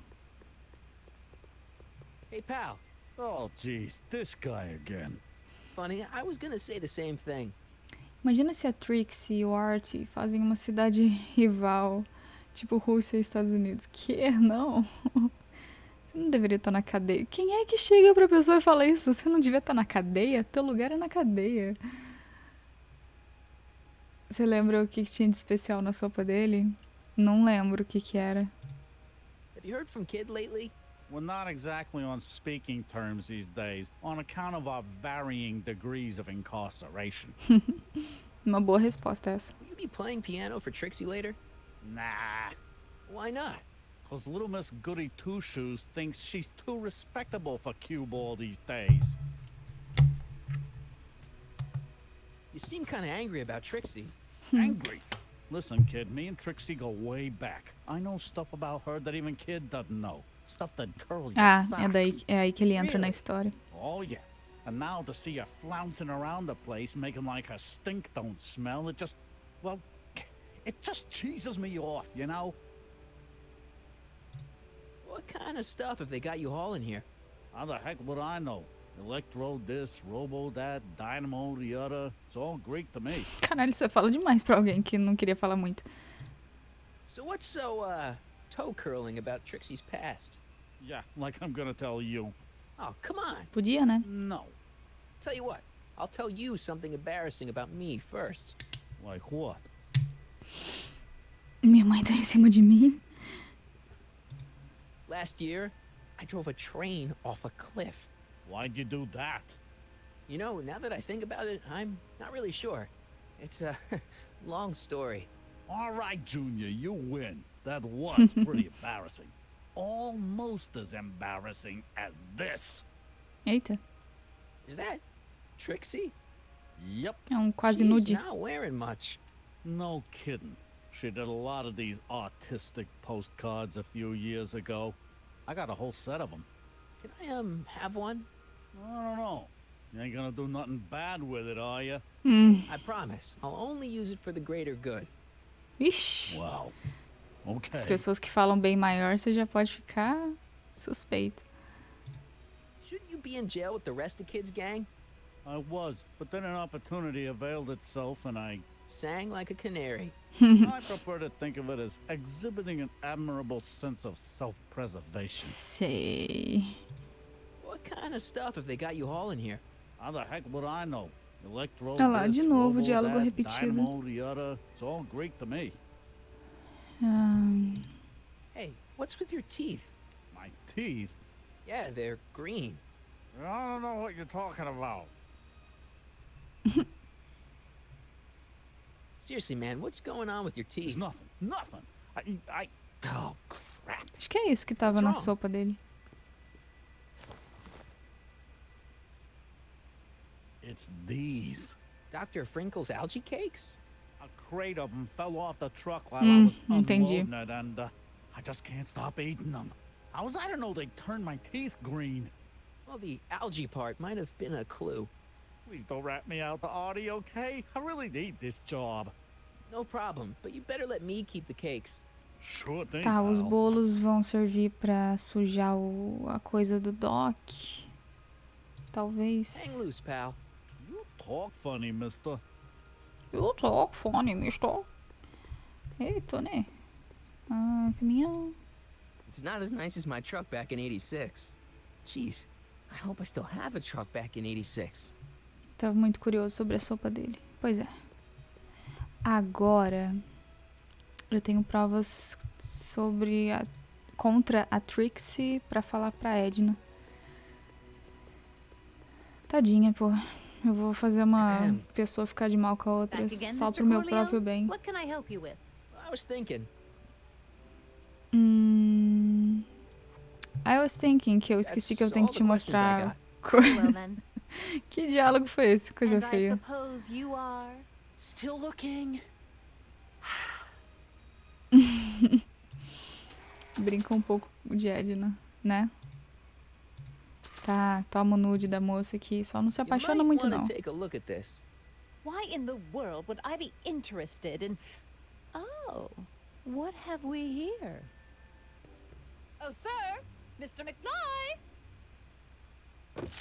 Hey, pal. Oh, jeez, this guy again. Funny, I was gonna say the same thing. Imagina se a Trixie e o Art fazem uma cidade rival, tipo Rússia e Estados Unidos. Que? Não. Você não deveria estar na cadeia. Quem é que chega pra pessoa e fala isso? Você não devia estar na cadeia? Teu lugar é na cadeia. Você lembra o que tinha de especial na sopa dele? Não lembro o que era. Have you heard from Kid lately? We're not exactly on speaking terms these days, on account of our varying degrees of incarceration. Uma boa resposta essa. Will you be playing piano for Trixie later? Nah. Why not? Cause little Miss Goody Two-Shoes thinks she's too respectable for cue ball these days. You seem kind of angry about Trixie. Angry? Listen, kid, me and Trixie go way back. I know stuff about her that even Kid doesn't know. Stuff that curl your socks. É aí que ele entra na história. Oh, yeah. And now to see her flouncing around the place, making like her stink don't smell, it just cheeses me off, you know? What kind of stuff have they got you hauling here? How the heck would I know? Electro this, robo that, dynamo the other. It's all Greek to me. Caralho, você fala demais pra alguém que não queria falar muito. So what's so, toe curling about Trixie's past? Yeah, like I'm gonna tell you. Oh, come on. Podia, né? No. Tell you what, I'll tell you something embarrassing about me first. Like what? Minha mãe tá em cima de mim. Last year, I drove a train off a cliff. Why'd you do that? You know, now that I think about it, I'm not really sure. It's a long story. All right, Junior, you win. That was pretty embarrassing. Almost as embarrassing as this. Eita. Is that Trixie? Yep. É quase She's nude. not wearing much. No kidding. She did a lot of these artistic postcards a few years ago. I got a whole set of them. Can I, have one? I don't know. You ain't gonna do nothing bad with it, are you? I promise. I'll only use it for the greater good. Ixi. Wow. Okay. As pessoas que falam bem maior, você já pode ficar suspeito. Shouldn't you be in jail with the rest of kids' gang? I was, but then an opportunity availed itself and I sang like a canary. I prefer to think of it as exhibiting an admirable sense of self-preservation. Sei. What kind of stuff have they got you hauling here? How the heck would I know? Electro, Ah lá, de novo, robo, diálogo that, repetido. dynamo, the other. It's all Greek to me. Hey, what's with your teeth? My teeth? Yeah, they're green. I don't know what you're talking about. Seriously, man, what's going on with your teeth? It's nothing. Nothing. Oh, crap. Acho que é isso que tava na sopa dele. It's these. Dr. Frinkle's algae cakes? A crate of them fell off the truck while I was entendi. unloading it, and I just can't stop eating them. How was I to know they'd turn my teeth green? Well, the algae part might have been a clue. Please don't rat me out to Audie, okay? I really need this job. No problem, but you better let me keep the cakes. Sure thing, Tá, os pal. bolos vão servir pra sujar a coisa do Doc. Talvez. Hang loose, pal. You talk funny, mister. You talk funny, mister. Eita, né? Caminhão. It's not as nice as my truck back in '86. Jeez, I hope I still have a truck back in '86. Tava muito curioso sobre a sopa dele. Pois é. Agora, eu tenho provas contra a Trixie pra falar pra Edna. Tadinha, pô. Eu vou fazer uma pessoa ficar de mal com a outra só pro meu próprio bem. What can I help you with? I was thinking. I was thinking que eu esqueci que eu tenho que te mostrar. Well, then. Que diálogo foi esse? Coisa feia. I suppose you are still looking. Brinca um pouco de Edna, né? Tá, toma o nude da moça aqui. Só não se apaixona muito, não. Take a look at this. Why in the world would I be interested in... Oh, what have we here? Oh, sir! Mr. McFly!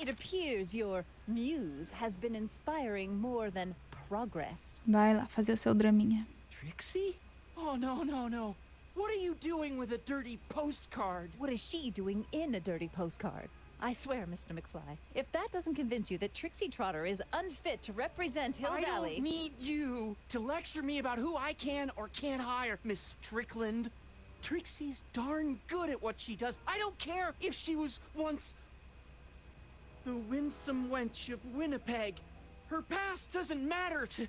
It appears your muse has been inspiring more than progress. Vai lá fazer o seu draminha. Trixie? Oh, no, no, no. What are you doing with a dirty postcard? What is she doing in a dirty postcard? I swear, Mr. McFly, if that doesn't convince you that Trixie Trotter is unfit to represent Hill Valley... I don't need you to lecture me about who I can or can't hire, Miss Strickland. Trixie's darn good at what she does. I don't care if she was once the winsome wench of Winnipeg. Her past doesn't matter to...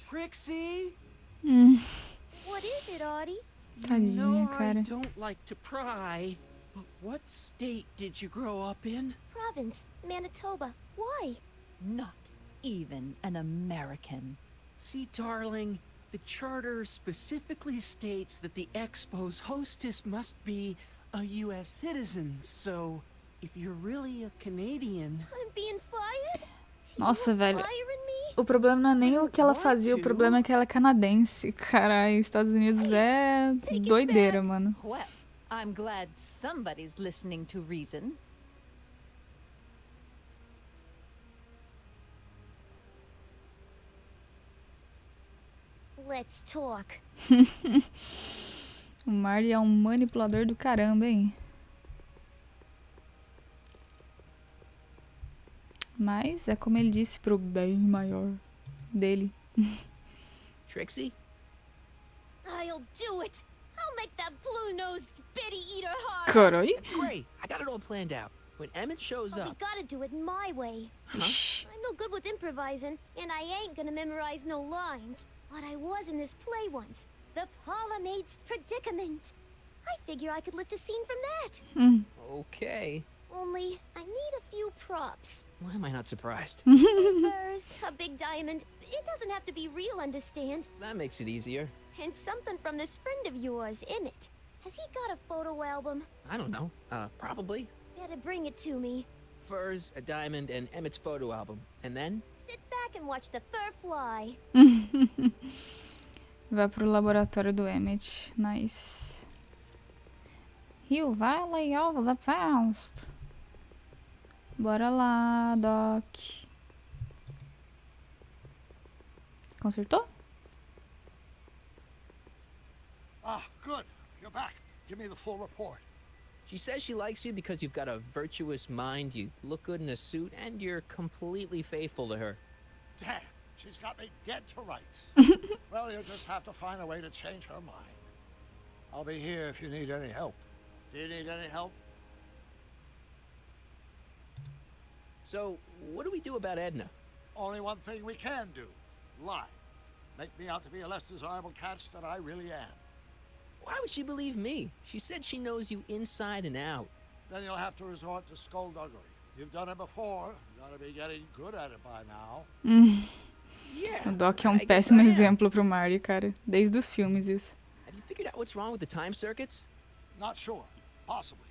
Trixie? What is it, Audie? Tadinha, cara. I don't like to pry, but what state did you grow up in? Province, Manitoba. Why? Not even an American. See, darling, the charter specifically states that the Expo's hostess must be a U.S. citizen, so if you're really a Canadian... I'm being fired? Nossa, velho. O problema não é nem o que ela fazia, o problema é que ela é canadense. Caralho, Estados Unidos é doideira, mano. Well, I'm glad somebody's listening to reason. Let's talk. O Marty é um manipulador do caramba, hein? Mas é como ele disse, pro bem maior dele. Trixie? I'll do it. I'll make that blue-nosed bitty eat her heart. Caralho. Great. I got it all planned out. When Emmett shows But we up... gotta do it my way. Huh? I'm no good with improvising, and I ain't gonna memorize no lines. But I was in this play once. The Parlourmaid's Predicament. I figure I could lift a scene from that. Okay. Only, I need a few props. Why am I not surprised? Some furs, a big diamond. It doesn't have to be real, understand? That makes it easier. And something from this friend of yours, Emmett. Has he got a photo album? I don't know. Probably. Better bring it to me. Furs, a diamond, and Emmett's photo album. And then? Sit back and watch the fur fly. Vai pro laboratório do Emmett. Nice. Hill Valley of the Past. Bora lá, Doc. Consertou? Ah, good. You're back. Give me the full report. She says she likes you because you've got a virtuous mind, you look good in a suit, and you're completely faithful to her. Damn, she's got me dead to rights. Well, you'll just have to find a way to change her mind. I'll be here if you need any help. Do you need any help? So, what do we do about Edna? Only one thing we can do. Lie. Make me out to be a less desirable catch than I really am. Why would she believe me? She said she knows you inside and out. Then you'll have to resort to skullduggery. You've done it before. You gotta be getting good at it by now. O Doc é um péssimo exemplo pro Marty, cara. Desde os filmes, isso. Have you figured out what's wrong with the time circuits? Not sure. Possibly.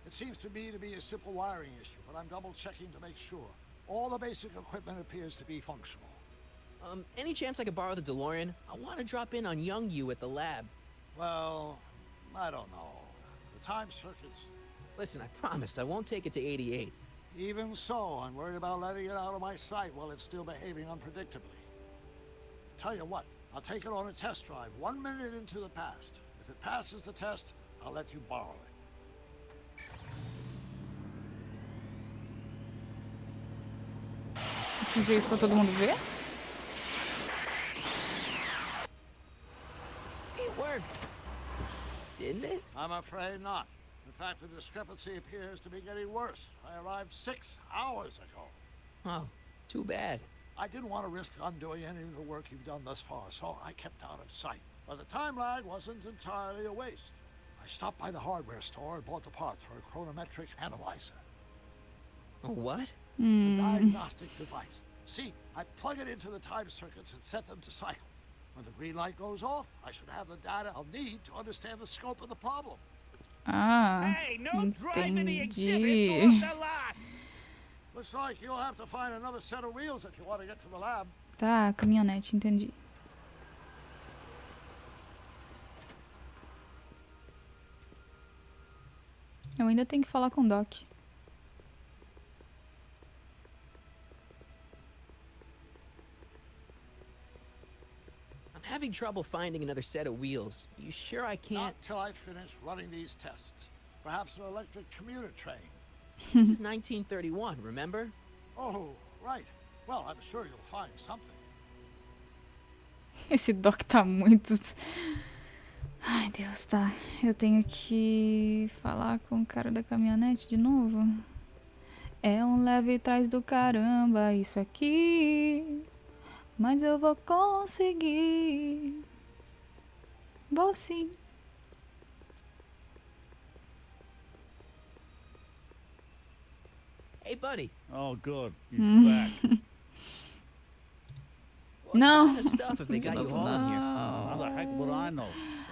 It seems to me to be a simple wiring issue, but I'm double-checking to make sure. All the basic equipment appears to be functional. Any chance I could borrow the DeLorean? I want to drop in on young you at the lab. Well, I don't know. The time circuits... Listen, I promise I won't take it to 88. Even so, I'm worried about letting it out of my sight while it's still behaving unpredictably. Tell you what, I'll take it on a test drive 1 minute into the past. If it passes the test, I'll let you borrow it. Fiz isso pra todo mundo ver? It worked. Didn't it? I'm afraid not. In fact, the discrepancy appears to be getting worse. I arrived 6 hours ago. Oh, too bad. I didn't want to risk undoing any of the work you've done thus far, so I kept out of sight. But the time lag wasn't entirely a waste. I stopped by the hardware store and bought the parts for a chronometric analyzer. A what? A diagnostic device. See, I plug it into the time circuits and set them to cycle. When the green light goes off, I should have the data I'll need to understand the scope of the problem. Ah, Hey, no driving the entendi. exhibits off the lot. Looks like you'll have to find another set of wheels if you want to get to the lab. Tá, caminhonete, entendi. Eu ainda tenho que falar com o Doc. I'm having trouble finding another set of wheels. You sure I can't? Not till I finish running these tests. Perhaps an electric commuter train. This is 1931, remember? Oh, right. Well, I'm sure you'll find something. Esse Doc tá muito... Ai, Deus, tá. Eu tenho que falar com o cara da caminhonete de novo. É um leve trás do caramba isso aqui. Mas eu vou conseguir. Vou sim. Hey, buddy. Oh, good. He's back. What No. kind of stuff have they got you hauling here? How the heck would I know?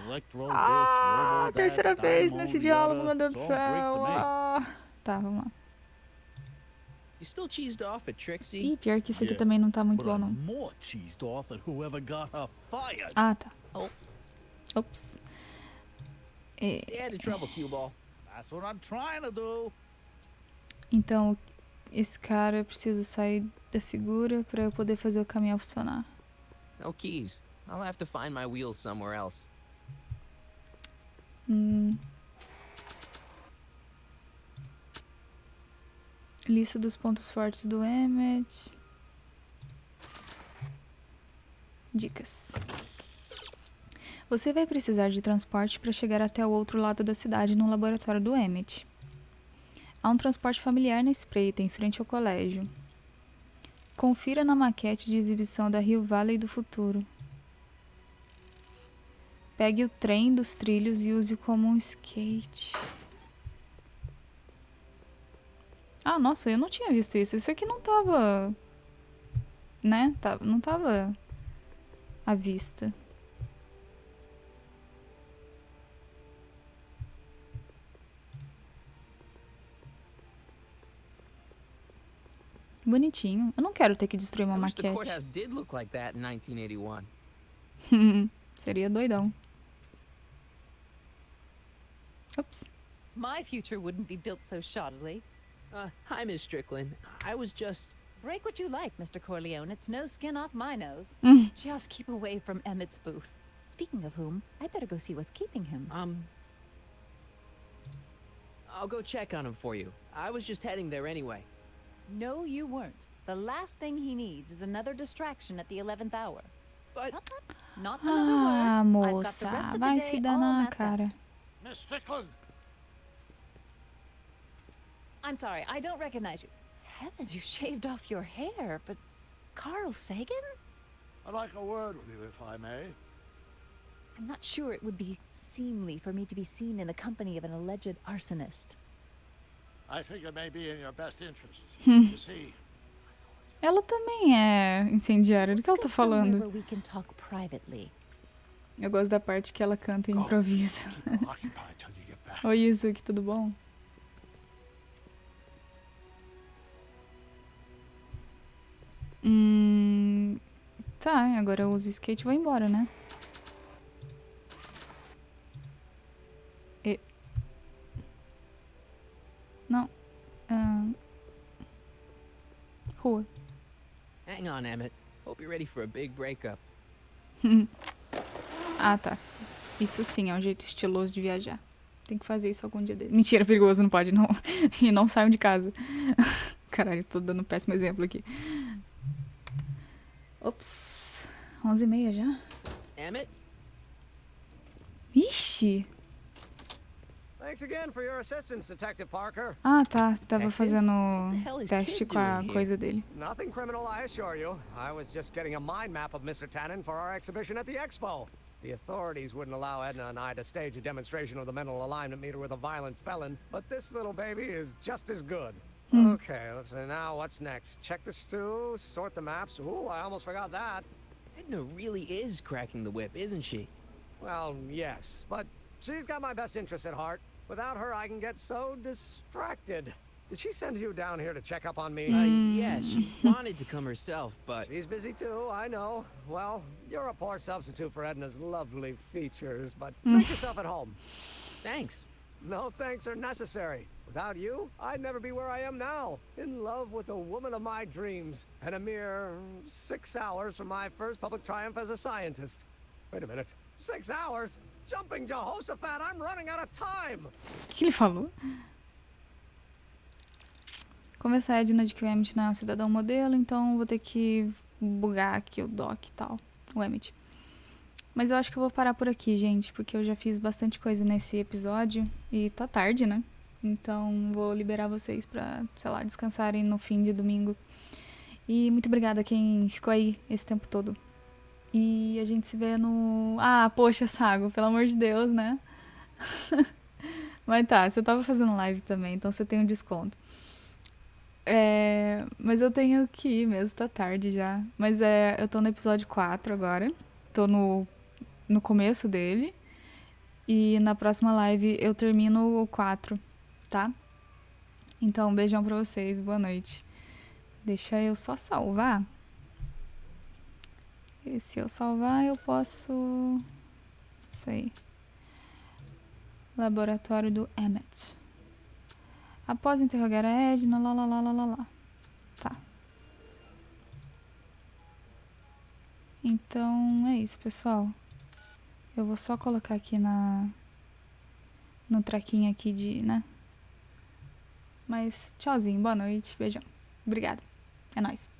Electro Ah, this, terceira that, vez dynamo, nesse the diálogo, other. meu Deus do It's all Greek céu. to me. Ah. Tá, vamos lá. You still cheesed off at Trixie? Ih, pior que isso aqui Yeah, também não tá muito but bom, I'm não. more cheesed off at whoever got her fired. Ah, tá. Oh, Ops. É, stay out of trouble, cue ball. That's what I'm trying to do. então, esse cara precisa sair da figura pra eu poder fazer o caminhão funcionar. No keys. I'll have to find my wheels somewhere else. Lista dos pontos fortes do Emmett. Dicas. Você vai precisar de transporte para chegar até o outro lado da cidade no laboratório do Emmett. Há um transporte familiar na espreita, em frente ao colégio. Confira na maquete de exibição da Rio Valley do futuro. Pegue o trem dos trilhos e use-o como um skate. Ah, nossa, eu não tinha visto isso. Isso aqui não tava... Né? Não tava à vista. Bonitinho. Eu não quero ter que destruir uma I wish the maquete. courthouse did look like that in 1981. Seria doidão. Oops. My future wouldn't be built so shoddily. Hi, Miss Strickland. I was just... Break what you like, Mr. Corleone. It's no skin off my nose. Mm. Just keep away from Emmett's booth. Speaking of whom, I better go see what's keeping him. I'll go check on him for you. I was just heading there anyway. No, you weren't. The last thing he needs is another distraction at the 11th hour. But... Not another Ah, word. I've got the moça. rest of the Vai day se all dar na mapped out. cara. Miss Strickland! I'm sorry, I don't recognize you. Heavens, you shaved off your hair, but Carl Sagan? I'd like a word with you, if I may. I'm not sure it would be seemly for me to be seen in the company of an alleged arsonist. I think it may be in your best interest. You see, Ela também é incendiária. Do que ela tá falando? Where we can talk privately. Eu gosto da parte que ela canta e improvisa. Oi, Yuzuki, tudo bom? Tá, agora eu uso o skate e vou embora, né? Não. Rua. Hang on, Emmett. Hope you're ready for a big breakup. Ah, tá. Isso sim é um jeito estiloso de viajar. Tem que fazer isso algum dia dele. Mentira, perigoso, não pode não. E não saiam de casa. Caralho, tô dando um péssimo exemplo aqui. Ops. 11h30 já? Emmett? Ixi. Thanks again for your assistance, Detective Parker. Ah, tá. Tava fazendo is teste Kid com a doing here? coisa dele. Nothing criminal, I assure you. I was just getting a mind map of Mr. Tannen for our exhibition at the expo. The authorities wouldn't allow Edna and I to stage a demonstration of the mental alignment meter with a violent felon, but this little baby is just as good. Okay, let's see, now what's next? Check the stew, sort the maps. Ooh, I almost forgot that. Edna really is cracking the whip, isn't she? Well, yes, but she's got my best interests at heart. Without her, I can get so distracted. Did she send you down here to check up on me? Yeah, she wanted to come herself, but... She's busy too, I know. Well, you're a poor substitute for Edna's lovely features, but make yourself at home. Thanks. No thanks are necessary. Without you, I'd never be where I am now. In love with the woman of my dreams. And a mere 6 hours from my first public triumph as a scientist. Wait a minute. 6 hours? Jumping Jehoshaphat, I'm running out of time! O que ele falou? Convencer a Edna de que o Emmett não é um cidadão modelo, então vou ter que bugar aqui o doc e tal. O Emmett. Mas eu acho que eu vou parar por aqui, gente, porque eu já fiz bastante coisa nesse episódio e tá tarde, né? Então vou liberar vocês pra, sei lá, descansarem no fim de domingo. E muito obrigada a quem ficou aí esse tempo todo. E a gente se vê no... Ah, poxa, Sago, pelo amor de Deus, né? Mas tá, você tava fazendo live também, então você tem um desconto. Mas eu tenho que ir mesmo, tá tarde já. Mas eu tô no episódio 4 agora. Tô no começo dele. E na próxima live eu termino o 4, tá? Então, um beijão pra vocês, boa noite. Deixa eu só salvar. E se eu salvar, eu posso... Isso aí. Laboratório do Emmett. Após interrogar a Edna, lá. Tá. Então, é isso, pessoal. Eu vou só colocar aqui no traquinho aqui de, né? Mas, tchauzinho, boa noite, beijão. Obrigada. É nóis.